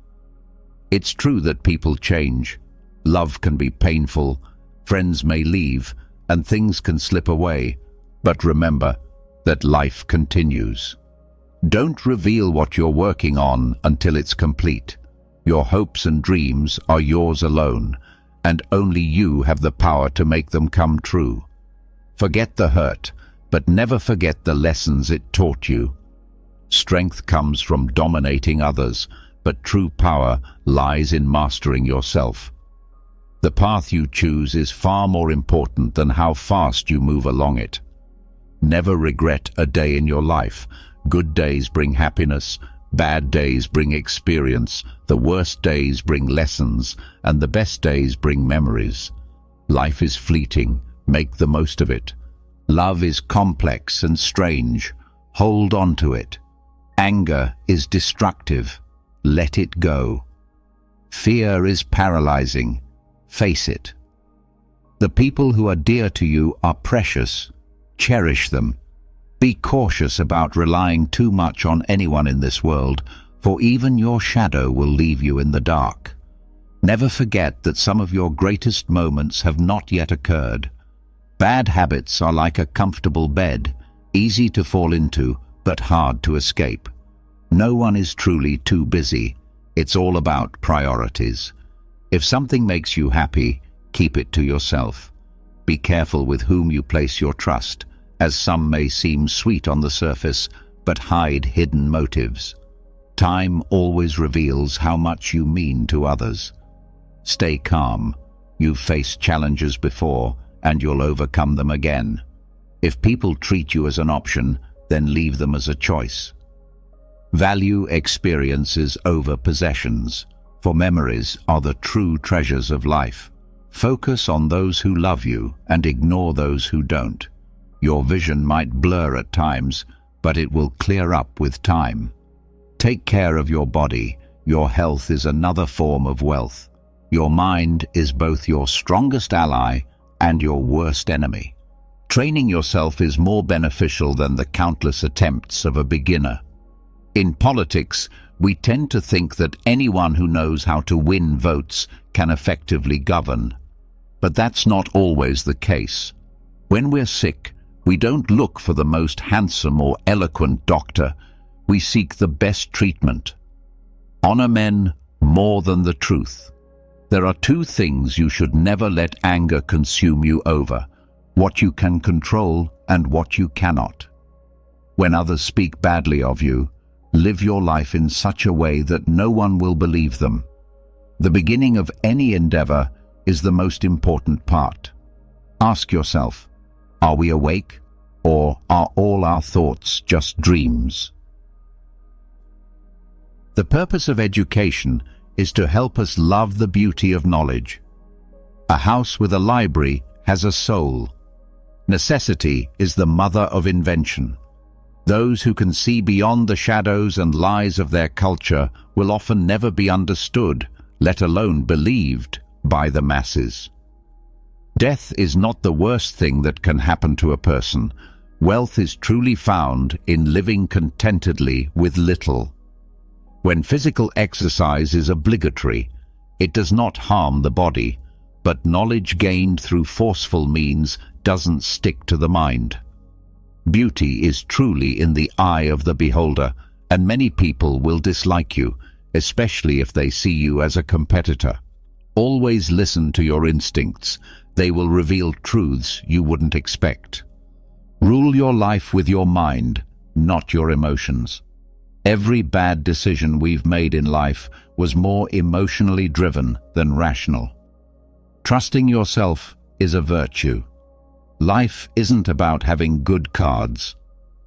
It's true that people change. Love can be painful, friends may leave, and things can slip away. But remember that life continues. Don't reveal what you're working on until it's complete. Your hopes and dreams are yours alone, and only you have the power to make them come true. Forget the hurt, but never forget the lessons it taught you. Strength comes from dominating others, but true power lies in mastering yourself. The path you choose is far more important than how fast you move along it. Never regret a day in your life. Good days bring happiness, bad days bring experience, the worst days bring lessons, and the best days bring memories. Life is fleeting, make the most of it. Love is complex and strange, hold on to it. Anger is destructive, let it go. Fear is paralyzing, face it. The people who are dear to you are precious, cherish them. Be cautious about relying too much on anyone in this world, for even your shadow will leave you in the dark. Never forget that some of your greatest moments have not yet occurred. Bad habits are like a comfortable bed, easy to fall into, but hard to escape. No one is truly too busy. It's all about priorities. If something makes you happy, keep it to yourself. Be careful with whom you place your trust, as some may seem sweet on the surface, but hide hidden motives. Time always reveals how much you mean to others. Stay calm. You've faced challenges before, and you'll overcome them again. If people treat you as an option, then leave them as a choice. Value experiences over possessions, for memories are the true treasures of life. Focus on those who love you and ignore those who don't. Your vision might blur at times, but it will clear up with time. Take care of your body. Your health is another form of wealth. Your mind is both your strongest ally and your worst enemy. Training yourself is more beneficial than the countless attempts of a beginner. In politics, we tend to think that anyone who knows how to win votes can effectively govern. But that's not always the case. When we're sick, we don't look for the most handsome or eloquent doctor. We seek the best treatment. Honor men more than the truth. There are two things you should never let anger consume you over: what you can control and what you cannot. When others speak badly of you, live your life in such a way that no one will believe them. The beginning of any endeavor is the most important part. Ask yourself, are we awake, or are all our thoughts just dreams? The purpose of education is to help us love the beauty of knowledge. A house with a library has a soul. Necessity is the mother of invention. Those who can see beyond the shadows and lies of their culture will often never be understood, let alone believed, by the masses. Death is not the worst thing that can happen to a person. Wealth is truly found in living contentedly with little. When physical exercise is obligatory, it does not harm the body, but knowledge gained through forceful means doesn't stick to the mind. Beauty is truly in the eye of the beholder, and many people will dislike you, especially if they see you as a competitor. Always listen to your instincts. They will reveal truths you wouldn't expect. Rule your life with your mind, not your emotions. Every bad decision we've made in life was more emotionally driven than rational. Trusting yourself is a virtue. Life isn't about having good cards.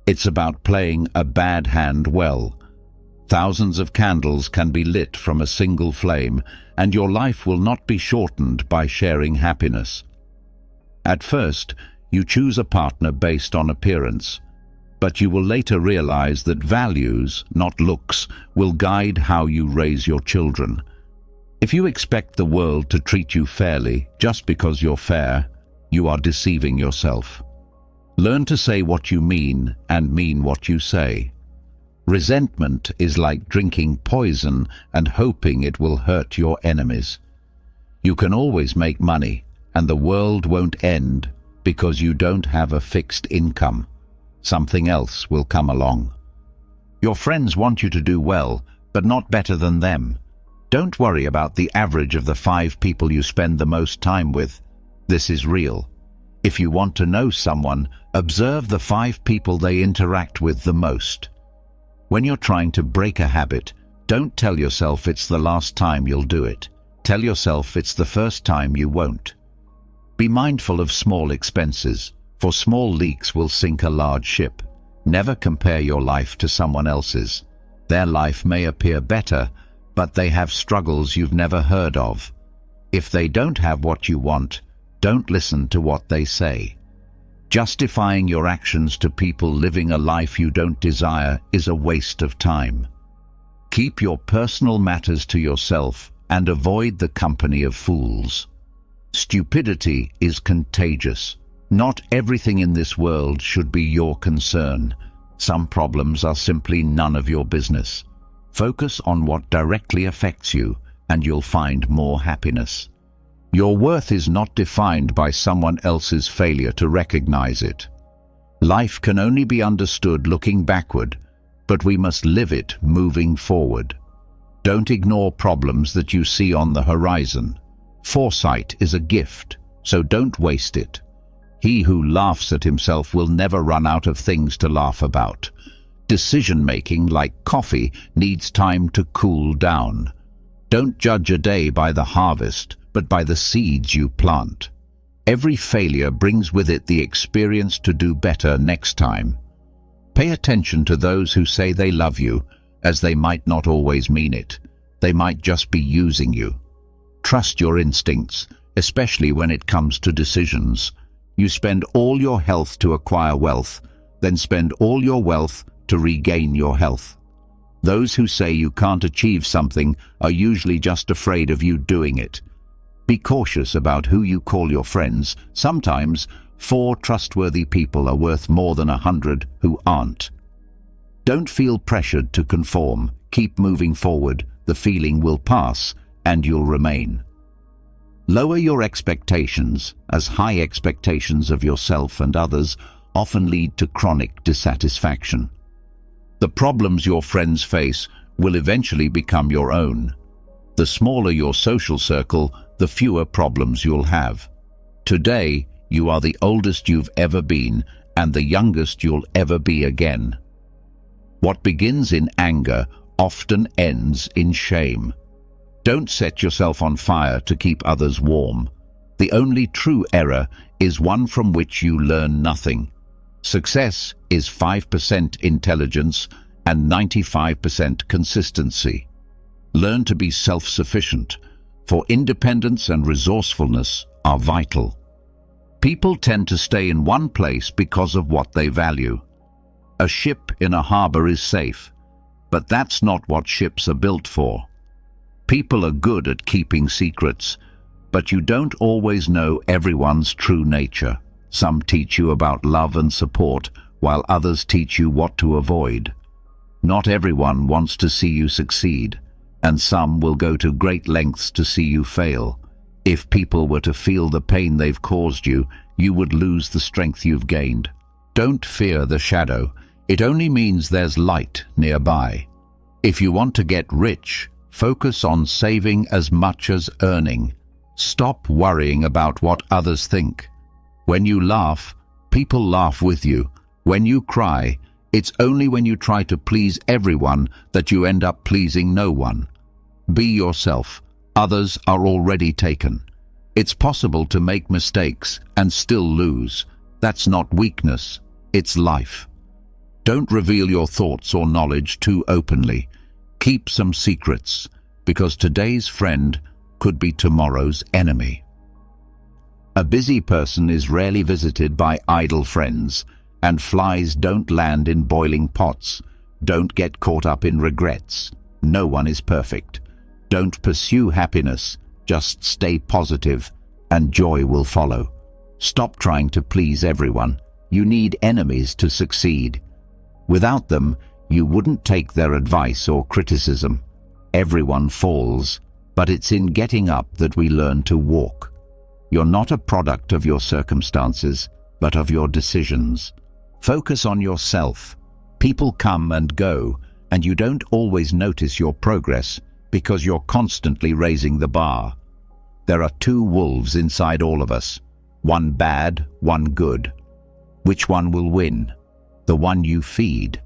It's about playing a bad hand well. Thousands of candles can be lit from a single flame, and your life will not be shortened by sharing happiness. At first, you choose a partner based on appearance, but you will later realize that values, not looks, will guide how you raise your children. If you expect the world to treat you fairly just because you're fair, you are deceiving yourself. Learn to say what you mean and mean what you say. Resentment is like drinking poison and hoping it will hurt your enemies. You can always make money, and the world won't end because you don't have a fixed income. Something else will come along. Your friends want you to do well, but not better than them. Don't worry about the average of the 5 people you spend the most time with. This is real. If you want to know someone, observe the 5 people they interact with the most. When you're trying to break a habit, don't tell yourself it's the last time you'll do it. Tell yourself it's the first time you won't. Be mindful of small expenses, for small leaks will sink a large ship. Never compare your life to someone else's. Their life may appear better, but they have struggles you've never heard of. If they don't have what you want, don't listen to what they say. Justifying your actions to people living a life you don't desire is a waste of time. Keep your personal matters to yourself and avoid the company of fools. Stupidity is contagious. Not everything in this world should be your concern. Some problems are simply none of your business. Focus on what directly affects you, and you'll find more happiness. Your worth is not defined by someone else's failure to recognize it. Life can only be understood looking backward, but we must live it moving forward. Don't ignore problems that you see on the horizon. Foresight is a gift, so don't waste it. He who laughs at himself will never run out of things to laugh about. Decision-making, like coffee, needs time to cool down. Don't judge a day by the harvest, but by the seeds you plant. Every failure brings with it the experience to do better next time. Pay attention to those who say they love you, as they might not always mean it. They might just be using you. Trust your instincts, especially when it comes to decisions. You spend all your health to acquire wealth, then spend all your wealth to regain your health. Those who say you can't achieve something are usually just afraid of you doing it. Be cautious about who you call your friends. Sometimes 4 trustworthy people are worth more than 100 who aren't. Don't feel pressured to conform. Keep moving forward. The feeling will pass, and you'll remain. Lower your expectations, as high expectations of yourself and others often lead to chronic dissatisfaction. The problems your friends face will eventually become your own. The smaller your social circle, the fewer problems you'll have. Today, you are the oldest you've ever been and the youngest you'll ever be again. What begins in anger often ends in shame. Don't set yourself on fire to keep others warm. The only true error is one from which you learn nothing. Success is 5% intelligence and 95% consistency. Learn to be self-sufficient, for independence and resourcefulness are vital. People tend to stay in one place because of what they value. A ship in a harbor is safe, but that's not what ships are built for. People are good at keeping secrets, but you don't always know everyone's true nature. Some teach you about love and support, while others teach you what to avoid. Not everyone wants to see you succeed, and some will go to great lengths to see you fail. If people were to feel the pain they've caused you, you would lose the strength you've gained. Don't fear the shadow. It only means there's light nearby. If you want to get rich, focus on saving as much as earning. Stop worrying about what others think. When you laugh, people laugh with you. When you cry, it's only when you try to please everyone that you end up pleasing no one. Be yourself. Others are already taken. It's possible to make mistakes and still lose. That's not weakness, it's life. Don't reveal your thoughts or knowledge too openly. Keep some secrets, because today's friend could be tomorrow's enemy. A busy person is rarely visited by idle friends, and flies don't land in boiling pots. Don't get caught up in regrets. No one is perfect. Don't pursue happiness, just stay positive, and joy will follow. Stop trying to please everyone. You need enemies to succeed. Without them, you wouldn't take their advice or criticism. Everyone falls, but it's in getting up that we learn to walk. You're not a product of your circumstances, but of your decisions. Focus on yourself. People come and go, and you don't always notice your progress because you're constantly raising the bar. There are two wolves inside all of us, one bad, one good. Which one will win? The one you feed.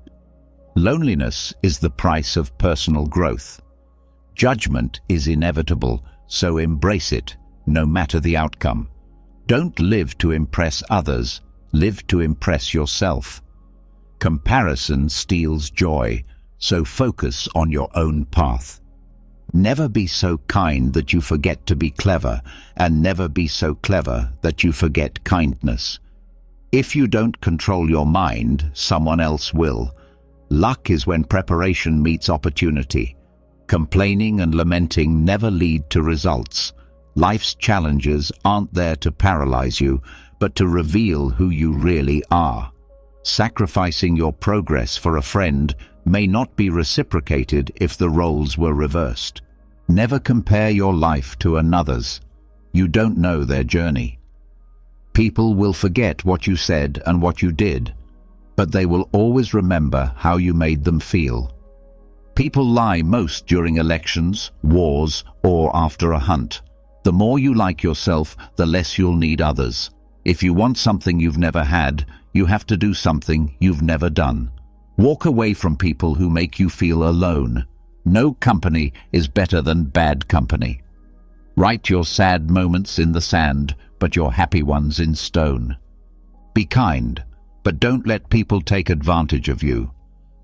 Loneliness is the price of personal growth. Judgment is inevitable, so embrace it, no matter the outcome. Don't live to impress others, live to impress yourself. Comparison steals joy, so focus on your own path. Never be so kind that you forget to be clever, and never be so clever that you forget kindness. If you don't control your mind, someone else will. Luck is when preparation meets opportunity. Complaining and lamenting never lead to results. Life's challenges aren't there to paralyze you, but to reveal who you really are. Sacrificing your progress for a friend may not be reciprocated if the roles were reversed. Never compare your life to another's. You don't know their journey. People will forget what you said and what you did, but they will always remember how you made them feel. People lie most during elections, wars, or after a hunt. The more you like yourself, the less you'll need others. If you want something you've never had, you have to do something you've never done. Walk away from people who make you feel alone. No company is better than bad company. Write your sad moments in the sand, but your happy ones in stone. Be kind, but don't let people take advantage of you.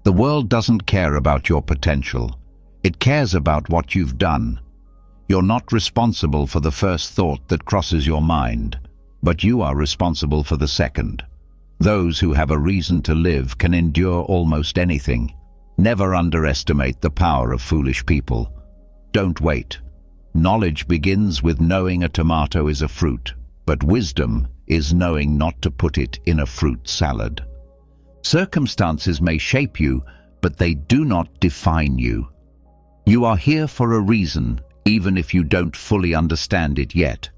The world doesn't care about your potential. It cares about what you've done. You're not responsible for the first thought that crosses your mind, but you are responsible for the second. Those who have a reason to live can endure almost anything. Never underestimate the power of foolish people. Don't wait. Knowledge begins with knowing a tomato is a fruit, but wisdom is knowing not to put it in a fruit salad. Circumstances may shape you, but they do not define you. You are here for a reason, even if you don't fully understand it yet.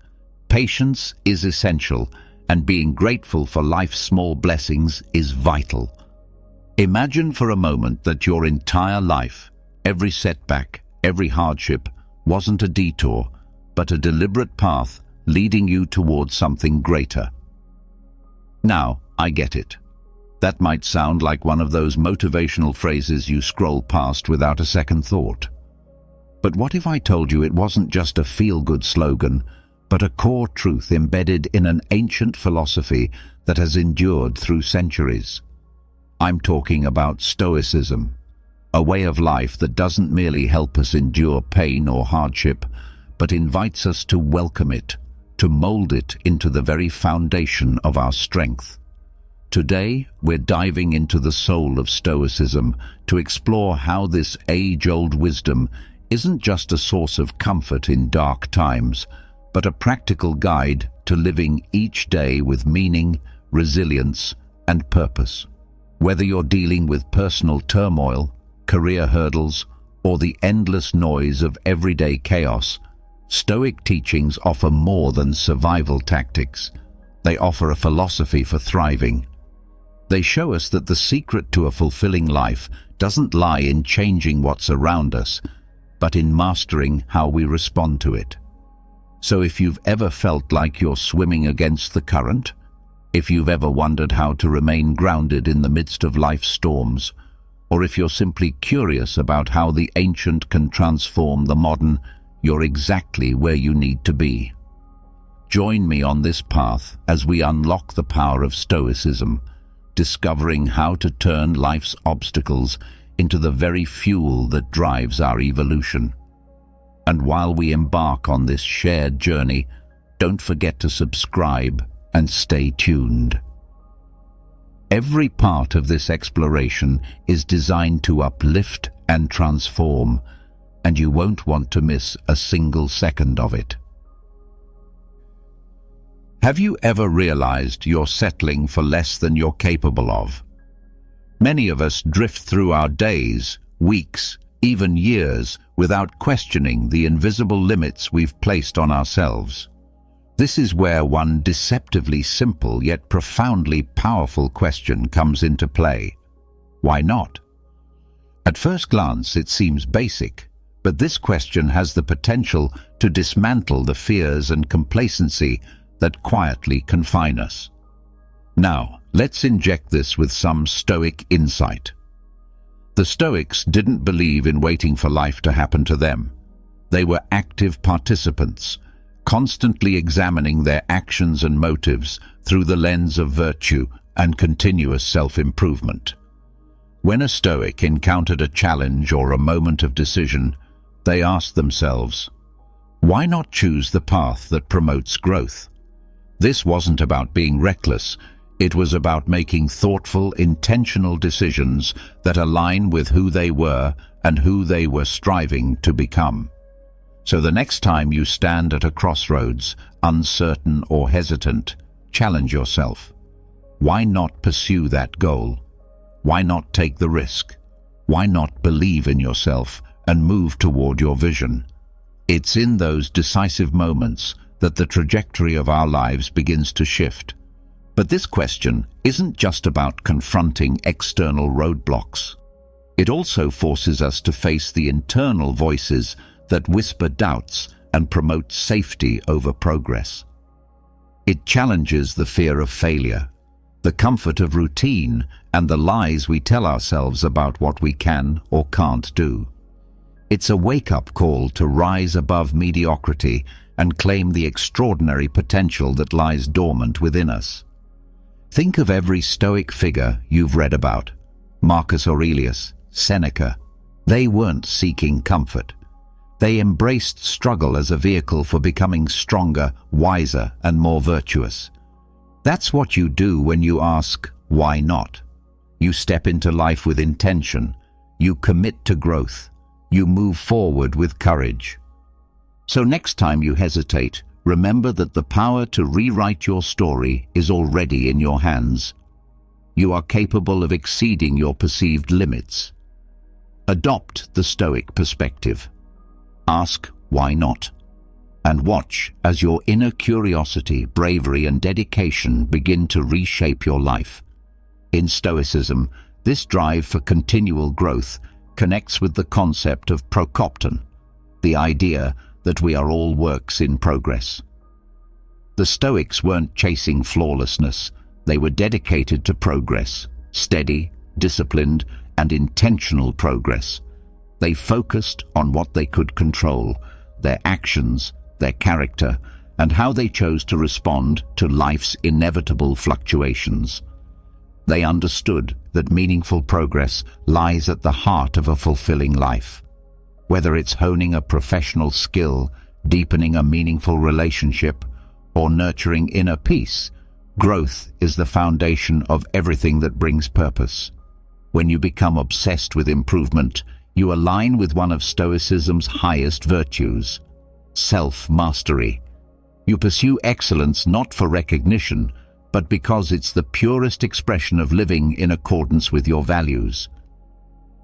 Patience is essential, and being grateful for life's small blessings is vital. Imagine for a moment that your entire life, every setback, every hardship, wasn't a detour, but a deliberate path leading you towards something greater. Now, I get it. That might sound like one of those motivational phrases you scroll past without a second thought. But what if I told you it wasn't just a feel-good slogan, but a core truth embedded in an ancient philosophy that has endured through centuries? I'm talking about Stoicism, a way of life that doesn't merely help us endure pain or hardship, but invites us to welcome it, to mold it into the very foundation of our strength. Today, we're diving into the soul of Stoicism to explore how this age-old wisdom isn't just a source of comfort in dark times, but a practical guide to living each day with meaning, resilience, and purpose. Whether you're dealing with personal turmoil, career hurdles, or the endless noise of everyday chaos, Stoic teachings offer more than survival tactics. They offer a philosophy for thriving. They show us that the secret to a fulfilling life doesn't lie in changing what's around us, but in mastering how we respond to it. So if you've ever felt like you're swimming against the current, if you've ever wondered how to remain grounded in the midst of life's storms, or if you're simply curious about how the ancient can transform the modern, you're exactly where you need to be. Join me on this path as we unlock the power of Stoicism, discovering how to turn life's obstacles into the very fuel that drives our evolution. And while we embark on this shared journey, don't forget to subscribe and stay tuned. Every part of this exploration is designed to uplift and transform, and you won't want to miss a single second of it. Have you ever realized you're settling for less than you're capable of? Many of us drift through our days, weeks, even years without questioning the invisible limits we've placed on ourselves. This is where one deceptively simple yet profoundly powerful question comes into play. Why not? At first glance, it seems basic, But this question has the potential to dismantle the fears and complacency that quietly confine us. Now, let's inject this with some Stoic insight. The Stoics didn't believe in waiting for life to happen to them. They were active participants, constantly examining their actions and motives through the lens of virtue and continuous self-improvement. When a Stoic encountered a challenge or a moment of decision, they asked themselves, why not choose the path that promotes growth? This wasn't about being reckless. It was about making thoughtful, intentional decisions that align with who they were and who they were striving to become. So the next time you stand at a crossroads, uncertain or hesitant, challenge yourself. Why not pursue that goal? Why not take the risk? Why not believe in yourself and move toward your vision? It's in those decisive moments that the trajectory of our lives begins to shift. But this question isn't just about confronting external roadblocks. It also forces us to face the internal voices that whisper doubts and promote safety over progress. It challenges the fear of failure, the comfort of routine, and the lies we tell ourselves about what we can or can't do. It's a wake-up call to rise above mediocrity and claim the extraordinary potential that lies dormant within us. Think of every Stoic figure you've read about. Marcus Aurelius, Seneca. They weren't seeking comfort. They embraced struggle as a vehicle for becoming stronger, wiser, and more virtuous. That's what you do when you ask, why not? You step into life with intention. You commit to growth. You move forward with courage. So next time you hesitate, remember that the power to rewrite your story is already in your hands. You are capable of exceeding your perceived limits. Adopt the Stoic perspective. Ask, why not? And watch as your inner curiosity, bravery, and dedication begin to reshape your life. In Stoicism, this drive for continual growth connects with the concept of prokopton, the idea that we are all works in progress. The Stoics weren't chasing flawlessness. They were dedicated to progress, steady, disciplined, and intentional progress. They focused on what they could control, their actions, their character, and how they chose to respond to life's inevitable fluctuations. They understood that meaningful progress lies at the heart of a fulfilling life. Whether it's honing a professional skill, deepening a meaningful relationship, or nurturing inner peace, growth is the foundation of everything that brings purpose. When you become obsessed with improvement, you align with one of Stoicism's highest virtues, self-mastery. You pursue excellence not for recognition, but because it's the purest expression of living in accordance with your values.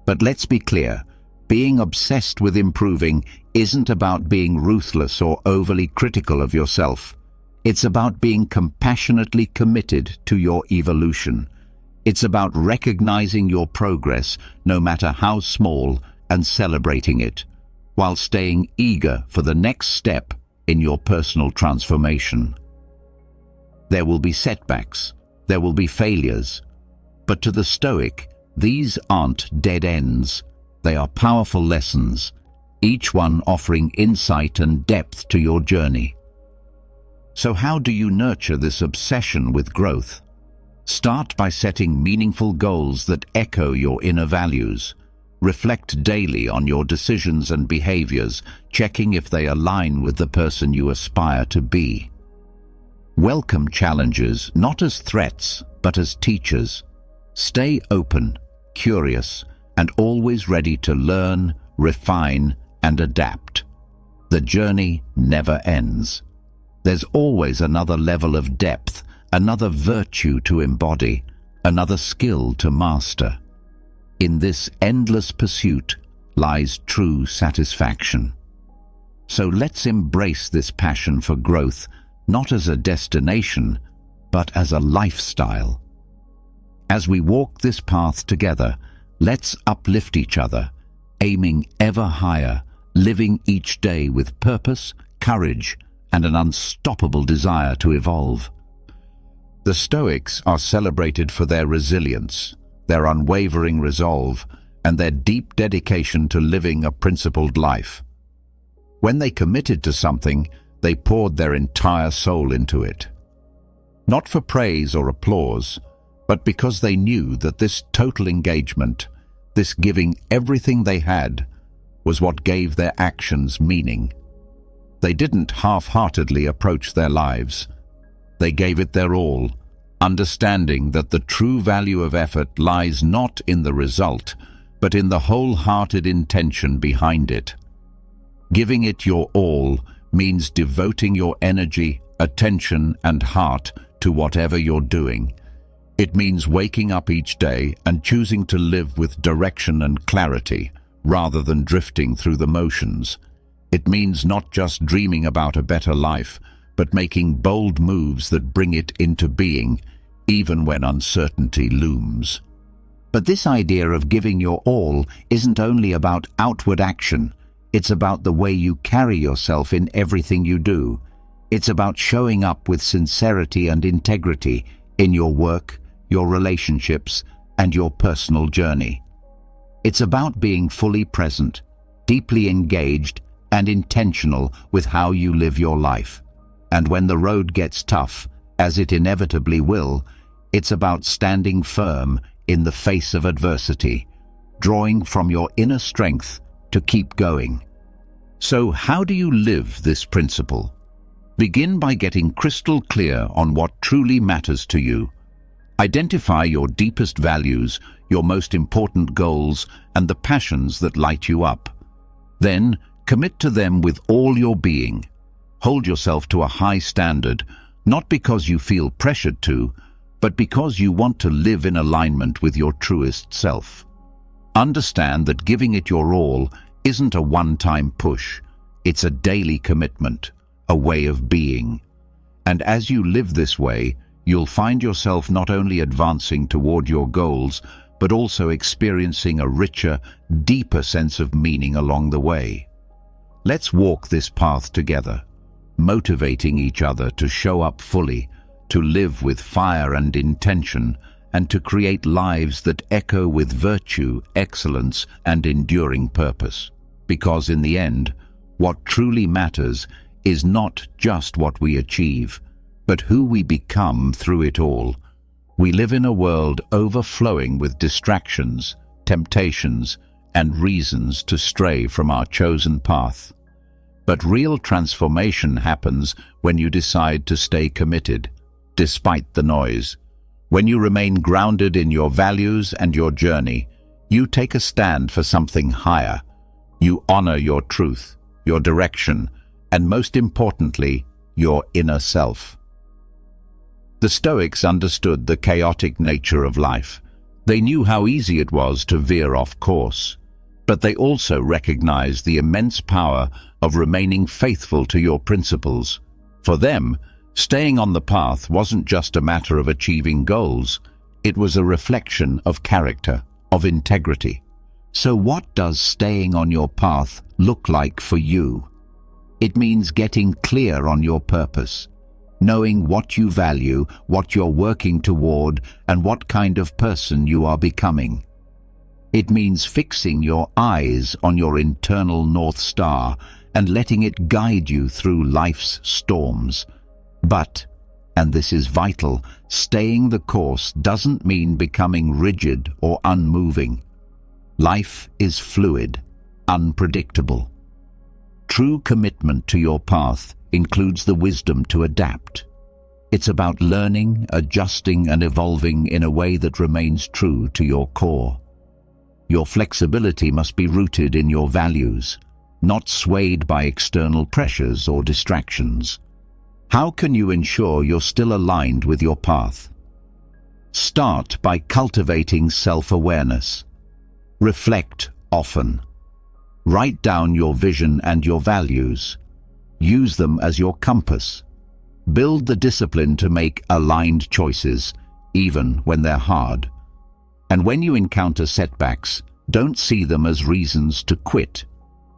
But let's be clear, being obsessed with improving isn't about being ruthless or overly critical of yourself. It's about being compassionately committed to your evolution. It's about recognizing your progress, no matter how small, and celebrating it, while staying eager for the next step in your personal transformation. There will be setbacks, there will be failures, but to the Stoic, these aren't dead ends. They are powerful lessons, each one offering insight and depth to your journey. So how do you nurture this obsession with growth? Start by setting meaningful goals that echo your inner values. Reflect daily on your decisions and behaviors, checking if they align with the person you aspire to be. Welcome challenges not as threats, but as teachers. Stay open, curious, and always ready to learn, refine, and adapt. The journey never ends. There's always another level of depth, another virtue to embody, another skill to master. In this endless pursuit lies true satisfaction. So let's embrace this passion for growth, not as a destination, but as a lifestyle. As we walk this path together, let's uplift each other, aiming ever higher living each day with purpose, courage, and an unstoppable desire to evolve. The Stoics are celebrated for their resilience, their unwavering resolve, and their deep dedication to living a principled life. When they committed to something, they poured their entire soul into it. Not for praise or applause, but because they knew that this total engagement, this giving everything they had, was what gave their actions meaning. They didn't half-heartedly approach their lives. They gave it their all, understanding that the true value of effort lies not in the result, but in the wholehearted intention behind it. Giving it your all means devoting your energy, attention, and heart to whatever you're doing. It means waking up each day and choosing to live with direction and clarity, rather than drifting through the motions. It means not just dreaming about a better life, but making bold moves that bring it into being, even when uncertainty looms. But this idea of giving your all isn't only about outward action. It's about the way you carry yourself in everything you do. It's about showing up with sincerity and integrity in your work, your relationships, and your personal journey. It's about being fully present, deeply engaged, and intentional with how you live your life. And when the road gets tough, as it inevitably will, it's about standing firm in the face of adversity, drawing from your inner strength to keep going. So how do you live this principle? Begin by getting crystal clear on what truly matters to you. Identify your deepest values, your most important goals, and the passions that light you up. Then, commit to them with all your being. Hold yourself to a high standard, not because you feel pressured to, but because you want to live in alignment with your truest self. Understand that giving it your all isn't a one-time push. It's a daily commitment, a way of being. And as you live this way, you'll find yourself not only advancing toward your goals, but also experiencing a richer, deeper sense of meaning along the way. Let's walk this path together, motivating each other to show up fully, to live with fire and intention, and to create lives that echo with virtue, excellence, and enduring purpose. Because in the end, what truly matters is not just what we achieve, but who we become through it all. We live in a world overflowing with distractions, temptations, and reasons to stray from our chosen path. But real transformation happens when you decide to stay committed, despite the noise. When you remain grounded in your values and your journey, you take a stand for something higher. You honor your truth, your direction, and most importantly, your inner self. The Stoics understood the chaotic nature of life. They knew how easy it was to veer off course, but they also recognized the immense power of remaining faithful to your principles. For them, staying on the path wasn't just a matter of achieving goals, it was a reflection of character, of integrity. So what does staying on your path look like for you? It means getting clear on your purpose, knowing what you value, what you're working toward, and what kind of person you are becoming. It means fixing your eyes on your internal North Star and letting it guide you through life's storms. But, and this is vital, staying the course doesn't mean becoming rigid or unmoving. Life is fluid, unpredictable. True commitment to your path includes the wisdom to adapt. It's about learning, adjusting, and evolving in a way that remains true to your core. Your flexibility must be rooted in your values, not swayed by external pressures or distractions. How can you ensure you're still aligned with your path? Start by cultivating self-awareness. Reflect often. Write down your vision and your values. Use them as your compass. Build the discipline to make aligned choices, even when they're hard. And when you encounter setbacks, don't see them as reasons to quit.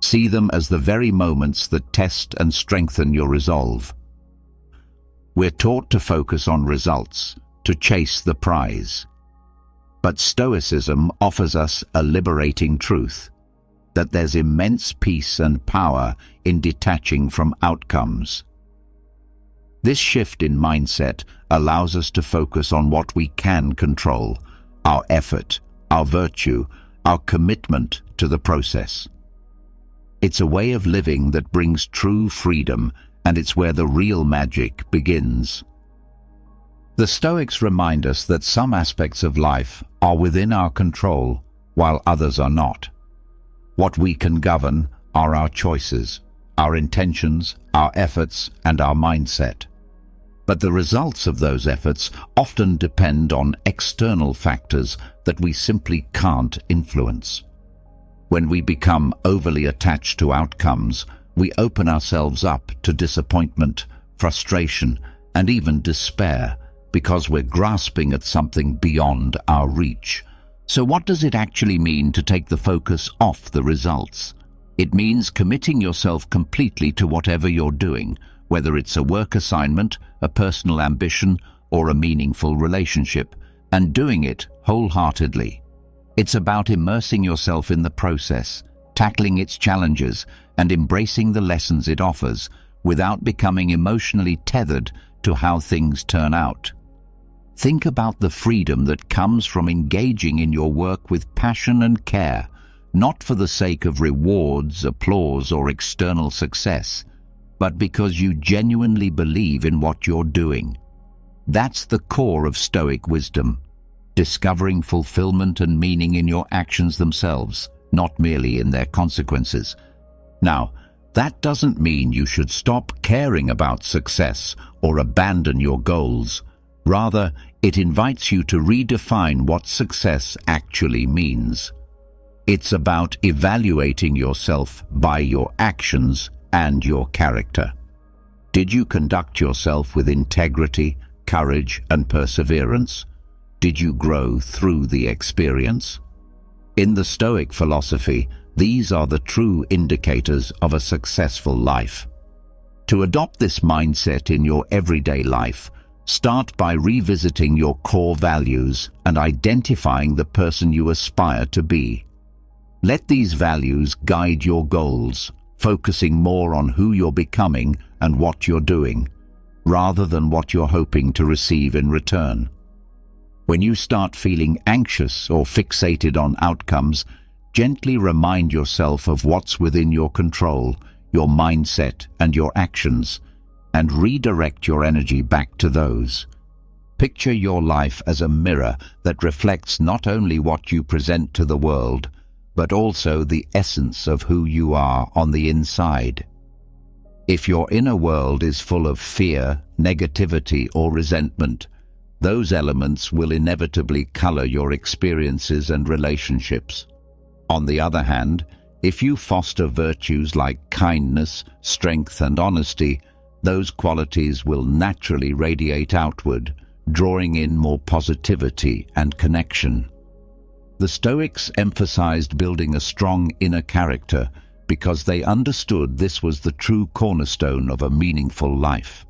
See them as the very moments that test and strengthen your resolve. We're taught to focus on results, to chase the prize. But Stoicism offers us a liberating truth, that there's immense peace and power in detaching from outcomes. This shift in mindset allows us to focus on what we can control, our effort, our virtue, our commitment to the process. It's a way of living that brings true freedom, and it's where the real magic begins. The Stoics remind us that some aspects of life are within our control, while others are not. What we can govern are our choices, our intentions, our efforts, and our mindset. But the results of those efforts often depend on external factors that we simply can't influence. When we become overly attached to outcomes, we open ourselves up to disappointment, frustration, and even despair because we're grasping at something beyond our reach. So what does it actually mean to take the focus off the results? It means committing yourself completely to whatever you're doing, whether it's a work assignment, a personal ambition, or a meaningful relationship, and doing it wholeheartedly. It's about immersing yourself in the process, tackling its challenges, and embracing the lessons it offers, without becoming emotionally tethered to how things turn out. Think about the freedom that comes from engaging in your work with passion and care, not for the sake of rewards, applause, or external success, but because you genuinely believe in what you're doing. That's the core of Stoic wisdom, discovering fulfillment and meaning in your actions themselves, not merely in their consequences. Now, that doesn't mean you should stop caring about success or abandon your goals. Rather, it invites you to redefine what success actually means. It's about evaluating yourself by your actions and your character. Did you conduct yourself with integrity, courage, and perseverance? Did you grow through the experience? In the Stoic philosophy, these are the true indicators of a successful life. To adopt this mindset in your everyday life, start by revisiting your core values and identifying the person you aspire to be. Let these values guide your goals, focusing more on who you're becoming and what you're doing, rather than what you're hoping to receive in return. When you start feeling anxious or fixated on outcomes, gently remind yourself of what's within your control, your mindset, and your actions, and redirect your energy back to those. Picture your life as a mirror that reflects not only what you present to the world, but also the essence of who you are on the inside. If your inner world is full of fear, negativity, or resentment, those elements will inevitably color your experiences and relationships. On the other hand, if you foster virtues like kindness, strength, and honesty, those qualities will naturally radiate outward, drawing in more positivity and connection. The Stoics emphasized building a strong inner character because they understood this was the true cornerstone of a meaningful life.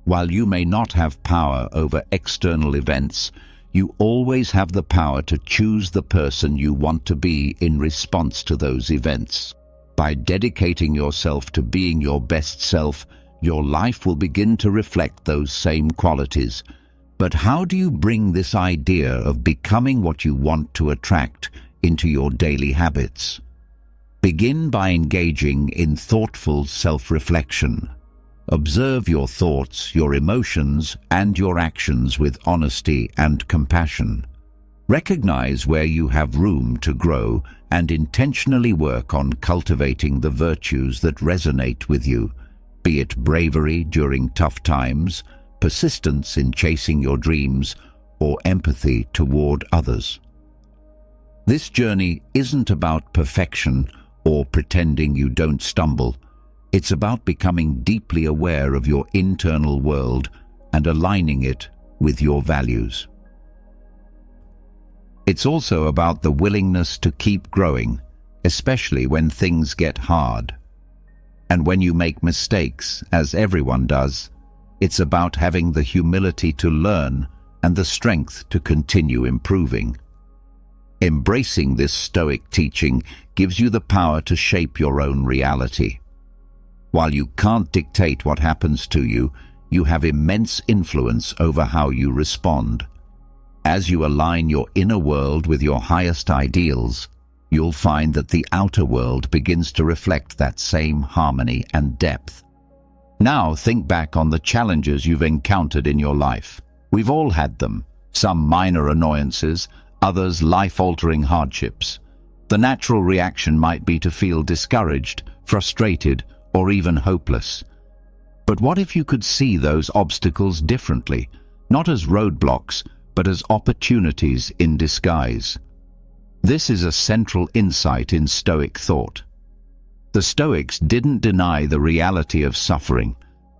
While you may not have power over external events, you always have the power to choose the person you want to be in response to those events. By dedicating yourself to being your best self, your life will begin to reflect those same qualities. But how do you bring this idea of becoming what you want to attract into your daily habits? Begin by engaging in thoughtful self-reflection. Observe your thoughts, your emotions, and your actions with honesty and compassion. Recognize where you have room to grow and intentionally work on cultivating the virtues that resonate with you, be it bravery during tough times, persistence in chasing your dreams, or empathy toward others. This journey isn't about perfection or pretending you don't stumble. It's about becoming deeply aware of your internal world and aligning it with your values. It's also about the willingness to keep growing, especially when things get hard. And when you make mistakes, as everyone does, it's about having the humility to learn and the strength to continue improving. Embracing this Stoic teaching gives you the power to shape your own reality. While you can't dictate what happens to you, you have immense influence over how you respond. As you align your inner world with your highest ideals, you'll find that the outer world begins to reflect that same harmony and depth. Now think back on the challenges you've encountered in your life. We've all had them, some minor annoyances, others life-altering hardships. The natural reaction might be to feel discouraged, frustrated, or even hopeless. But what if you could see those obstacles differently, not as roadblocks, but as opportunities in disguise? This is a central insight in Stoic thought. The Stoics didn't deny the reality of suffering.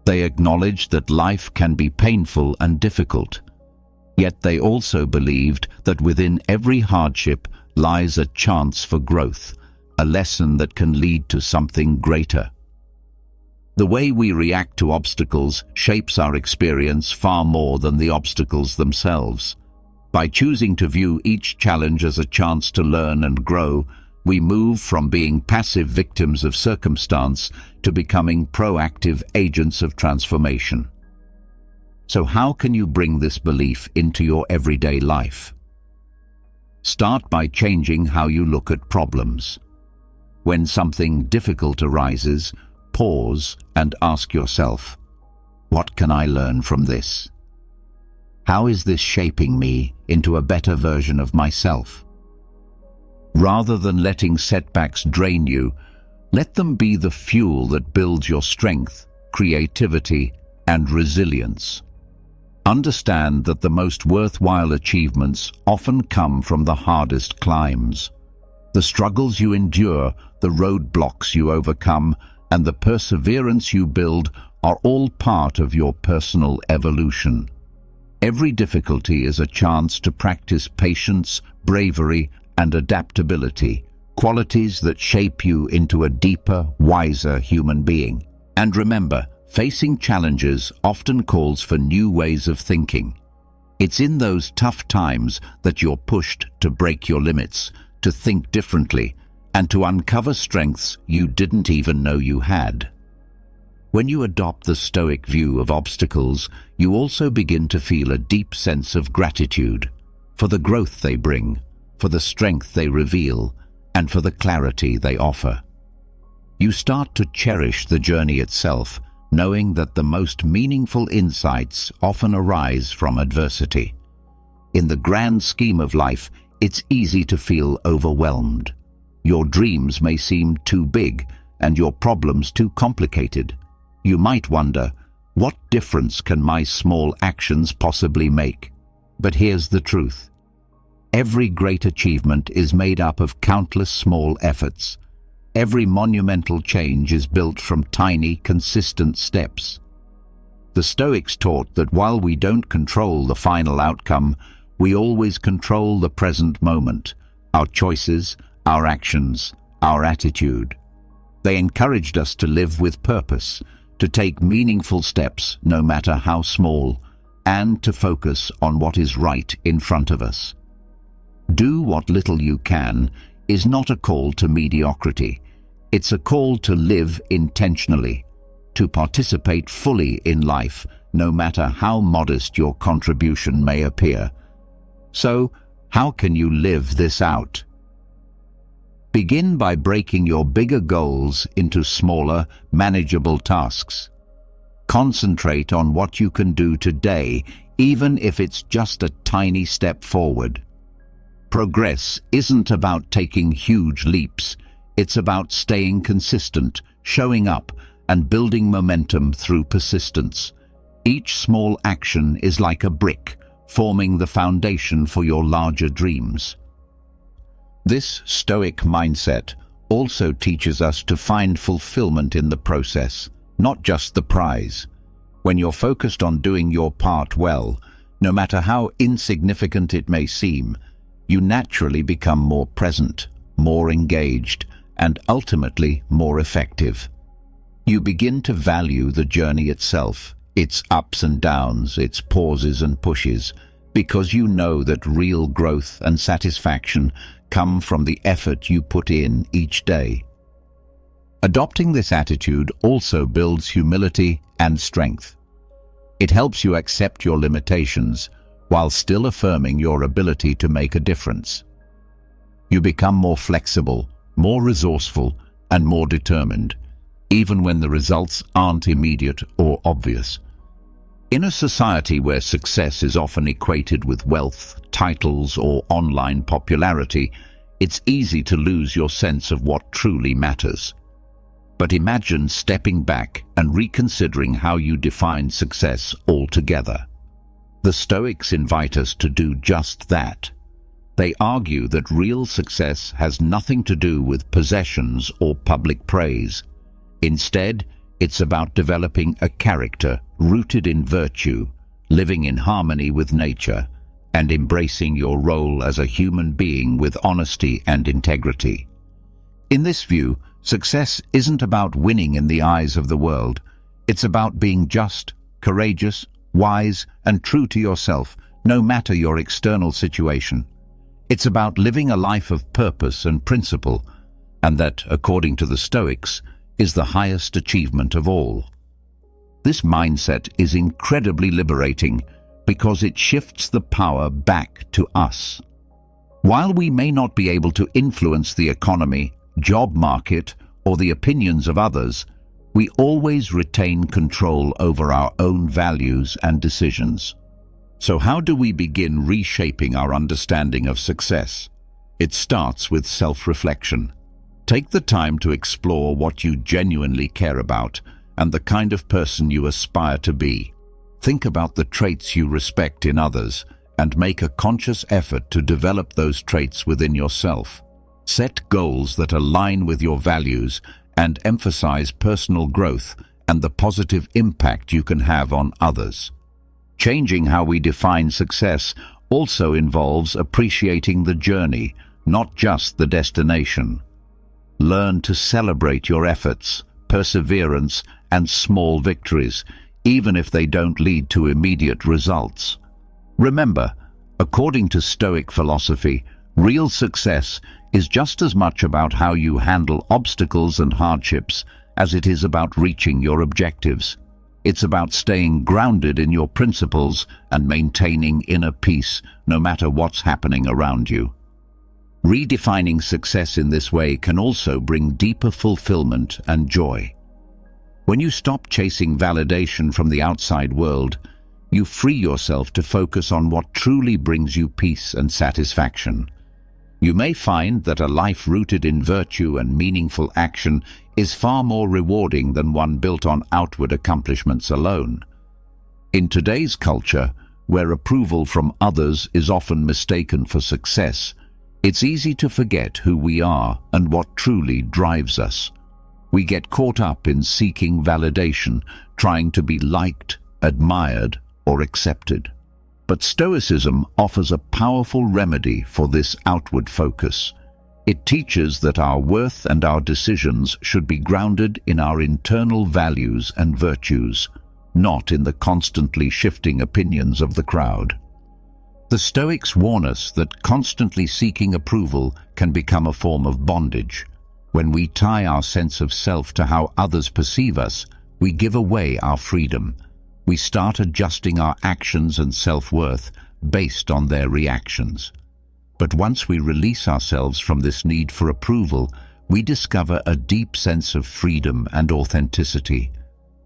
They acknowledged that life can be painful and difficult. Yet they also believed that within every hardship lies a chance for growth, a lesson that can lead to something greater. The way we react to obstacles shapes our experience far more than the obstacles themselves. By choosing to view each challenge as a chance to learn and grow, we move from being passive victims of circumstance to becoming proactive agents of transformation. So how can you bring this belief into your everyday life? Start by changing how you look at problems. When something difficult arises, pause and ask yourself, what can I learn from this? How is this shaping me into a better version of myself? Rather than letting setbacks drain you, let them be the fuel that builds your strength, creativity, and resilience. Understand that the most worthwhile achievements often come from the hardest climbs. The struggles you endure, the roadblocks you overcome, and the perseverance you build are all part of your personal evolution. Every difficulty is a chance to practice patience, bravery, and adaptability, qualities that shape you into a deeper, wiser human being. And remember, facing challenges often calls for new ways of thinking. It's in those tough times that you're pushed to break your limits, to think differently, and to uncover strengths you didn't even know you had. When you adopt the Stoic view of obstacles, you also begin to feel a deep sense of gratitude for the growth they bring, for the strength they reveal, and for the clarity they offer. You start to cherish the journey itself, knowing that the most meaningful insights often arise from adversity. In the grand scheme of life, it's easy to feel overwhelmed. Your dreams may seem too big and your problems too complicated. You might wonder, what difference can my small actions possibly make? But here's the truth. Every great achievement is made up of countless small efforts. Every monumental change is built from tiny, consistent steps. The Stoics taught that while we don't control the final outcome, we always control the present moment, our choices, our actions, our attitude. They encouraged us to live with purpose, to take meaningful steps, no matter how small, and to focus on what is right in front of us. Do what little you can is not a call to mediocrity. It's a call to live intentionally, to participate fully in life, no matter how modest your contribution may appear. So, how can you live this out? Begin by breaking your bigger goals into smaller, manageable tasks. Concentrate on what you can do today, even if it's just a tiny step forward. Progress isn't about taking huge leaps. It's about staying consistent, showing up, and building momentum through persistence. Each small action is like a brick, forming the foundation for your larger dreams. This Stoic mindset also teaches us to find fulfillment in the process, not just the prize. When you're focused on doing your part well, no matter how insignificant it may seem, you naturally become more present, more engaged, and ultimately more effective. You begin to value the journey itself, its ups and downs, its pauses and pushes, because you know that real growth and satisfaction come from the effort you put in each day. Adopting this attitude also builds humility and strength. It helps you accept your limitations while still affirming your ability to make a difference. You become more flexible, more resourceful, and more determined, even when the results aren't immediate or obvious. In a society where success is often equated with wealth, titles, or online popularity, it's easy to lose your sense of what truly matters. But imagine stepping back and reconsidering how you define success altogether. The Stoics invite us to do just that. They argue that real success has nothing to do with possessions or public praise. Instead, it's about developing a character rooted in virtue, living in harmony with nature, and embracing your role as a human being with honesty and integrity. In this view, success isn't about winning in the eyes of the world. It's about being just, courageous, wise, and true to yourself, no matter your external situation. It's about living a life of purpose and principle, and that, according to the Stoics, is the highest achievement of all. This mindset is incredibly liberating because it shifts the power back to us. While we may not be able to influence the economy, job market, or the opinions of others, we always retain control over our own values and decisions. So how do we begin reshaping our understanding of success? It starts with self-reflection. Take the time to explore what you genuinely care about and the kind of person you aspire to be. Think about the traits you respect in others and make a conscious effort to develop those traits within yourself. Set goals that align with your values and emphasize personal growth and the positive impact you can have on others. Changing how we define success also involves appreciating the journey, not just the destination. Learn to celebrate your efforts, perseverance, and small victories, even if they don't lead to immediate results. Remember, according to Stoic philosophy, real success is just as much about how you handle obstacles and hardships as it is about reaching your objectives. It's about staying grounded in your principles and maintaining inner peace no matter what's happening around you. Redefining success in this way can also bring deeper fulfillment and joy. When you stop chasing validation from the outside world, you free yourself to focus on what truly brings you peace and satisfaction. You may find that a life rooted in virtue and meaningful action is far more rewarding than one built on outward accomplishments alone. In today's culture, where approval from others is often mistaken for success, it's easy to forget who we are and what truly drives us. We get caught up in seeking validation, trying to be liked, admired, or accepted. But Stoicism offers a powerful remedy for this outward focus. It teaches that our worth and our decisions should be grounded in our internal values and virtues, not in the constantly shifting opinions of the crowd. The Stoics warn us that constantly seeking approval can become a form of bondage. When we tie our sense of self to how others perceive us, we give away our freedom. We start adjusting our actions and self-worth based on their reactions. But once we release ourselves from this need for approval, we discover a deep sense of freedom and authenticity.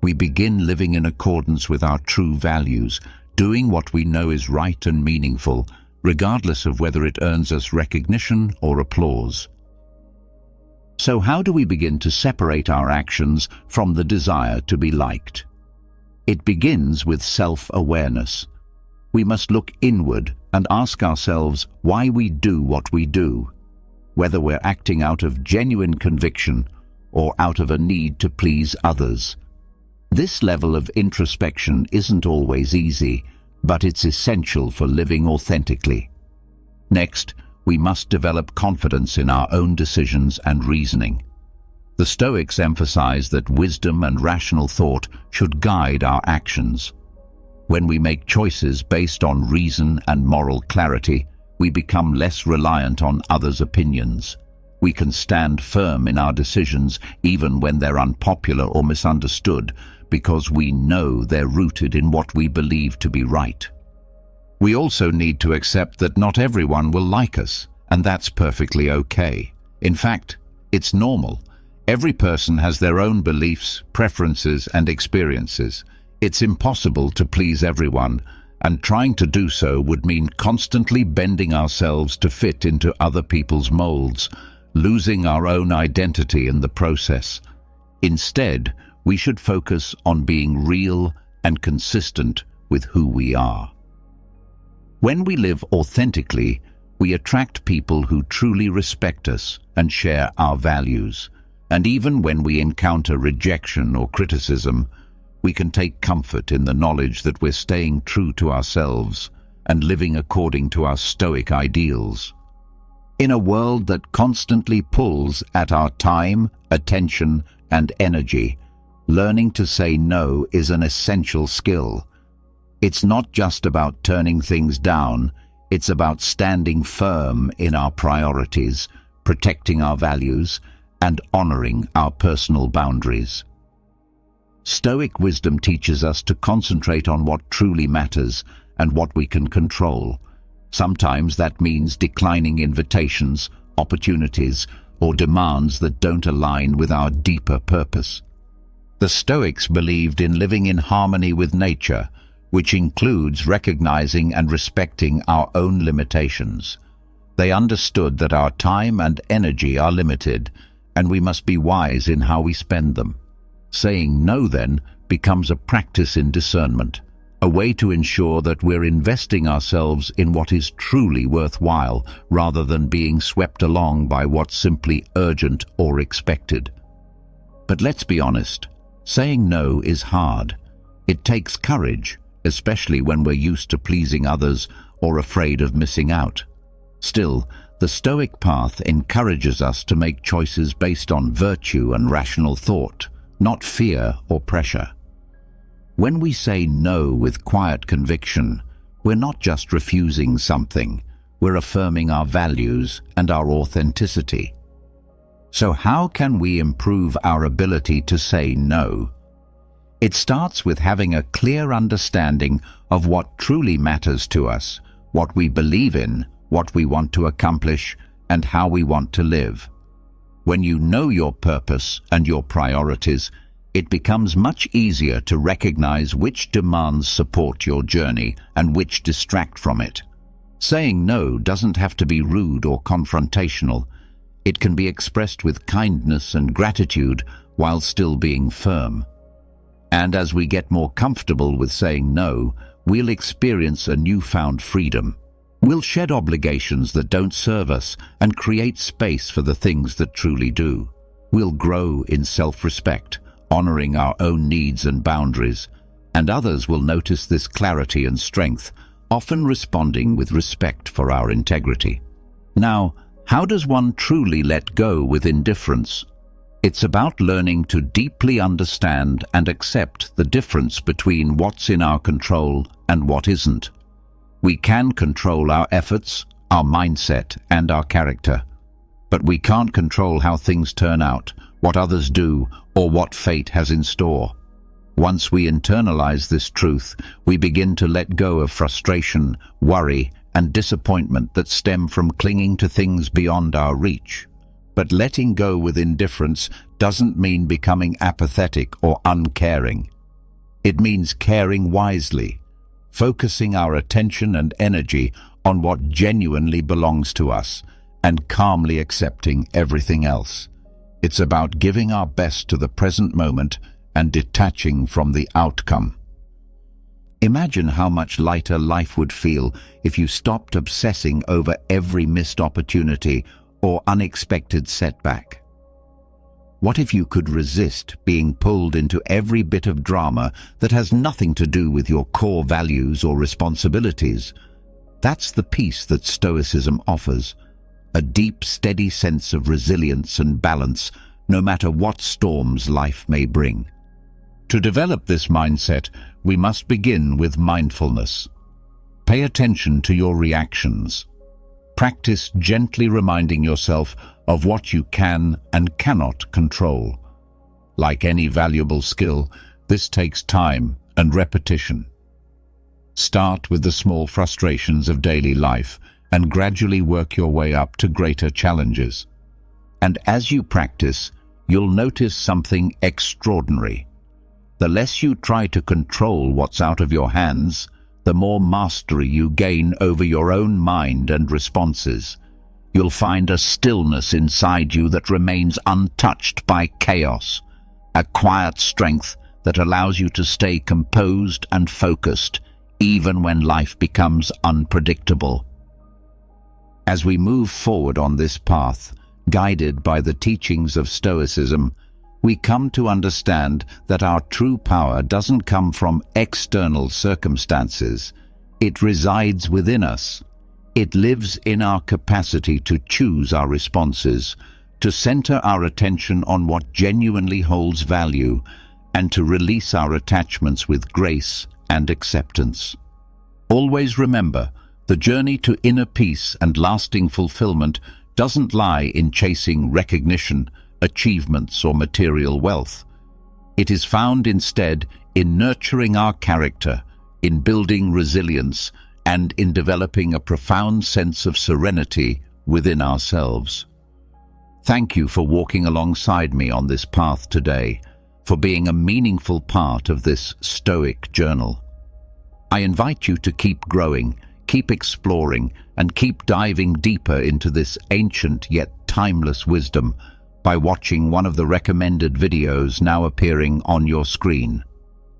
We begin living in accordance with our true values, doing what we know is right and meaningful, regardless of whether it earns us recognition or applause. So how do we begin to separate our actions from the desire to be liked? It begins with self-awareness. We must look inward and ask ourselves why we do what we do, whether we're acting out of genuine conviction or out of a need to please others. This level of introspection isn't always easy, but it's essential for living authentically. Next, we must develop confidence in our own decisions and reasoning. The Stoics emphasize that wisdom and rational thought should guide our actions. When we make choices based on reason and moral clarity, we become less reliant on others' opinions. We can stand firm in our decisions even when they're unpopular or misunderstood, because we know they're rooted in what we believe to be right. We also need to accept that not everyone will like us, and that's perfectly okay. In fact, it's normal. Every person has their own beliefs, preferences, and experiences. It's impossible to please everyone, and trying to do so would mean constantly bending ourselves to fit into other people's molds, losing our own identity in the process. Instead, we should focus on being real and consistent with who we are. When we live authentically, we attract people who truly respect us and share our values. And even when we encounter rejection or criticism, we can take comfort in the knowledge that we're staying true to ourselves and living according to our Stoic ideals. In a world that constantly pulls at our time, attention, and energy, learning to say no is an essential skill. It's not just about turning things down, it's about standing firm in our priorities, protecting our values, and honoring our personal boundaries. Stoic wisdom teaches us to concentrate on what truly matters and what we can control. Sometimes that means declining invitations, opportunities, or demands that don't align with our deeper purpose. The Stoics believed in living in harmony with nature, which includes recognizing and respecting our own limitations. They understood that our time and energy are limited, and we must be wise in how we spend them. Saying no, then, becomes a practice in discernment, a way to ensure that we're investing ourselves in what is truly worthwhile, rather than being swept along by what's simply urgent or expected. But let's be honest, saying no is hard. It takes courage, especially when we're used to pleasing others or afraid of missing out. Still, the Stoic path encourages us to make choices based on virtue and rational thought, not fear or pressure. When we say no with quiet conviction, we're not just refusing something, we're affirming our values and our authenticity. So how can we improve our ability to say no? It starts with having a clear understanding of what truly matters to us, what we believe in, what we want to accomplish, and how we want to live. When you know your purpose and your priorities, it becomes much easier to recognize which demands support your journey and which distract from it. Saying no doesn't have to be rude or confrontational. It can be expressed with kindness and gratitude while still being firm. And as we get more comfortable with saying no, we'll experience a newfound freedom. We'll shed obligations that don't serve us and create space for the things that truly do. We'll grow in self-respect, honoring our own needs and boundaries, and others will notice this clarity and strength, often responding with respect for our integrity. Now, how does one truly let go with indifference? It's about learning to deeply understand and accept the difference between what's in our control and what isn't. We can control our efforts, our mindset, and our character, but we can't control how things turn out, what others do, or what fate has in store. Once we internalize this truth, we begin to let go of frustration, worry, and disappointment that stem from clinging to things beyond our reach. But letting go with indifference doesn't mean becoming apathetic or uncaring. It means caring wisely, focusing our attention and energy on what genuinely belongs to us, and calmly accepting everything else. It's about giving our best to the present moment and detaching from the outcome. Imagine how much lighter life would feel if you stopped obsessing over every missed opportunity or unexpected setback. What if you could resist being pulled into every bit of drama that has nothing to do with your core values or responsibilities? That's the peace that Stoicism offers, a deep, steady sense of resilience and balance, no matter what storms life may bring. To develop this mindset, we must begin with mindfulness. Pay attention to your reactions. Practice gently reminding yourself of what you can and cannot control. Like any valuable skill, this takes time and repetition. Start with the small frustrations of daily life and gradually work your way up to greater challenges. And as you practice, you'll notice something extraordinary. The less you try to control what's out of your hands, the more mastery you gain over your own mind and responses. You'll find a stillness inside you that remains untouched by chaos, a quiet strength that allows you to stay composed and focused, even when life becomes unpredictable. As we move forward on this path, guided by the teachings of Stoicism, we come to understand that our true power doesn't come from external circumstances. It resides within us. It lives in our capacity to choose our responses, to center our attention on what genuinely holds value, and to release our attachments with grace and acceptance. Always remember, the journey to inner peace and lasting fulfillment doesn't lie in chasing recognition, achievements, or material wealth. It is found instead in nurturing our character, in building resilience, and in developing a profound sense of serenity within ourselves. Thank you for walking alongside me on this path today, for being a meaningful part of this Stoic journal. I invite you to keep growing, keep exploring, and keep diving deeper into this ancient yet timeless wisdom by watching one of the recommended videos now appearing on your screen.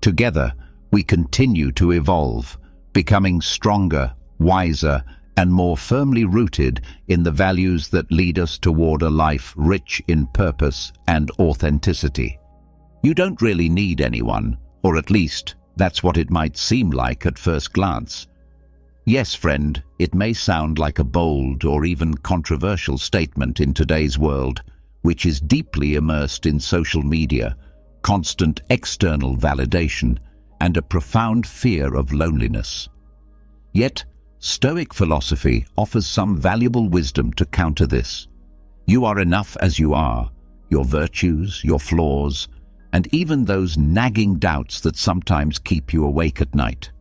Together, we continue to evolve, becoming stronger, wiser, and more firmly rooted in the values that lead us toward a life rich in purpose and authenticity. You don't really need anyone, or at least that's what it might seem like at first glance. Yes, friend, it may sound like a bold or even controversial statement in today's world, which is deeply immersed in social media, constant external validation, and a profound fear of loneliness. Yet, Stoic philosophy offers some valuable wisdom to counter this. You are enough as you are, your virtues, your flaws, and even those nagging doubts that sometimes keep you awake at night.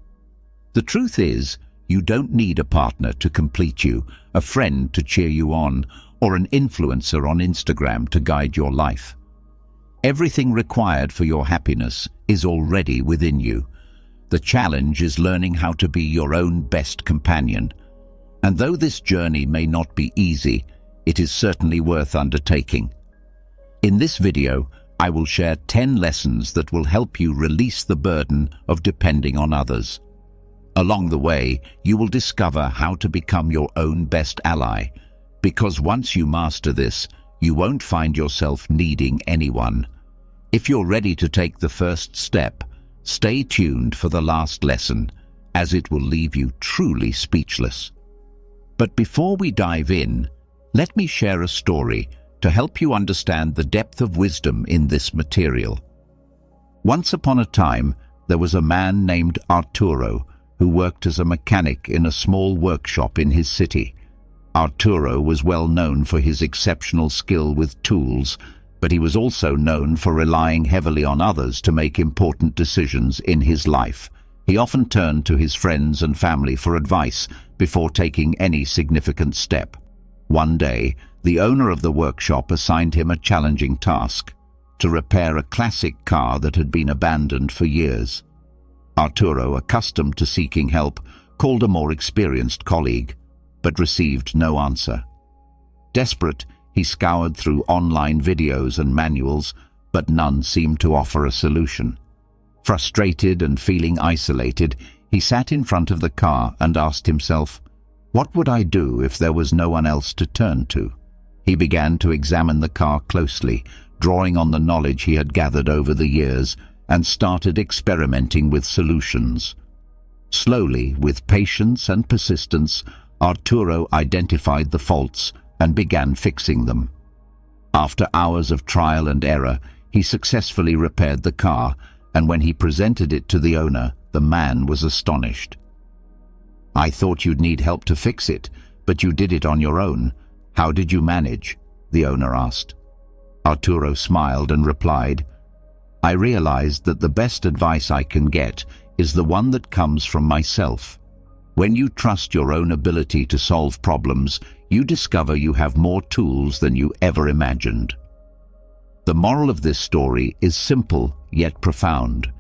The truth is, you don't need a partner to complete you, a friend to cheer you on, or an influencer on Instagram to guide your life. Everything required for your happiness is already within you. The challenge is learning how to be your own best companion. And though this journey may not be easy, it is certainly worth undertaking. In this video, I will share 10 lessons that will help you release the burden of depending on others. Along the way, you will discover how to become your own best ally, because once you master this, you won't find yourself needing anyone. If you're ready to take the first step, stay tuned for the last lesson, as it will leave you truly speechless. But before we dive in, let me share a story to help you understand the depth of wisdom in this material. Once upon a time, there was a man named Arturo who worked as a mechanic in a small workshop in his city. Arturo was well known for his exceptional skill with tools, but he was also known for relying heavily on others to make important decisions in his life. He often turned to his friends and family for advice before taking any significant step. One day, the owner of the workshop assigned him a challenging task: to repair a classic car that had been abandoned for years. Arturo, accustomed to seeking help, called a more experienced colleague, but received no answer. Desperate, he scoured through online videos and manuals, but none seemed to offer a solution. Frustrated and feeling isolated, he sat in front of the car and asked himself, "What would I do if there was no one else to turn to?" He began to examine the car closely, drawing on the knowledge he had gathered over the years, and started experimenting with solutions. Slowly, with patience and persistence, Arturo identified the faults and began fixing them. After hours of trial and error, he successfully repaired the car, and when he presented it to the owner, the man was astonished. "I thought you'd need help to fix it, but you did it on your own. How did you manage?" the owner asked. Arturo smiled and replied, "I realized that the best advice I can get is the one that comes from myself. When you trust your own ability to solve problems, you discover you have more tools than you ever imagined." The moral of this story is simple yet profound.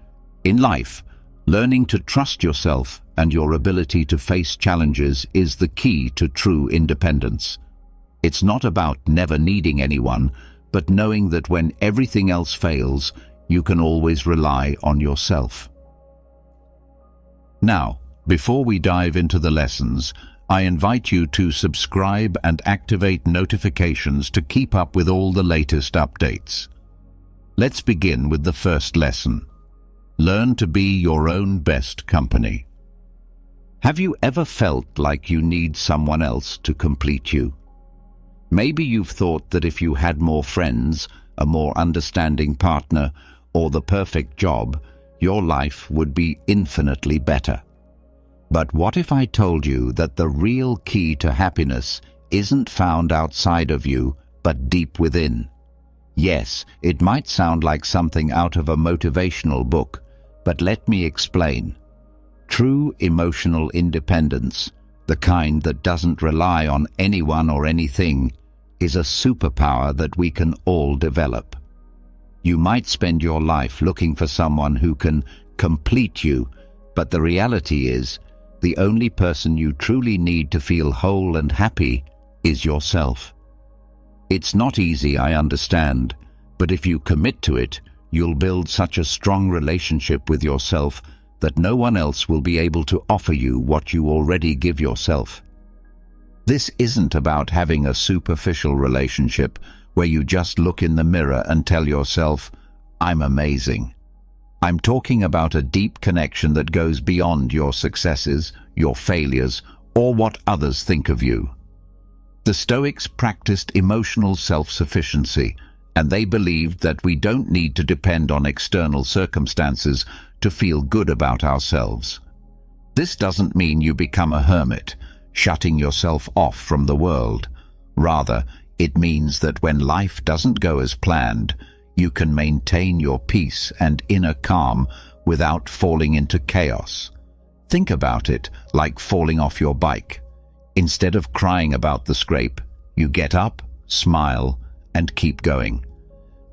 In life, learning to trust yourself and your ability to face challenges is the key to true independence. It's not about never needing anyone, but knowing that when everything else fails, you can always rely on yourself. Now, before we dive into the lessons, I invite you to subscribe and activate notifications to keep up with all the latest updates. Let's begin with the first lesson. Learn to be your own best company. Have you ever felt like you need someone else to complete you? Maybe you've thought that if you had more friends, a more understanding partner, or the perfect job, your life would be infinitely better. But what if I told you that the real key to happiness isn't found outside of you, but deep within? Yes, it might sound like something out of a motivational book, but let me explain. True emotional independence, the kind that doesn't rely on anyone or anything, is a superpower that we can all develop. You might spend your life looking for someone who can complete you, but the reality is, the only person you truly need to feel whole and happy is yourself. It's not easy, I understand, but if you commit to it, you'll build such a strong relationship with yourself that no one else will be able to offer you what you already give yourself. This isn't about having a superficial relationship where you just look in the mirror and tell yourself, "I'm amazing." I'm talking about a deep connection that goes beyond your successes, your failures, or what others think of you. The Stoics practiced emotional self-sufficiency, and they believed that we don't need to depend on external circumstances to feel good about ourselves. This doesn't mean you become a hermit, shutting yourself off from the world. Rather, it means that when life doesn't go as planned, you can maintain your peace and inner calm without falling into chaos. Think about it like falling off your bike. Instead of crying about the scrape, you get up, smile, and keep going.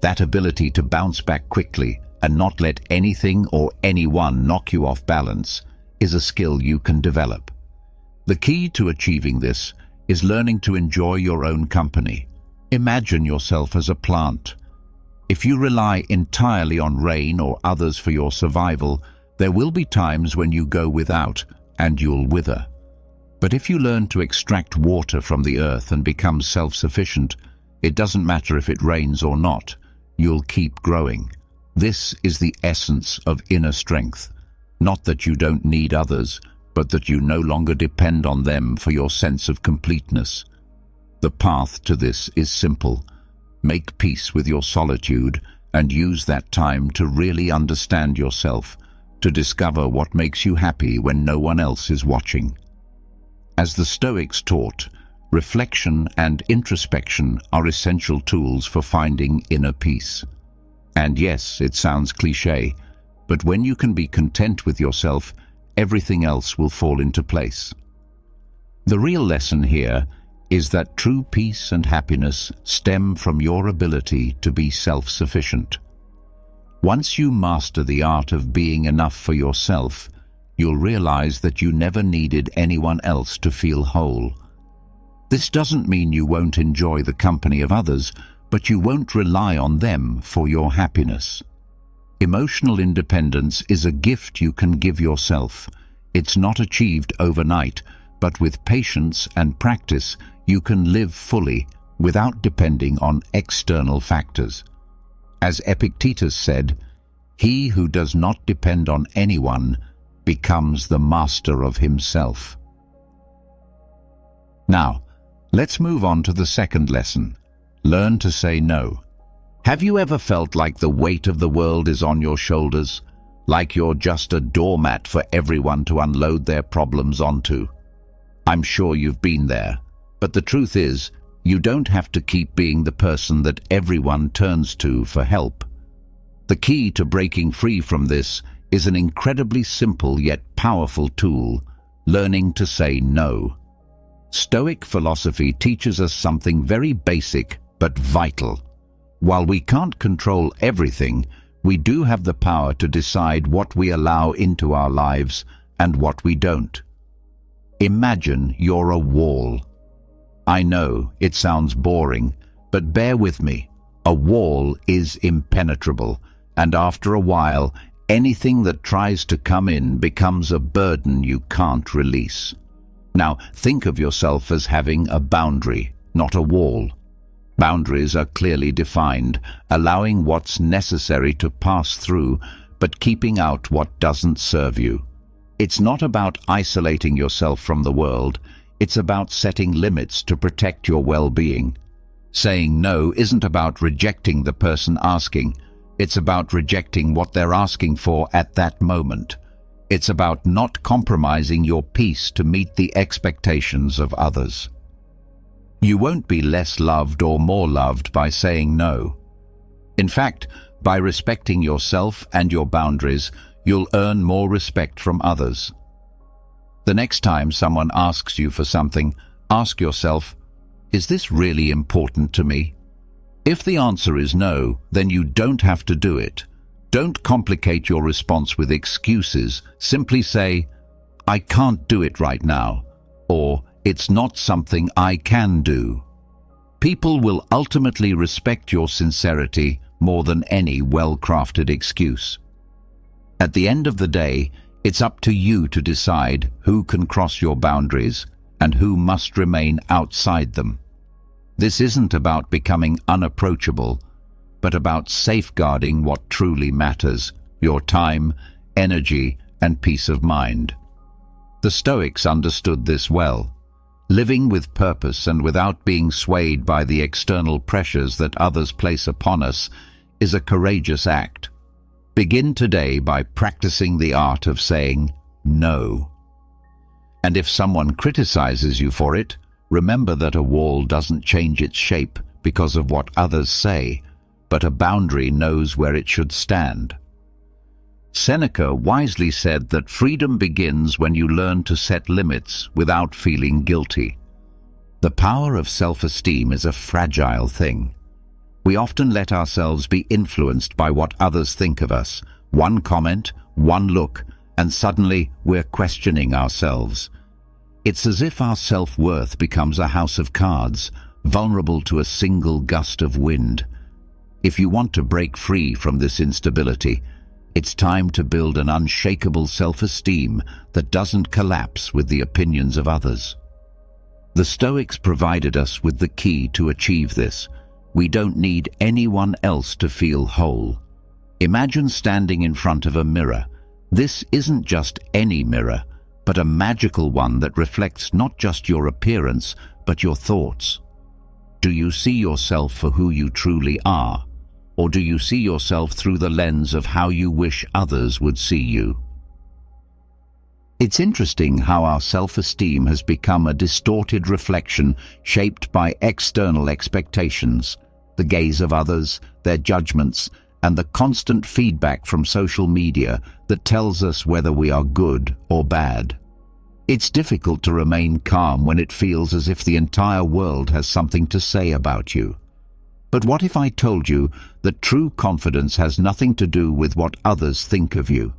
That ability to bounce back quickly and not let anything or anyone knock you off balance is a skill you can develop. The key to achieving this is learning to enjoy your own company. Imagine yourself as a plant. If you rely entirely on rain or others for your survival, there will be times when you go without and you'll wither. But if you learn to extract water from the earth and become self-sufficient, it doesn't matter if it rains or not, you'll keep growing. This is the essence of inner strength. Not that you don't need others, but that you no longer depend on them for your sense of completeness. The path to this is simple. Make peace with your solitude and use that time to really understand yourself, to discover what makes you happy when no one else is watching. As the Stoics taught, reflection and introspection are essential tools for finding inner peace. And yes, it sounds cliché, but when you can be content with yourself, everything else will fall into place. The real lesson here is that true peace and happiness stem from your ability to be self-sufficient. Once you master the art of being enough for yourself, you'll realize that you never needed anyone else to feel whole. This doesn't mean you won't enjoy the company of others, but you won't rely on them for your happiness. Emotional independence is a gift you can give yourself. It's not achieved overnight, but with patience and practice, you can live fully without depending on external factors. As Epictetus said, "He who does not depend on anyone becomes the master of himself." Now, Let's move on to the second lesson. Learn to say no. Have you ever felt like the weight of the world is on your shoulders? Like you're just a doormat for everyone to unload their problems onto? I'm sure you've been there, but the truth is, you don't have to keep being the person that everyone turns to for help. The key to breaking free from this is an incredibly simple yet powerful tool: learning to say no. Stoic philosophy teaches us something very basic but vital. While we can't control everything, we do have the power to decide what we allow into our lives and what we don't. Imagine you're a wall. I know it sounds boring, but bear with me. A wall is impenetrable, and after a while, anything that tries to come in becomes a burden you can't release. Now, think of yourself as having a boundary, not a wall. Boundaries are clearly defined, allowing what's necessary to pass through, but keeping out what doesn't serve you. It's not about isolating yourself from the world. It's about setting limits to protect your well-being. Saying no isn't about rejecting the person asking. It's about rejecting what they're asking for at that moment. It's about not compromising your peace to meet the expectations of others. You won't be less loved or more loved by saying no. In fact, by respecting yourself and your boundaries, you'll earn more respect from others. The next time someone asks you for something, ask yourself, is this really important to me? If the answer is no, then you don't have to do it. Don't complicate your response with excuses. Simply say, I can't do it right now, or it's not something I can do. People will ultimately respect your sincerity more than any well-crafted excuse. At the end of the day, it's up to you to decide who can cross your boundaries and who must remain outside them. This isn't about becoming unapproachable, but about safeguarding what truly matters: your time, energy, and peace of mind. The Stoics understood this well. Living with purpose and without being swayed by the external pressures that others place upon us is a courageous act. Begin today by practicing the art of saying no. And if someone criticizes you for it, remember that a wall doesn't change its shape because of what others say, but a boundary knows where it should stand. Seneca wisely said that freedom begins when you learn to set limits without feeling guilty. The power of self-esteem is a fragile thing. We often let ourselves be influenced by what others think of us. One comment, one look, and suddenly we're questioning ourselves. It's as if our self-worth becomes a house of cards, vulnerable to a single gust of wind. If you want to break free from this instability, it's time to build an unshakable self-esteem that doesn't collapse with the opinions of others. The Stoics provided us with the key to achieve this. We don't need anyone else to feel whole. Imagine standing in front of a mirror. This isn't just any mirror, but a magical one that reflects not just your appearance, but your thoughts. Do you see yourself for who you truly are? Or do you see yourself through the lens of how you wish others would see you? It's interesting how our self-esteem has become a distorted reflection shaped by external expectations, the gaze of others, their judgments, and the constant feedback from social media that tells us whether we are good or bad. It's difficult to remain calm when it feels as if the entire world has something to say about you. But what if I told you that true confidence has nothing to do with what others think of you?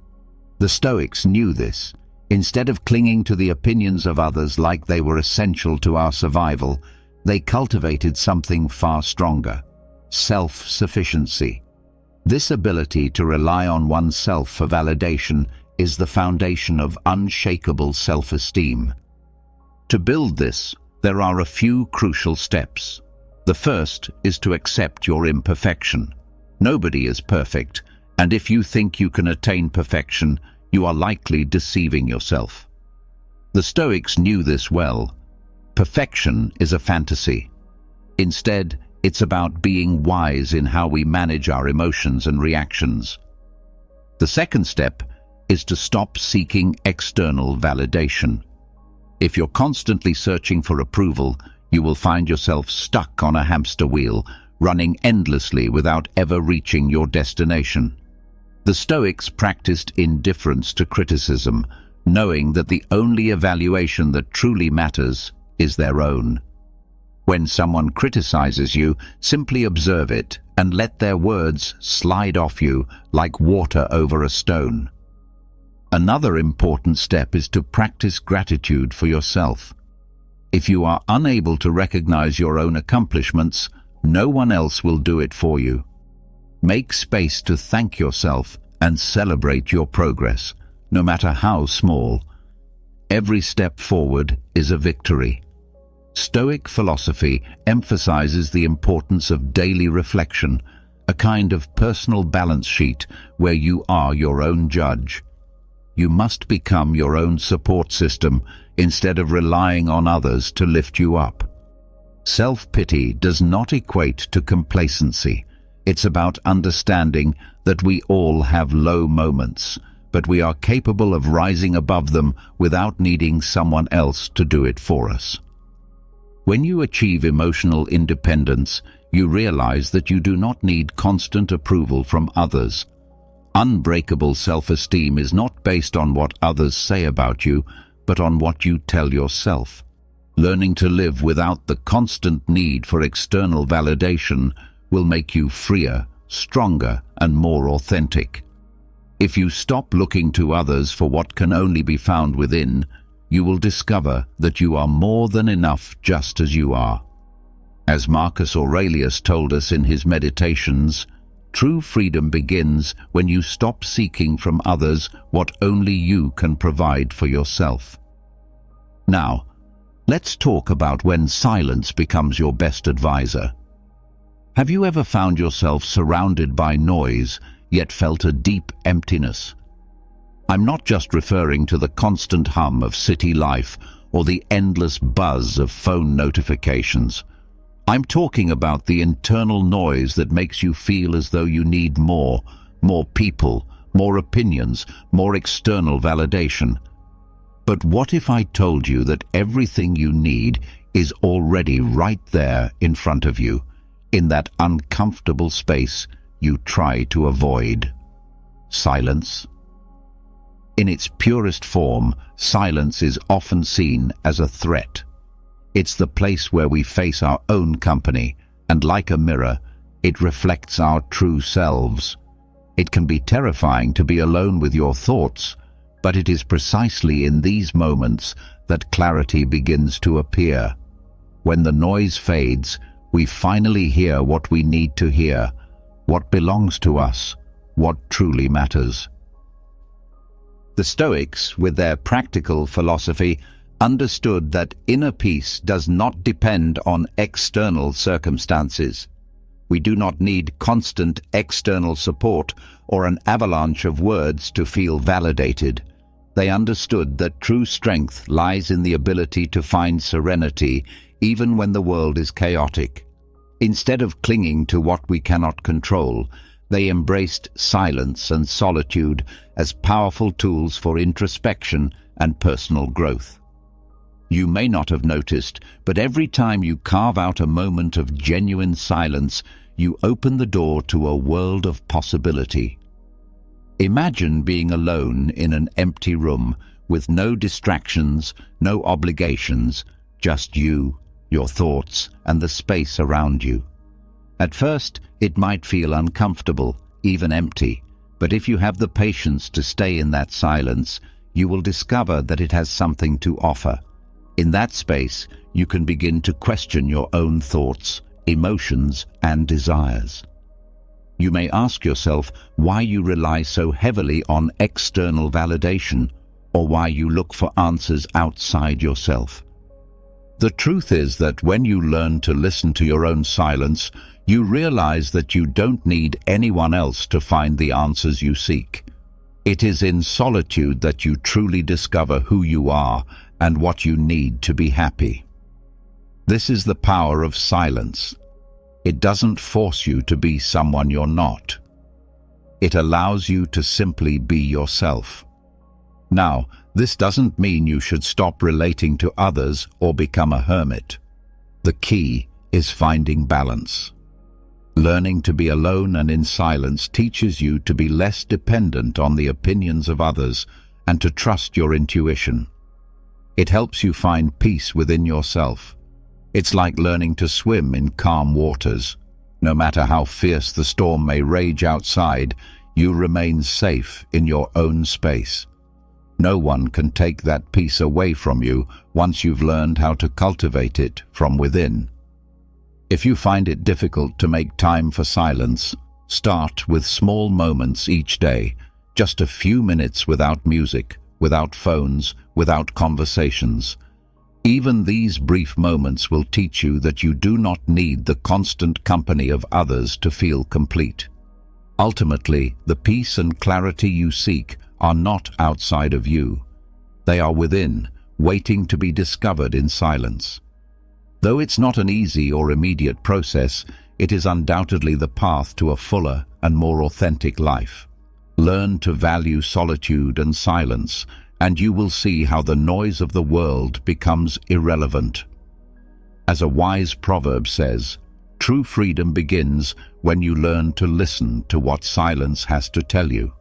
The Stoics knew this. Instead of clinging to the opinions of others like they were essential to our survival, they cultivated something far stronger: self-sufficiency. This ability to rely on oneself for validation is the foundation of unshakable self-esteem. To build this, there are a few crucial steps. The first is to accept your imperfection. Nobody is perfect, and if you think you can attain perfection, you are likely deceiving yourself. The Stoics knew this well. Perfection is a fantasy. Instead, it's about being wise in how we manage our emotions and reactions. The second step is to stop seeking external validation. If you're constantly searching for approval, you will find yourself stuck on a hamster wheel, running endlessly without ever reaching your destination. The Stoics practiced indifference to criticism, knowing that the only evaluation that truly matters is their own. When someone criticizes you, simply observe it and let their words slide off you like water over a stone. Another important step is to practice gratitude for yourself. If you are unable to recognize your own accomplishments, no one else will do it for you. Make space to thank yourself and celebrate your progress, no matter how small. Every step forward is a victory. Stoic philosophy emphasizes the importance of daily reflection, a kind of personal balance sheet where you are your own judge. You must become your own support system instead of relying on others to lift you up. Self-pity does not equate to complacency. It's about understanding that we all have low moments, but we are capable of rising above them without needing someone else to do it for us. When you achieve emotional independence, you realize that you do not need constant approval from others. Unbreakable self-esteem is not based on what others say about you, but on what you tell yourself. Learning to live without the constant need for external validation will make you freer, stronger, and more authentic. If you stop looking to others for what can only be found within, you will discover that you are more than enough just as you are. As Marcus Aurelius told us in his Meditations, true freedom begins when you stop seeking from others what only you can provide for yourself. Now, let's talk about when silence becomes your best advisor. Have you ever found yourself surrounded by noise, yet felt a deep emptiness? I'm not just referring to the constant hum of city life or the endless buzz of phone notifications. I'm talking about the internal noise that makes you feel as though you need more people, more opinions, more external validation. But what if I told you that everything you need is already right there in front of you, in that uncomfortable space you try to avoid? Silence. In its purest form, silence is often seen as a threat. It's the place where we face our own company, and like a mirror, it reflects our true selves. It can be terrifying to be alone with your thoughts, but it is precisely in these moments that clarity begins to appear. When the noise fades, we finally hear what we need to hear, what belongs to us, what truly matters. The Stoics, with their practical philosophy, understood that inner peace does not depend on external circumstances. We do not need constant external support or an avalanche of words to feel validated. They understood that true strength lies in the ability to find serenity even when the world is chaotic. Instead of clinging to what we cannot control, they embraced silence and solitude as powerful tools for introspection and personal growth. You may not have noticed, but every time you carve out a moment of genuine silence, you open the door to a world of possibility. Imagine being alone in an empty room with no distractions, no obligations, just you, your thoughts, and the space around you. At first, it might feel uncomfortable, even empty, but if you have the patience to stay in that silence, you will discover that it has something to offer. In that space, you can begin to question your own thoughts, emotions, and desires. You may ask yourself why you rely so heavily on external validation, or why you look for answers outside yourself. The truth is that when you learn to listen to your own silence, you realize that you don't need anyone else to find the answers you seek. It is in solitude that you truly discover who you are and what you need to be happy. This is the power of silence. It doesn't force you to be someone you're not. It allows you to simply be yourself. Now, this doesn't mean you should stop relating to others or become a hermit. The key is finding balance. Learning to be alone and in silence teaches you to be less dependent on the opinions of others and to trust your intuition. It helps you find peace within yourself. It's like learning to swim in calm waters. No matter how fierce the storm may rage outside, you remain safe in your own space. No one can take that peace away from you once you've learned how to cultivate it from within. If you find it difficult to make time for silence, start with small moments each day, just a few minutes without music, without phones, without conversations. Even these brief moments will teach you that you do not need the constant company of others to feel complete. Ultimately, the peace and clarity you seek are not outside of you. They are within, waiting to be discovered in silence. Though it's not an easy or immediate process, it is undoubtedly the path to a fuller and more authentic life. Learn to value solitude and silence, and you will see how the noise of the world becomes irrelevant. As a wise proverb says, true freedom begins when you learn to listen to what silence has to tell you.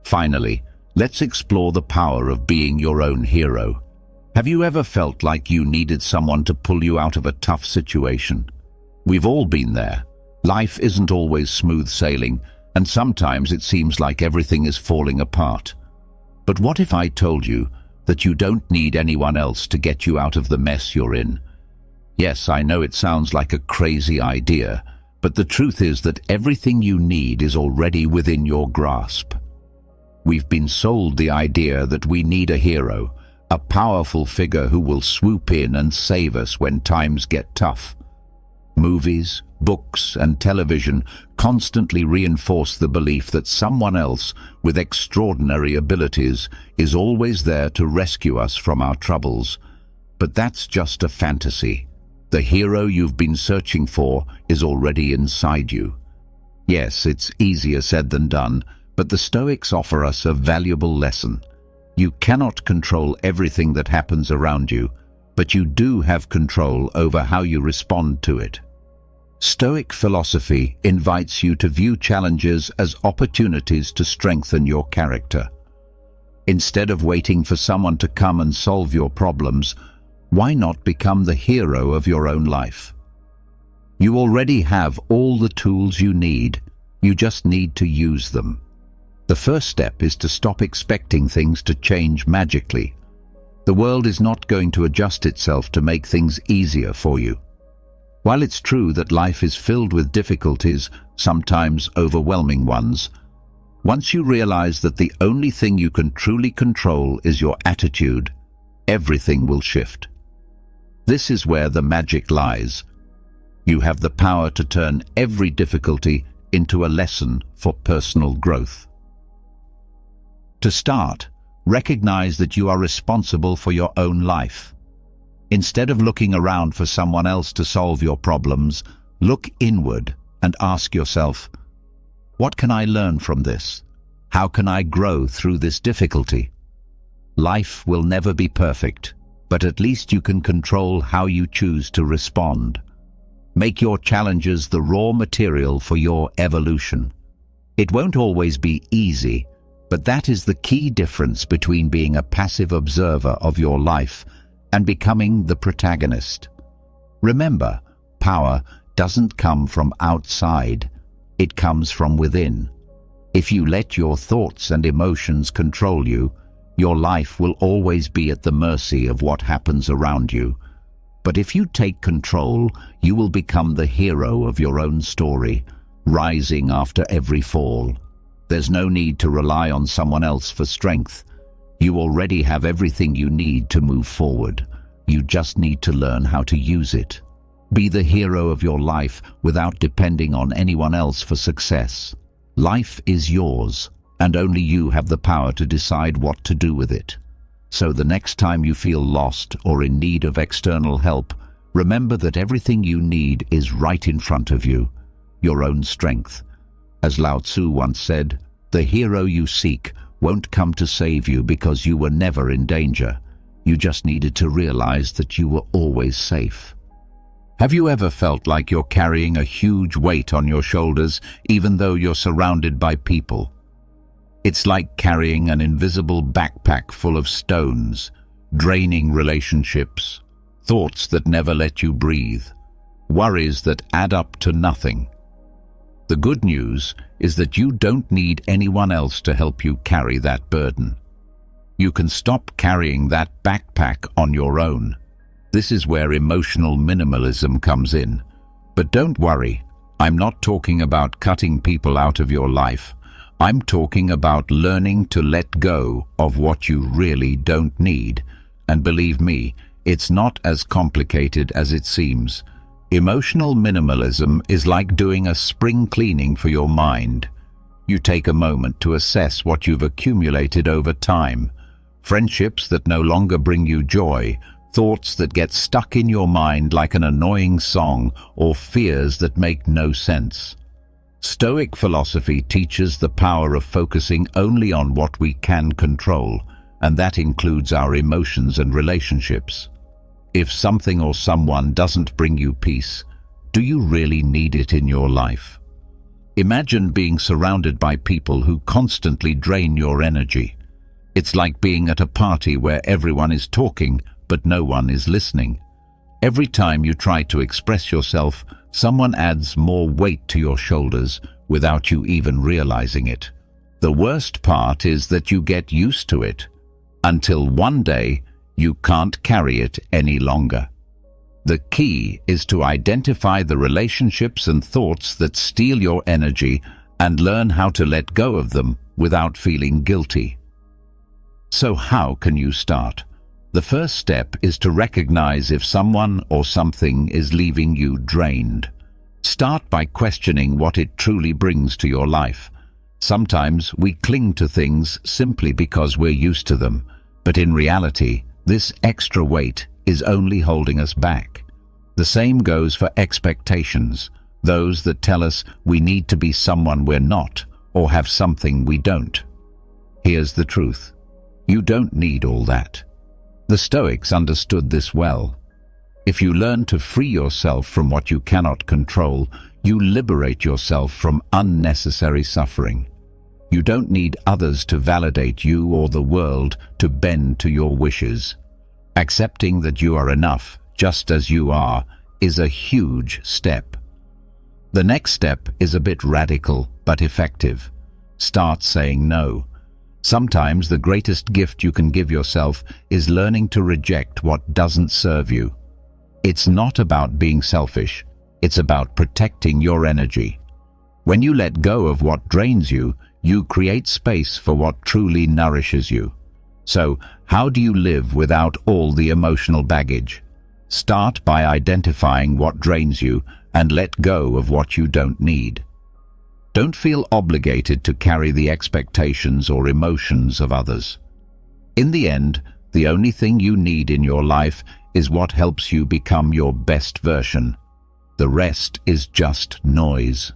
Finally, let's explore the power of being your own hero. Have you ever felt like you needed someone to pull you out of a tough situation? We've all been there. Life isn't always smooth sailing, and sometimes it seems like everything is falling apart. But what if I told you that you don't need anyone else to get you out of the mess you're in? Yes, I know it sounds like a crazy idea, but the truth is that everything you need is already within your grasp. We've been sold the idea that we need a hero, a powerful figure who will swoop in and save us when times get tough. Movies, books, and television constantly reinforce the belief that someone else with extraordinary abilities is always there to rescue us from our troubles. But that's just a fantasy. The hero you've been searching for is already inside you. Yes, it's easier said than done, but the Stoics offer us a valuable lesson. You cannot control everything that happens around you, but you do have control over how you respond to it. Stoic philosophy invites you to view challenges as opportunities to strengthen your character. Instead of waiting for someone to come and solve your problems, why not become the hero of your own life? You already have all the tools you need, you just need to use them. The first step is to stop expecting things to change magically. The world is not going to adjust itself to make things easier for you. While it's true that life is filled with difficulties, sometimes overwhelming ones, once you realize that the only thing you can truly control is your attitude, everything will shift. This is where the magic lies. You have the power to turn every difficulty into a lesson for personal growth. To start, recognize that you are responsible for your own life. Instead of looking around for someone else to solve your problems, look inward and ask yourself, what can I learn from this? How can I grow through this difficulty? Life will never be perfect, but at least you can control how you choose to respond. Make your challenges the raw material for your evolution. It won't always be easy, but that is the key difference between being a passive observer of your life and becoming the protagonist. Remember, power doesn't come from outside, it comes from within. If you let your thoughts and emotions control you, your life will always be at the mercy of what happens around you. But if you take control, you will become the hero of your own story, rising after every fall. There's no need to rely on someone else for strength. You already have everything you need to move forward. You just need to learn how to use it. Be the hero of your life without depending on anyone else for success. Life is yours, and only you have the power to decide what to do with it. So the next time you feel lost or in need of external help, Remember that everything you need is right in front of you, your own strength. As Lao Tzu once said, the hero you seek won't come to save you because you were never in danger. You just needed to realize that you were always safe. Have you ever felt like you're carrying a huge weight on your shoulders even though you're surrounded by people? It's like carrying an invisible backpack full of stones, draining relationships, thoughts that never let you breathe, worries that add up to nothing. The good news is that you don't need anyone else to help you carry that burden. You can stop carrying that backpack on your own. This is where emotional minimalism comes in. But don't worry, I'm not talking about cutting people out of your life. I'm talking about learning to let go of what you really don't need. And believe me, it's not as complicated as it seems. Emotional minimalism is like doing a spring cleaning for your mind. You take a moment to assess what you've accumulated over time. Friendships that no longer bring you joy, thoughts that get stuck in your mind like an annoying song, or fears that make no sense. Stoic philosophy teaches the power of focusing only on what we can control, and that includes our emotions and relationships. If something or someone doesn't bring you peace, do you really need it in your life? Imagine being surrounded by people who constantly drain your energy. It's like being at a party where everyone is talking, but no one is listening. Every time you try to express yourself, someone adds more weight to your shoulders without you even realizing it. The worst part is that you get used to it, until one day you can't carry it any longer. The key is to identify the relationships and thoughts that steal your energy and learn how to let go of them without feeling guilty. So how can you start? The first step is to recognize if someone or something is leaving you drained. Start by questioning what it truly brings to your life. Sometimes we cling to things simply because we're used to them, but in reality, this extra weight is only holding us back. The same goes for expectations, those that tell us we need to be someone we're not or have something we don't. Here's the truth. You don't need all that. The Stoics understood this well. If you learn to free yourself from what you cannot control, you liberate yourself from unnecessary suffering. You don't need others to validate you or the world to bend to your wishes. Accepting that you are enough, just as you are, is a huge step. The next step is a bit radical but effective. Start saying no. Sometimes the greatest gift you can give yourself is learning to reject what doesn't serve you. It's not about being selfish, it's about protecting your energy. When you let go of what drains you, you create space for what truly nourishes you. So, how do you live without all the emotional baggage? Start by identifying what drains you and let go of what you don't need. Don't feel obligated to carry the expectations or emotions of others. In the end, the only thing you need in your life is what helps you become your best version. The rest is just noise.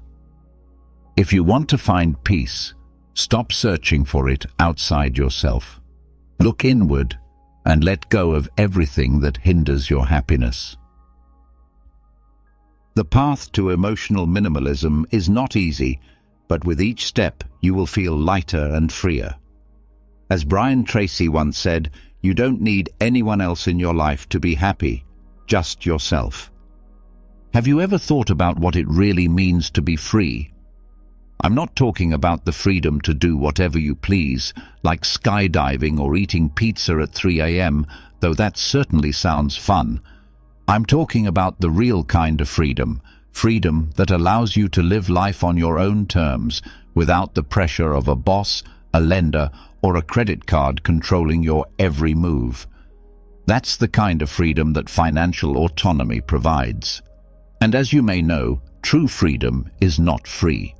If you want to find peace, stop searching for it outside yourself. Look inward and let go of everything that hinders your happiness. The path to emotional minimalism is not easy, but with each step you will feel lighter and freer. As Brian Tracy once said, you don't need anyone else in your life to be happy, just yourself. Have you ever thought about what it really means to be free? I'm not talking about the freedom to do whatever you please, like skydiving or eating pizza at 3 a.m., though that certainly sounds fun. I'm talking about the real kind of freedom, freedom that allows you to live life on your own terms, without the pressure of a boss, a lender, or a credit card controlling your every move. That's the kind of freedom that financial autonomy provides. And as you may know, true freedom is not free.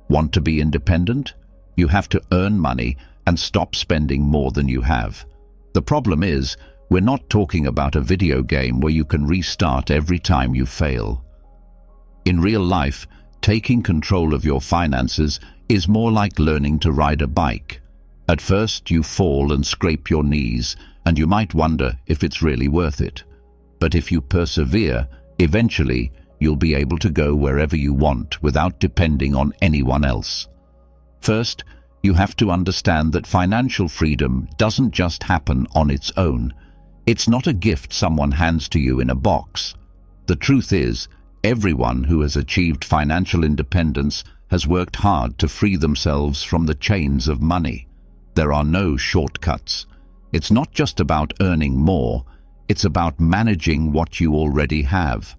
Want to be independent? You have to earn money and stop spending more than you have. The problem is, We're not talking about a video game where you can restart every time you fail. In real life, taking control of your finances is more like learning to ride a bike. At first, you fall and scrape your knees, and you might wonder if it's really worth it. But if you persevere, eventually you'll be able to go wherever you want without depending on anyone else. First, you have to understand that financial freedom doesn't just happen on its own. It's not a gift someone hands to you in a box. The truth is, everyone who has achieved financial independence has worked hard to free themselves from the chains of money. There are no shortcuts. It's not just about earning more, it's about managing what you already have.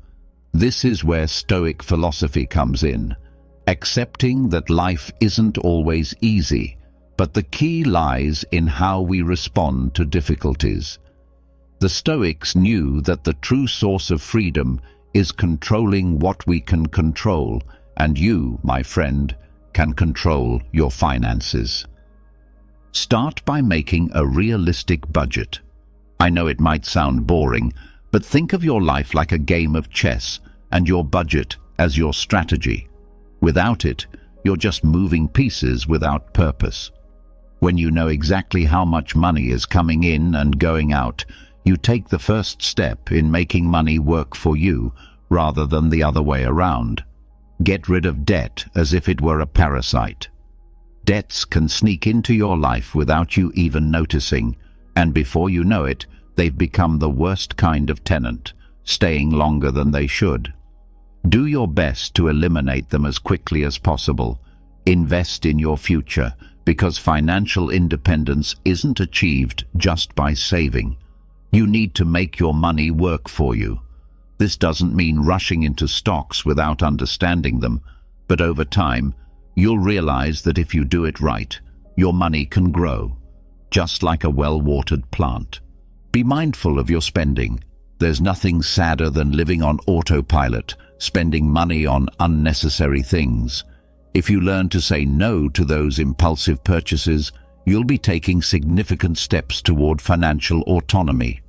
This is where Stoic philosophy comes in, accepting that life isn't always easy, but the key lies in how we respond to difficulties. The Stoics knew that the true source of freedom is controlling what we can control, and you, my friend, can control your finances. Start by making a realistic budget. I know it might sound boring, but think of your life like a game of chess and your budget as your strategy. Without it, you're just moving pieces without purpose. When you know exactly how much money is coming in and going out, you take the first step in making money work for you rather than the other way around. Get rid of debt as if it were a parasite. Debts can sneak into your life without you even noticing, and before you know it, they've become the worst kind of tenant, staying longer than they should. Do your best to eliminate them as quickly as possible. Invest in your future, because financial independence isn't achieved just by saving. You need to make your money work for you. This doesn't mean rushing into stocks without understanding them, but over time, you'll realize that if you do it right, your money can grow, just like a well-watered plant. Be mindful of your spending. There's nothing sadder than living on autopilot, spending money on unnecessary things. If you learn to say no to those impulsive purchases, you'll be taking significant steps toward financial autonomy.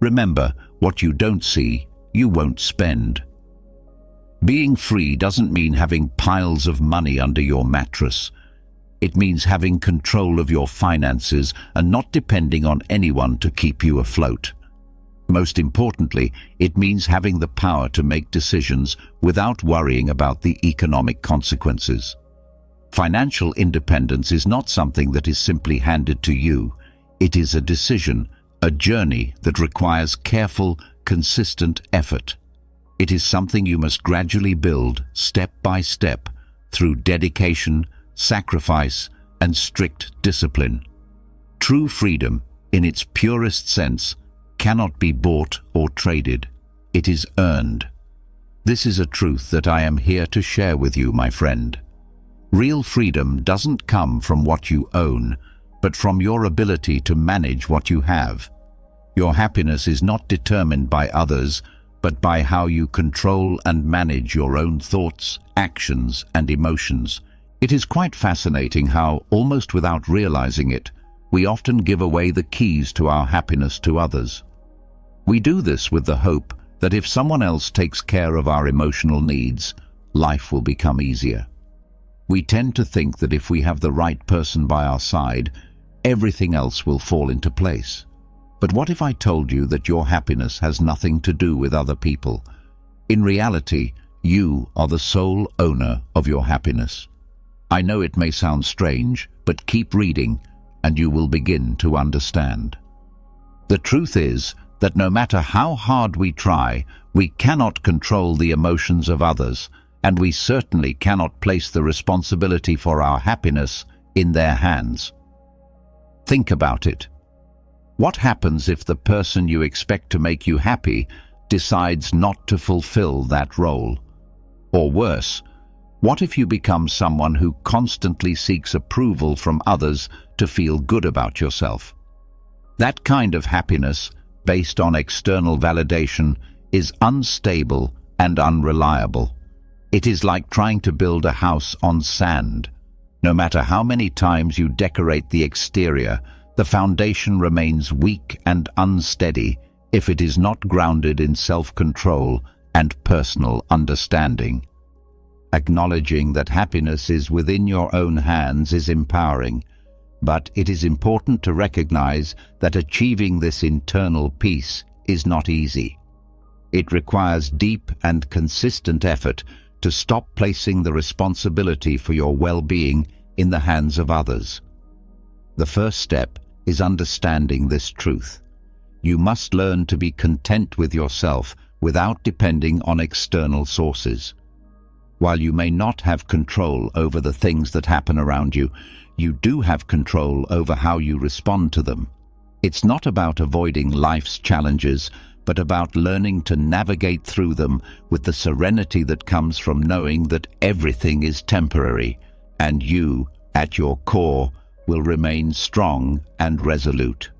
Remember, what you don't see, you won't spend. Being free doesn't mean having piles of money under your mattress. It means having control of your finances and not depending on anyone to keep you afloat. Most importantly, it means having the power to make decisions without worrying about the economic consequences. Financial independence is not something that is simply handed to you. It is a decision, a journey that requires careful, consistent effort. It is something you must gradually build, step by step, through dedication, sacrifice, and strict discipline. True freedom, in its purest sense, cannot be bought or traded. It is earned. This is a truth that I am here to share with you, my friend. Real freedom doesn't come from what you own, but from your ability to manage what you have. Your happiness is not determined by others, but by how you control and manage your own thoughts, actions, and emotions. It is quite fascinating how, almost without realizing it, we often give away the keys to our happiness to others. We do this with the hope that if someone else takes care of our emotional needs, life will become easier. We tend to think that if we have the right person by our side, everything else will fall into place. But what if I told you that your happiness has nothing to do with other people? In reality, you are the sole owner of your happiness. I know it may sound strange, but keep reading and you will begin to understand. The truth is that no matter how hard we try, we cannot control the emotions of others, and we certainly cannot place the responsibility for our happiness in their hands. Think about it. What happens if the person you expect to make you happy decides not to fulfill that role? Or worse, what if you become someone who constantly seeks approval from others to feel good about yourself? That kind of happiness, based on external validation, is unstable and unreliable. It is like trying to build a house on sand. No matter how many times you decorate the exterior, the foundation remains weak and unsteady if it is not grounded in self-control and personal understanding. Acknowledging that happiness is within your own hands is empowering, but it is important to recognize that achieving this internal peace is not easy. It requires deep and consistent effort to stop placing the responsibility for your well-being in the hands of others. The first step is understanding this truth. You must learn to be content with yourself without depending on external sources. While you may not have control over the things that happen around you, you do have control over how you respond to them. It's not about avoiding life's challenges, but about learning to navigate through them with the serenity that comes from knowing that everything is temporary, and you, at your core, will remain strong and resolute.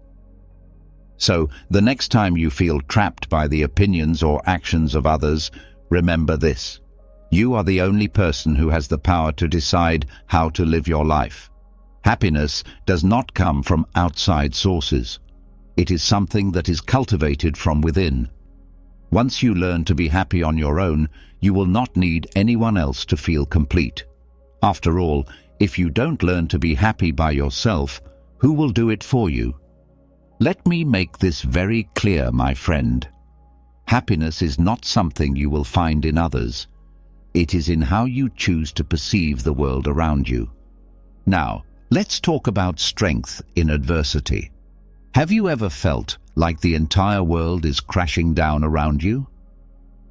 So, the next time you feel trapped by the opinions or actions of others, remember this: you are the only person who has the power to decide how to live your life. Happiness does not come from outside sources. It is something that is cultivated from within. Once you learn to be happy on your own, you will not need anyone else to feel complete. After all, if you don't learn to be happy by yourself, who will do it for you? Let me make this very clear, my friend. Happiness is not something you will find in others. It is in how you choose to perceive the world around you. Now, let's talk about strength in adversity. Have you ever felt like the entire world is crashing down around you?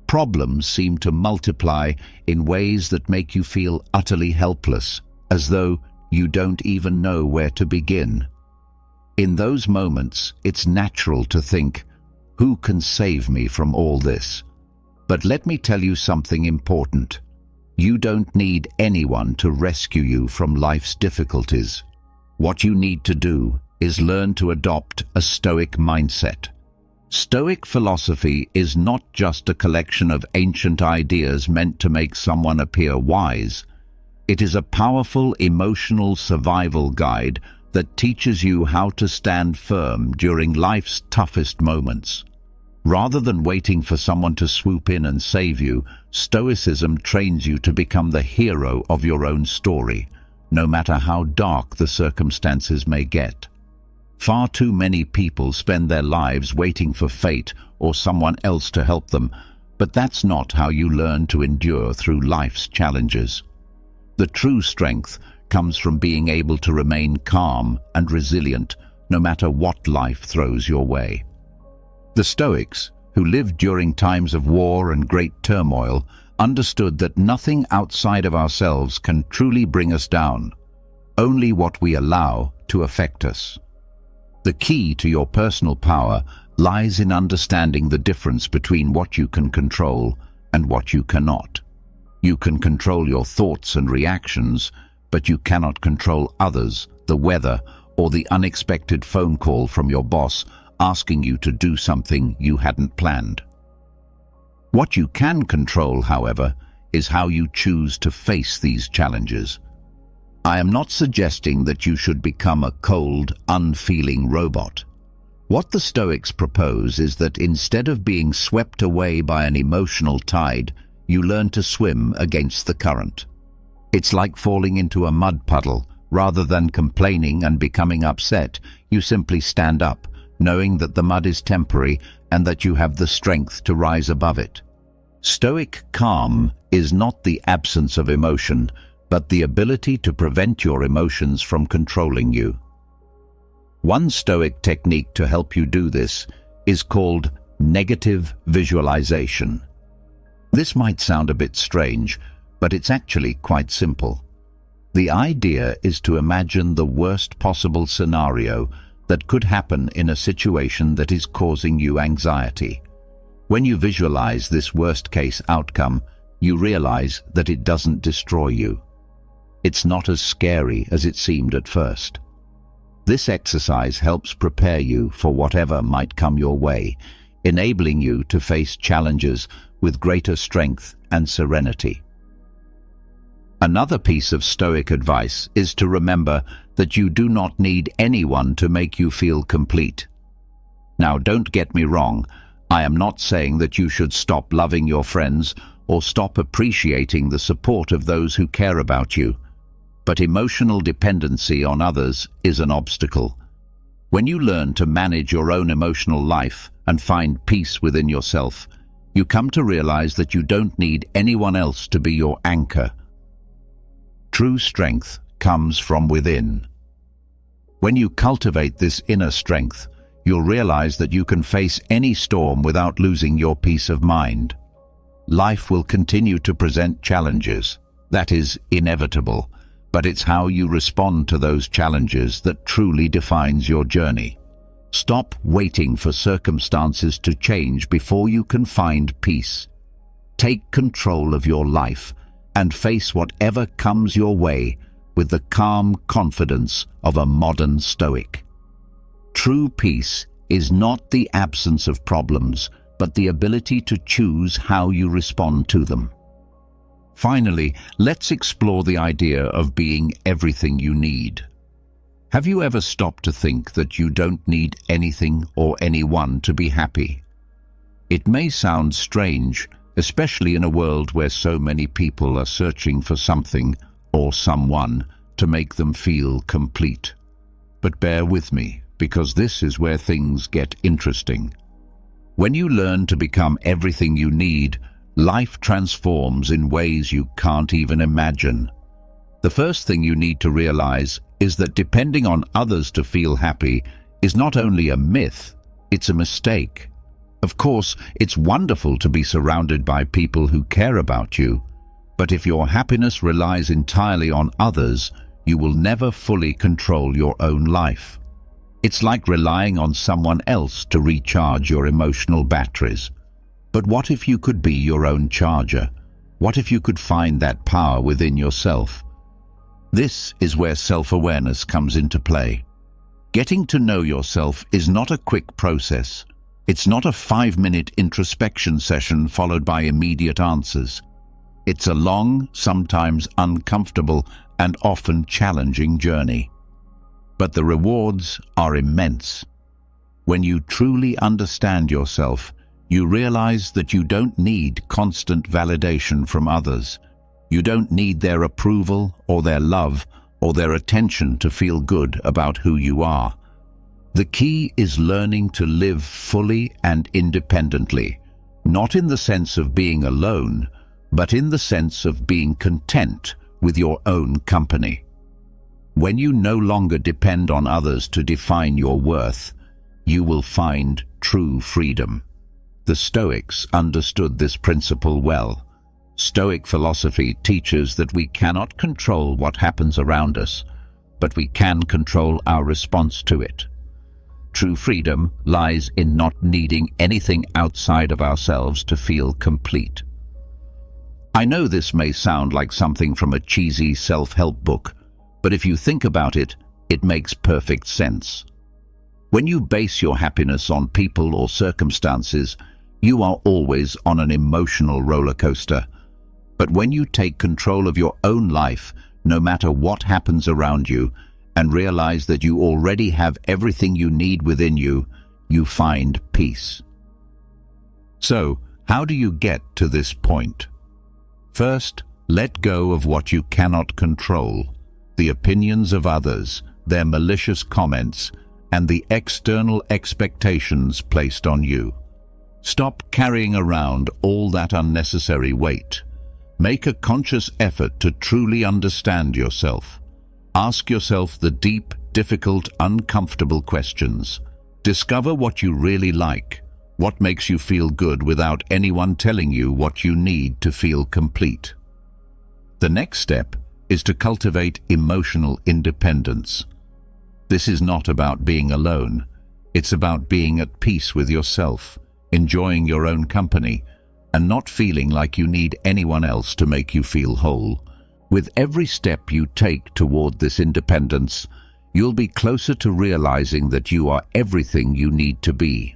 Problems seem to multiply in ways that make you feel utterly helpless, as though you don't even know where to begin. In those moments, it's natural to think, who can save me from all this? But let me tell you something important. You don't need anyone to rescue you from life's difficulties. What you need to do is learn to adopt a Stoic mindset. Stoic philosophy is not just a collection of ancient ideas meant to make someone appear wise. It is a powerful emotional survival guide that teaches you how to stand firm during life's toughest moments. Rather than waiting for someone to swoop in and save you, Stoicism trains you to become the hero of your own story, no matter how dark the circumstances may get. Far too many people spend their lives waiting for fate or someone else to help them, but that's not how you learn to endure through life's challenges. The true strength comes from being able to remain calm and resilient no matter what life throws your way. The Stoics, who lived during times of war and great turmoil, understood that nothing outside of ourselves can truly bring us down, only what we allow to affect us. The key to your personal power lies in understanding the difference between what you can control and what you cannot. You can control your thoughts and reactions, but you cannot control others, the weather, or the unexpected phone call from your boss asking you to do something you hadn't planned. What you can control, however, is how you choose to face these challenges. I am not suggesting that you should become a cold, unfeeling robot. What the Stoics propose is that instead of being swept away by an emotional tide, you learn to swim against the current. It's like falling into a mud puddle. Rather than complaining and becoming upset, you simply stand up, knowing that the mud is temporary and that you have the strength to rise above it. Stoic calm is not the absence of emotion, but the ability to prevent your emotions from controlling you. One Stoic technique to help you do this is called negative visualization. This might sound a bit strange, but it's actually quite simple. The idea is to imagine the worst possible scenario that could happen in a situation that is causing you anxiety. When you visualize this worst-case outcome, you realize that it doesn't destroy you. It's not as scary as it seemed at first. This exercise helps prepare you for whatever might come your way, enabling you to face challenges with greater strength and serenity. Another piece of Stoic advice is to remember that you do not need anyone to make you feel complete. Now, don't get me wrong. I am not saying that you should stop loving your friends or stop appreciating the support of those who care about you. But emotional dependency on others is an obstacle. When you learn to manage your own emotional life and find peace within yourself, you come to realize that you don't need anyone else to be your anchor. True strength comes from within. When you cultivate this inner strength, you'll realize that you can face any storm without losing your peace of mind. Life will continue to present challenges. That is inevitable, but it's how you respond to those challenges that truly defines your journey. Stop waiting for circumstances to change before you can find peace. Take control of your life and face whatever comes your way with the calm confidence of a modern Stoic. True peace is not the absence of problems, but the ability to choose how you respond to them. Finally, let's explore the idea of being everything you need. Have you ever stopped to think that you don't need anything or anyone to be happy? It may sound strange, especially in a world where so many people are searching for something or someone to make them feel complete. But bear with me, because this is where things get interesting. When you learn to become everything you need, life transforms in ways you can't even imagine. The first thing you need to realize is that depending on others to feel happy is not only a myth, it's a mistake. Of course, it's wonderful to be surrounded by people who care about you, but if your happiness relies entirely on others, you will never fully control your own life. It's like relying on someone else to recharge your emotional batteries. But what if you could be your own charger? What if you could find that power within yourself? This is where self-awareness comes into play. Getting to know yourself is not a quick process. It's not a 5-minute introspection session followed by immediate answers. It's a long, sometimes uncomfortable, and often challenging journey. But the rewards are immense. When you truly understand yourself, you realize that you don't need constant validation from others. You don't need their approval or their love or their attention to feel good about who you are. The key is learning to live fully and independently, not in the sense of being alone, but in the sense of being content with your own company. When you no longer depend on others to define your worth, you will find true freedom. The Stoics understood this principle well. Stoic philosophy teaches that we cannot control what happens around us, but we can control our response to it. True freedom lies in not needing anything outside of ourselves to feel complete. I know this may sound like something from a cheesy self-help book, but if you think about it, it makes perfect sense. When you base your happiness on people or circumstances, you are always on an emotional roller coaster. But when you take control of your own life, no matter what happens around you, and realize that you already have everything you need within you, you find peace. So, how do you get to this point? First, let go of what you cannot control, the opinions of others, their malicious comments, and the external expectations placed on you. Stop carrying around all that unnecessary weight. Make a conscious effort to truly understand yourself. Ask yourself the deep, difficult, uncomfortable questions. Discover what you really like, what makes you feel good without anyone telling you what you need to feel complete. The next step is to cultivate emotional independence. This is not about being alone. It's about being at peace with yourself, enjoying your own company, and not feeling like you need anyone else to make you feel whole. With every step you take toward this independence, you'll be closer to realizing that you are everything you need to be.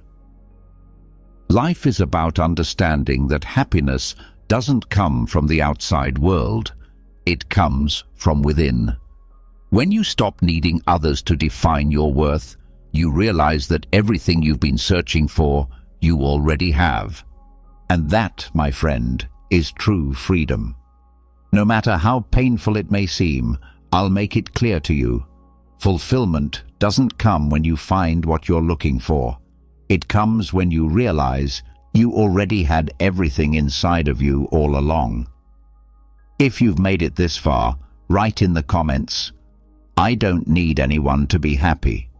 Life is about understanding that happiness doesn't come from the outside world. It comes from within. When you stop needing others to define your worth, you realize that everything you've been searching for, you already have. And that, my friend, is true freedom. No matter how painful it may seem, I'll make it clear to you. Fulfillment doesn't come when you find what you're looking for. It comes when you realize you already had everything inside of you all along. If you've made it this far, write in the comments, "I don't need anyone to be happy."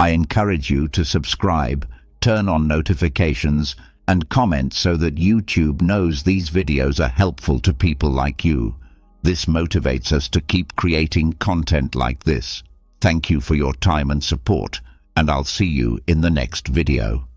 I encourage you to subscribe, turn on notifications, and comment so that YouTube knows these videos are helpful to people like you. This motivates us to keep creating content like this. Thank you for your time and support, and I'll see you in the next video.